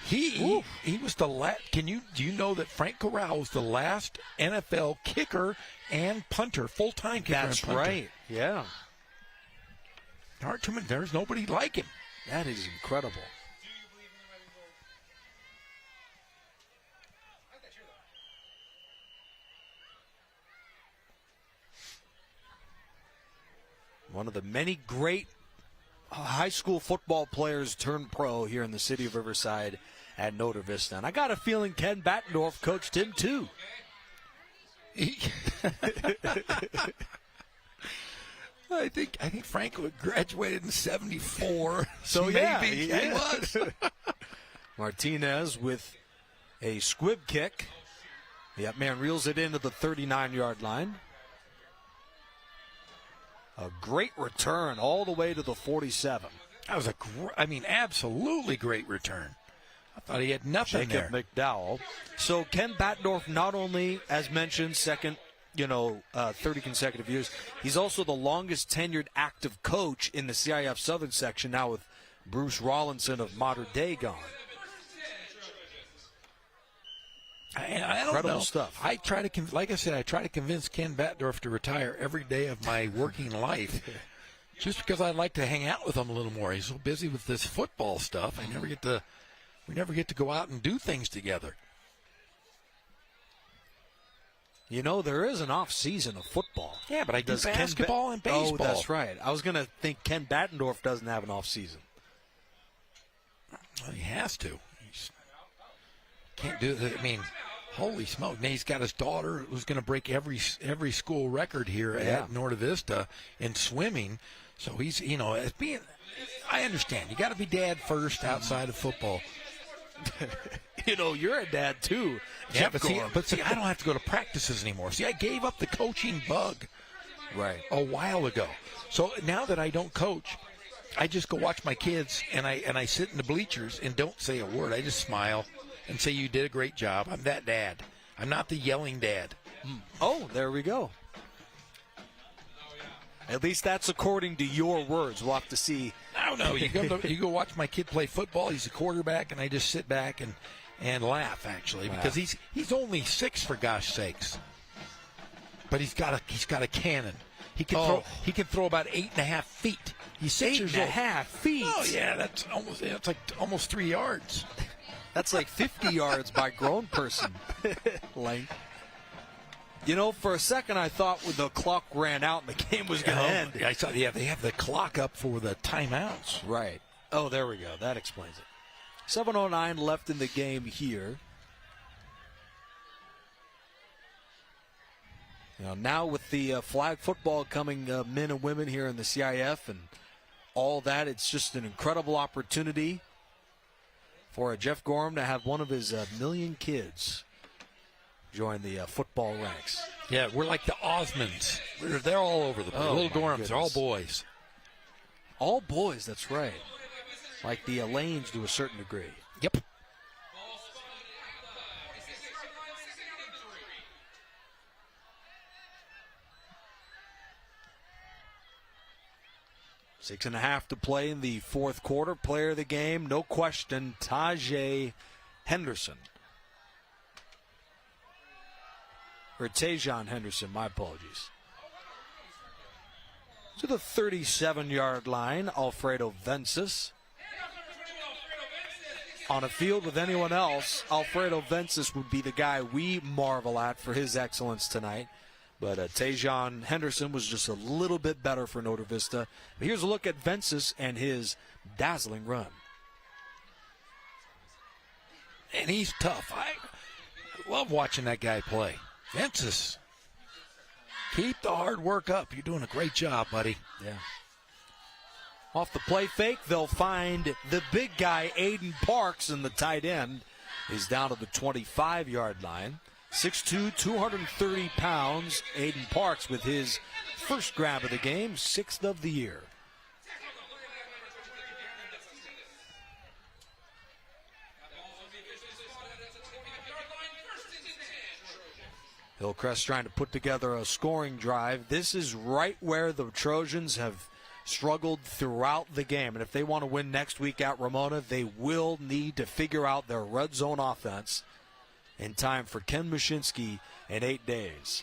He was the last. Do you know that Frank Corral was the last NFL kicker and punter, full-time kicker and punter? That's right. Yeah. There's nobody like him. That is incredible. One of the many great high school football players turned pro here in the city of Riverside at Notre Vista. And I got a feeling Ken Battendorf coached him too. I think Frank graduated in 74. So maybe yeah, he was. Martinez with a squib kick. That man reels it into the 39-yard line. A great return all the way to the 47. That was absolutely great return. I thought he had nothing Jacob there. McDowell. So Ken Battendorf, not only, as mentioned, second, 30 consecutive years, he's also the longest tenured active coach in the CIF Southern section, now with Bruce Rollinson of Modern Day gone. I don't Incredible know. stuff. I try to convince Ken Battendorf to retire every day of my working life, just because I'd like to hang out with him a little more. He's so busy with this football stuff. We never get to go out and do things together. There is an off season of football. Yeah, but I do basketball and baseball. Oh, that's right. I was going to think Ken Battendorf doesn't have an off season. Well, he has to. Can't do it. Holy smoke. Now he's got his daughter who's going to break every school record here at Norte Vista in swimming. So he's, I understand. You got to be dad first outside of football. You're a dad too. Yeah, but see, I don't have to go to practices anymore. See, I gave up the coaching bug a while ago. So now that I don't coach, I just go watch my kids and I sit in the bleachers and don't say a word. I just smile and say, "You did a great job." I'm that dad. I'm not the yelling dad. Oh, there we go. At least that's according to your words. We'll have to see. I don't know. You go watch my kid play football. He's a quarterback, and I just sit back and laugh, actually, because he's only 6, for gosh sakes. But he's got a cannon. He can throw about 8.5 feet. He's 6 years old. 8.5 feet. Oh yeah, that's like almost 3 yards. That's like 50 yards by grown person length. For a second I thought the clock ran out and the game was going to end. I saw. Yeah, they have the clock up for the timeouts. Right. Oh, there we go. That explains it. 7:09 left in the game here. Now with the flag football coming, men and women here in the CIF and all that, it's just an incredible opportunity for Jeff Gorham to have one of his million kids join the football ranks. Yeah, we're like the Osmonds. They're all over the place. Little dorms, they're all boys. All boys, that's right. Like the Alanes to a certain degree. Yep. Six and a half to play in the fourth quarter. Player of the game, no question, Tajay Henderson. Or Tajon Henderson, my apologies. To the 37-yard line, Alfredo Vences. On a field with anyone else, Alfredo Vences would be the guy we marvel at for his excellence tonight. But Tajon Henderson was just a little bit better for Notre Vista. But here's a look at Vences and his dazzling run. And he's tough. I love watching that guy play. Vences, keep the hard work up. You're doing a great job, buddy. Yeah. Off the play fake, they'll find the big guy, Aiden Parks, in the tight end. He's down to the 25-yard line. 6'2", 230 pounds. Aiden Parks with his first grab of the game, 6th of the year. Hillcrest trying to put together a scoring drive. This is right where the Trojans have struggled throughout the game. And if they want to win next week at Ramona, they will need to figure out their red zone offense in time for Ken Mushinski in 8 days.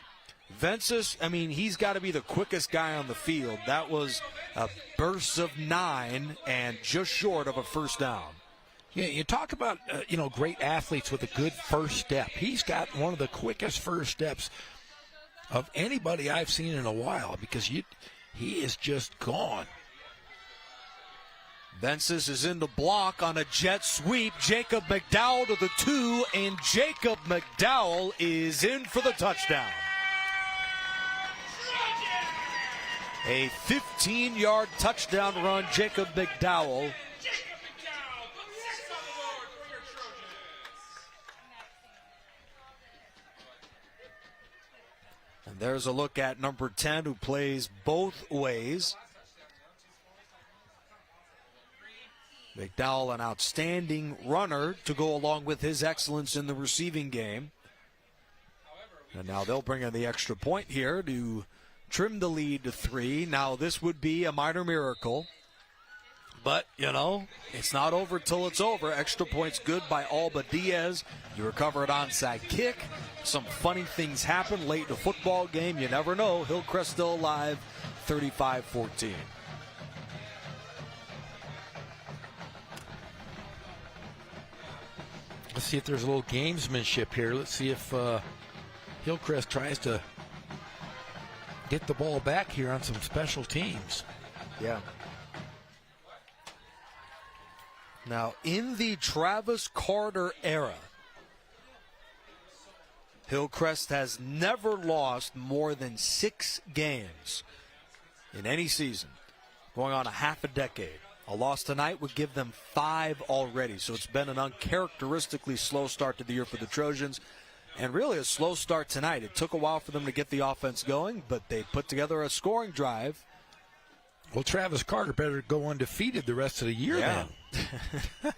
Vences, I mean, he's got to be the quickest guy on the field. That was a burst of 9 and just short of a first down. Yeah, you talk about, great athletes with a good first step. He's got one of the quickest first steps of anybody I've seen in a while because he is just gone. Vences is in the block on a jet sweep. Jacob McDowell to the 2, and Jacob McDowell is in for the touchdown. A 15-yard touchdown run, Jacob McDowell. And there's a look at number 10 who plays both ways. McDowell, an outstanding runner to go along with his excellence in the receiving game. And now they'll bring in the extra point here to trim the lead to 3. Now this would be a minor miracle. But, it's not over till it's over. Extra points good by Alba Diaz. You recover an onside kick. Some funny things happen late in the football game. You never know. Hillcrest still alive, 35-14. Let's see if there's a little gamesmanship here. Let's see if Hillcrest tries to get the ball back here on some special teams. Yeah. Now, in the Travis Carter era, Hillcrest has never lost more than 6 games in any season, going on a half a decade. A loss tonight would give them 5 already, so it's been an uncharacteristically slow start to the year for the Trojans, and really a slow start tonight. It took a while for them to get the offense going, but they put together a scoring drive. Well, Travis Carter better go undefeated the rest of the year then. Well,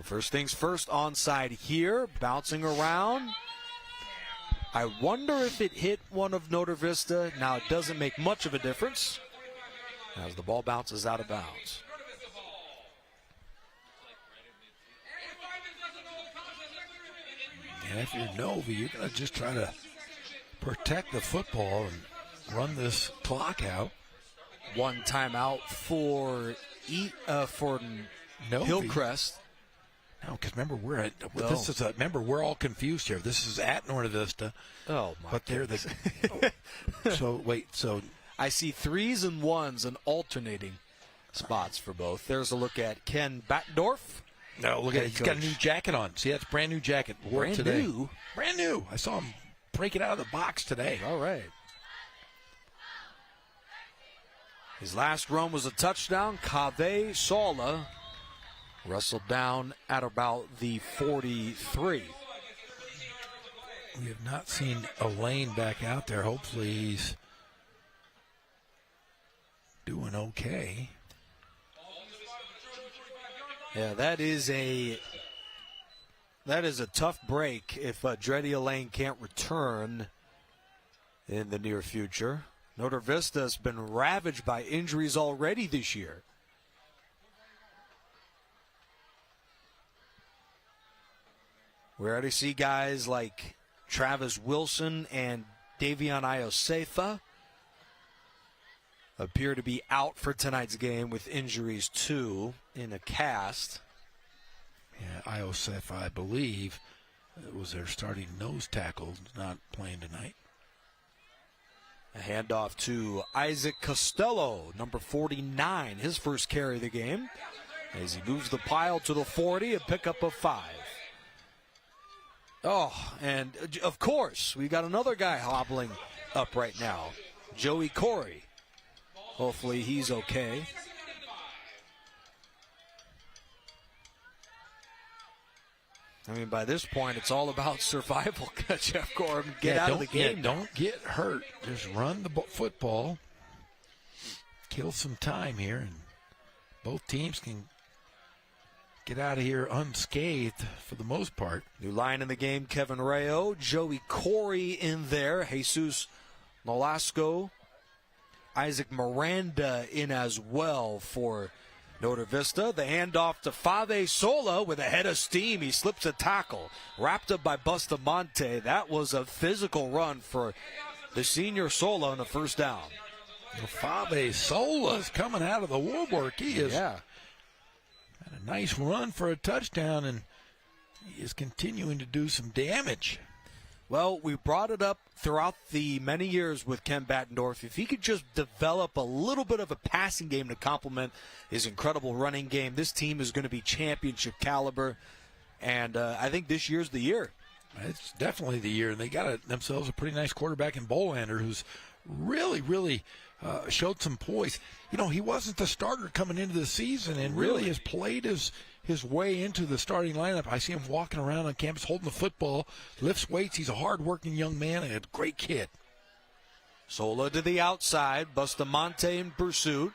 first things first, onside here, bouncing around. I wonder if it hit one of Notre Vista. Now, it doesn't make much of a difference as the ball bounces out of bounds. And if you're Nova, you're going to just try to protect the football and run this clock out. One timeout for Hillcrest. No, because remember we're all confused here. This is at North Vista. Oh my! But they're So I see 3s and 1s and alternating spots for both. There's a look at Ken Batdorf. No, look at it. He's got a new jacket on. See, that's a brand new jacket. Brand new? Brand new. I saw him break it out of the box today. All right. His last run was a touchdown. Kaveh Sala Wrestled down at about the 43. We have not seen Elaine back out there. Hopefully he's doing okay. Yeah, that is a tough break if Dreddy Elaine can't return in the near future. Notre Vista has been ravaged by injuries already this year. We already see guys like Travis Wilson and Davion Iosefa appear to be out for tonight's game with injuries too in a cast. Yeah, Iosefa, I believe, was their starting nose tackle, not playing tonight. A handoff to Isaac Costello, number 49, his first carry of the game, as he moves the pile to the 40, a pickup of 5. Oh, and of course, we got another guy hobbling up right now, Joey Corey. Hopefully he's okay. I mean, by this point, it's all about survival. Jeff Gorham, get out of the game. Don't get hurt. Just run the football. Kill some time here, and both teams can get out of here unscathed for the most part. New line in the game, Kevin Rayo. Joey Corey in there. Jesus Nolasco. Isaac Miranda in as well for Notre Vista. The handoff to Fave Sola with a head of steam. He slips a tackle. Wrapped up by Bustamante. That was a physical run for the senior Sola on the first down. Fave Sola's coming out of the woodwork. He is had a nice run for a touchdown, and he is continuing to do some damage. Well, we brought it up throughout the many years with Ken Battendorf. If he could just develop a little bit of a passing game to complement his incredible running game, this team is going to be championship caliber. And I think this year's the year. It's definitely the year. And they got themselves a pretty nice quarterback in Bolander who's really showed some poise. You know, he wasn't the starter coming into the season and really has played his way into the starting lineup. I see him walking around on campus holding the football, lifts weights. He's a hard-working young man and a great kid. Sola to the outside, Bustamante in pursuit,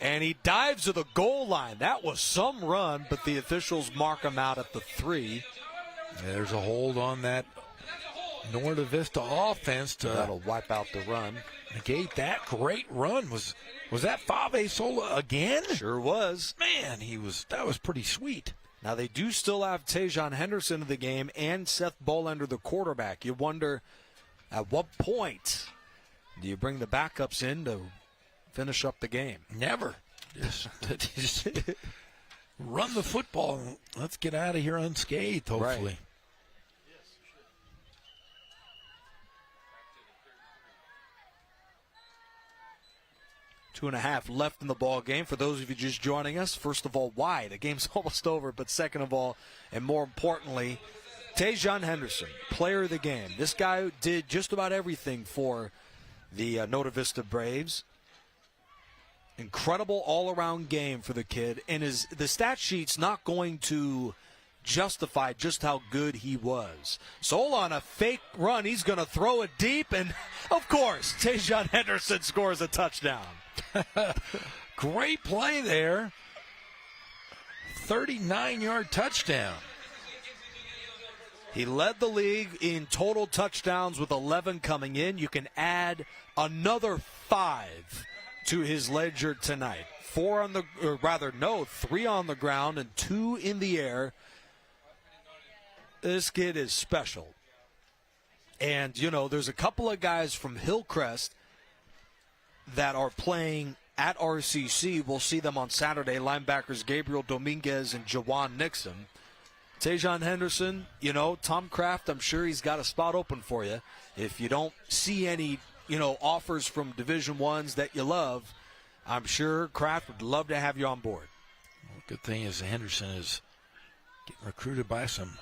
and he dives to the goal line. That was some run, but the officials mark him out at the 3. There's a hold on that Norte Vista offense that'll wipe out the run. Negate that great run. Was that Fave Sola again? Sure was. Man, that was pretty sweet. Now they do still have Tajon Henderson in the game and Seth Bolander the quarterback. You wonder at what point do you bring the backups in to finish up the game? Never. Just run the football and let's get out of here unscathed, hopefully. Right. 2.5 left in the ball game. For those of you just joining us, first of all, why? The game's almost over, but second of all, and more importantly, Tajon Henderson, player of the game. This guy did just about everything for the Notre Vista Braves. Incredible all-around game for the kid, and the stat sheet's not going to justify just how good he was. Sola on a fake run, he's going to throw it deep, and of course, Tajon Henderson scores a touchdown. Great play there. 39-yard touchdown. He led the league in total touchdowns with 11 coming in. You can add another 5 to his ledger tonight. 3 on the ground and 2 in the air. This kid is special. And, you know, there's a couple of guys from Hillcrest that are playing at RCC. We'll see them on Saturday. Linebackers Gabriel Dominguez and Jawan Nixon. Tajon Henderson, you know, Tom Kraft, I'm sure he's got a spot open for you. If you don't see any, offers from Division I's that you love, I'm sure Kraft would love to have you on board. Well, good thing is Henderson is getting recruited by some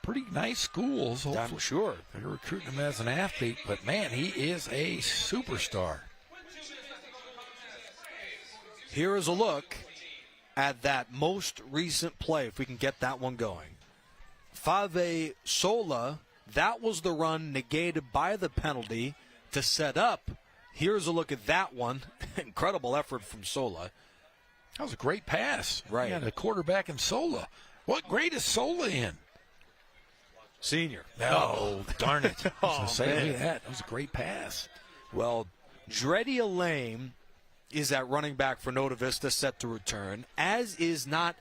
pretty nice schools. Hopefully. I'm sure. They're recruiting him as an athlete, but, man, he is a superstar. Here is a look at that most recent play, if we can get that one going. Fave Sola, that was the run negated by the penalty to set up. Here's a look at that one. Incredible effort from Sola. That was a great pass. Right. Yeah, the quarterback in Sola. What grade is Sola in? Senior. Oh, darn it. I was gonna say, man. look at that. That was a great pass. Well, Dreddy Lane is at running back for Nota Vista, set to return, as is not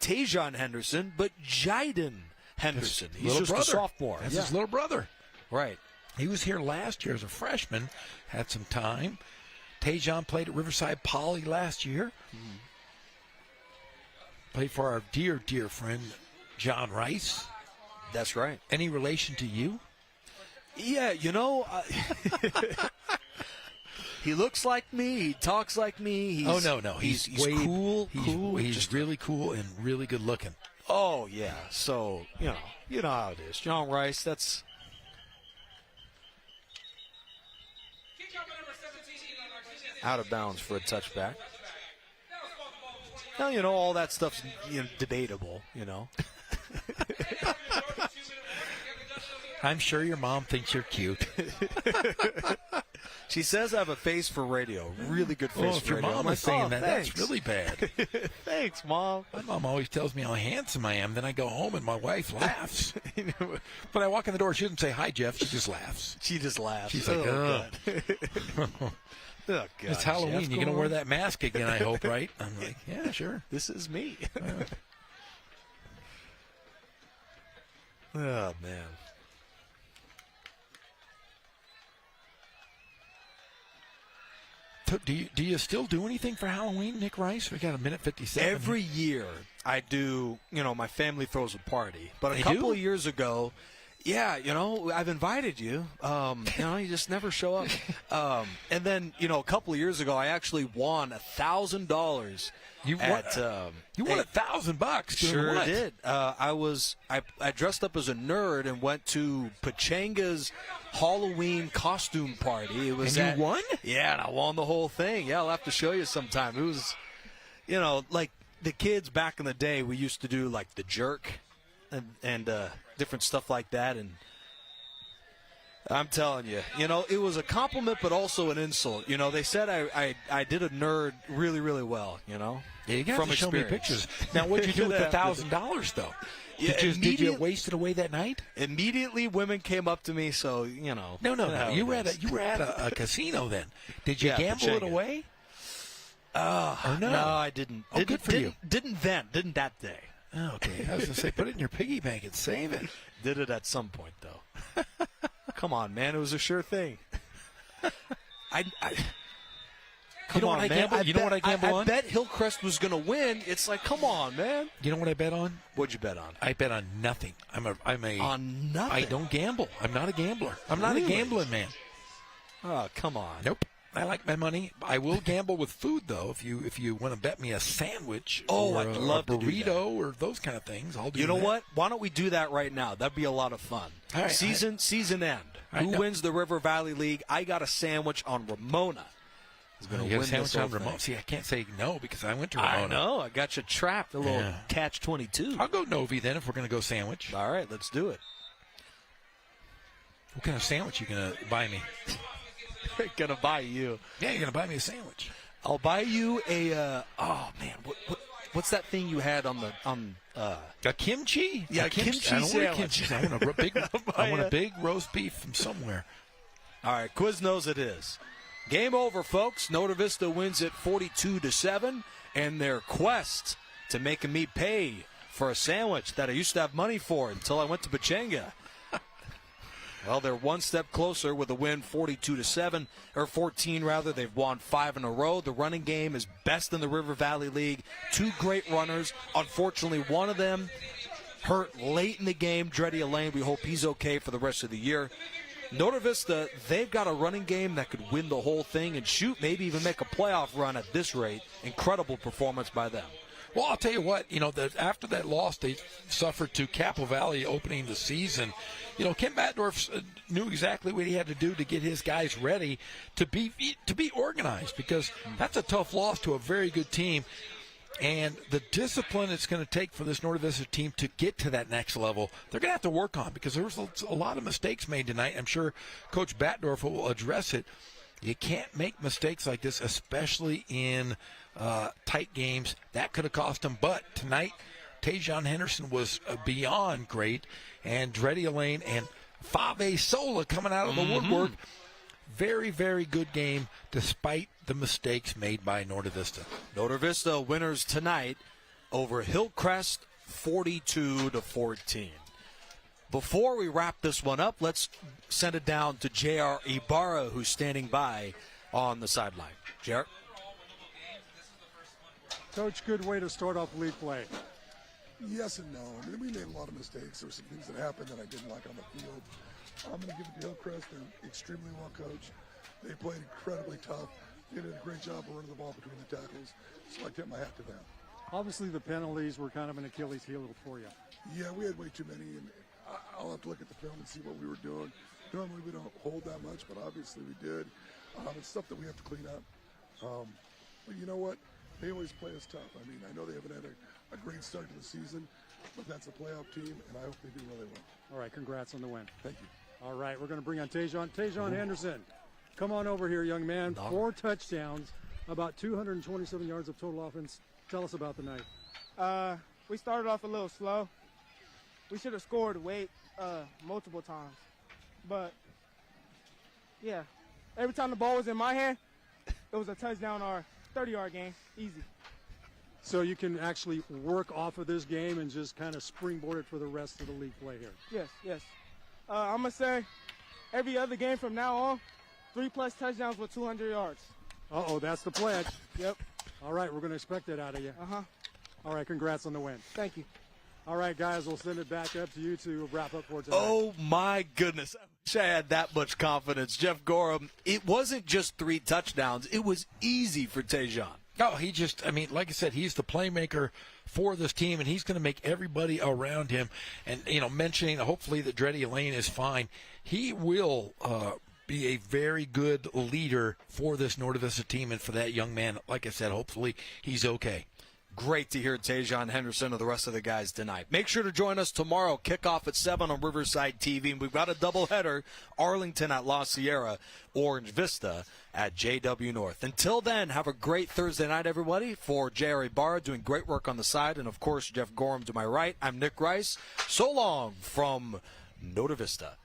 Tajon Henderson, but Jaden Henderson. He's just a sophomore. That's his little brother. Right. He was here last year as a freshman, had some time. Tajon played at Riverside Poly last year. Played for our dear, dear friend, John Rice. That's right. Any relation to you? Yeah, he looks like me. He talks like me. No. He's cool. He's really cool and really good looking. Oh, yeah. So, you know how it is. John Rice, that's... out of bounds for a touchback. Now, all that stuff's debatable, I'm sure your mom thinks you're cute. She says I have a face for radio. Really good face if for radio. your mom is saying that, that's really bad. Thanks, Mom. My mom always tells me how handsome I am. Then I go home and my wife laughs. When I walk in the door, she doesn't say, hi, Jeff. She just laughs. She's like, She's oh, God. Oh, God. It's Halloween. You're going to wear that mask again, I hope, right? I'm like, yeah, sure. This is me. Oh, man. Do you still do anything for Halloween, Nick Rice? We got a minute 57. Every year I do, my family throws a party. But They a couple do? of years ago, yeah, I've invited you. You just never show up. And then, a couple of years ago, I actually won $1,000. You won $1,000. Sure what? did. I dressed up as a nerd and went to Pachanga's Halloween costume party. It was And you won? Yeah, and I won the whole thing. Yeah, I'll have to show you sometime. It was, like the kids back in the day, we used to do like the jerk and different stuff like that. And I'm telling you, it was a compliment, but also an insult. They said I did a nerd really, really well, Yeah, you got from to show me experience. pictures. Now, what did you do with the $1,000, though? Yeah, Did you waste it away that night? Immediately, women came up to me, so, No. You were at a casino then. Did you gamble it Pachanga. away? Or no? No, I didn't. Oh, good for you. Didn't that day. Oh, okay. I was going to say, put it in your piggy bank and save it. Did it at some point, though. Come on, man. It was a sure thing. You know what I gamble on? I bet Hillcrest was going to win. It's like, come on, man. You know what I bet on? What'd you bet on? I bet on nothing. I'm a on nothing. I don't gamble. I'm not a gambler. I'm not a gambling man. Oh, come on. Nope. I like my money. I will gamble with food though. If you want to bet me a sandwich, or I'd love a to do burrito, or those kind of things, I'll do. You know that. what? Why don't we do that right now? That'd be a lot of fun. All right, season end. Who wins the River Valley League? I got a sandwich on Ramona. You got a sandwich on Ramona. See, I can't say no because I went to Ramona. I know. I got you trapped. A little catch-22. I'll go Novi then if we're going to go sandwich. All right, let's do it. What kind of sandwich you going to buy me? Gonna buy you. Yeah, you're gonna buy me a sandwich. I'll buy you a. What's that thing you had on a kimchi? Yeah, kimchi I don't sandwich. want kimchi. I want a big roast beef from somewhere. All right, Quiznos it is. Game over, folks. Nota Vista wins it 42-7, and their quest to make me pay for a sandwich that I used to have money for until I went to Pachanga. Well, they're one step closer with a win, 42-7, or 14 rather. They've won 5 in a row. The running game is best in the River Valley League. 2 great runners. Unfortunately, one of them hurt late in the game. Dreddy Lane, we hope he's okay for the rest of the year. Nota Vista, they've got a running game that could win the whole thing and maybe even make a playoff run at this rate. Incredible performance by them. Well, I'll tell you what, after that loss they suffered to Capo Valley opening the season, Ken Batdorf knew exactly what he had to do to get his guys ready to be organized because that's a tough loss to a very good team. And the discipline it's going to take for this Norte Vista team to get to that next level, they're going to have to work on, because there was a lot of mistakes made tonight. I'm sure Coach Batdorf will address it. You can't make mistakes like this, especially in tight games. That could have cost them. But tonight, Tajon Henderson was beyond great, and Dreddy Elaine and Fave Sola coming out of the woodwork. Very, very good game, despite the mistakes made by Norte Vista. Norte Vista winners tonight over Hillcrest, 42-14. Before we wrap this one up, let's send it down to J.R. Ibarra, who's standing by on the sideline. J.R. Coach, good way to start off league play. Yes and no. I mean, we made a lot of mistakes. There were some things that happened that I didn't like on the field. I'm going to give it to Hillcrest. They're extremely well coached. They played incredibly tough. They did a great job of running the ball between the tackles. So I tip my hat to them. Obviously, the penalties were kind of an Achilles heel for you. Yeah, we had way too many, and I'll have to look at the film and see what we were doing. Normally, we don't hold that much, but obviously we did. It's stuff that we have to clean up. But you know what? They always play us tough. I mean, I know they haven't had a great start to the season, but that's a playoff team, and I hope they do really well. All right, congrats on the win. Thank you. All right, we're going to bring on Tajon Henderson. Come on over here, young man. 4 touchdowns, about 227 yards of total offense. Tell us about the night. We started off a little slow. We should have scored multiple times. But, yeah, every time the ball was in my hand, it was a touchdown or 30-yard game. Easy. So you can actually work off of this game and just kind of springboard it for the rest of the league play here. Yes. I'm going to say every other game from now on, 3+ touchdowns with 200 yards. Uh-oh, that's the pledge. Yep. All right, we're going to expect that out of you. Uh-huh. All right, congrats on the win. Thank you. All right, guys, we'll send it back up to you to wrap up for tonight. Oh, my goodness. I wish I had that much confidence. Jeff Gorham, it wasn't just 3 touchdowns. It was easy for Tajon. No, like I said, he's the playmaker for this team, and he's going to make everybody around him. And, mentioning hopefully that Dreddy Elaine is fine, he will be a very good leader for this Norte Vista team and for that young man. Like I said, hopefully he's okay. Great to hear Tajon Henderson and the rest of the guys tonight. Make sure to join us tomorrow, kickoff at 7 on Riverside TV. And we've got a doubleheader, Arlington at La Sierra, Orange Vista at JW North. Until then, have a great Thursday night, everybody. For J.R. Ibarra, doing great work on the side, and, of course, Jeff Gorham to my right, I'm Nick Rice. So long from Norte Vista.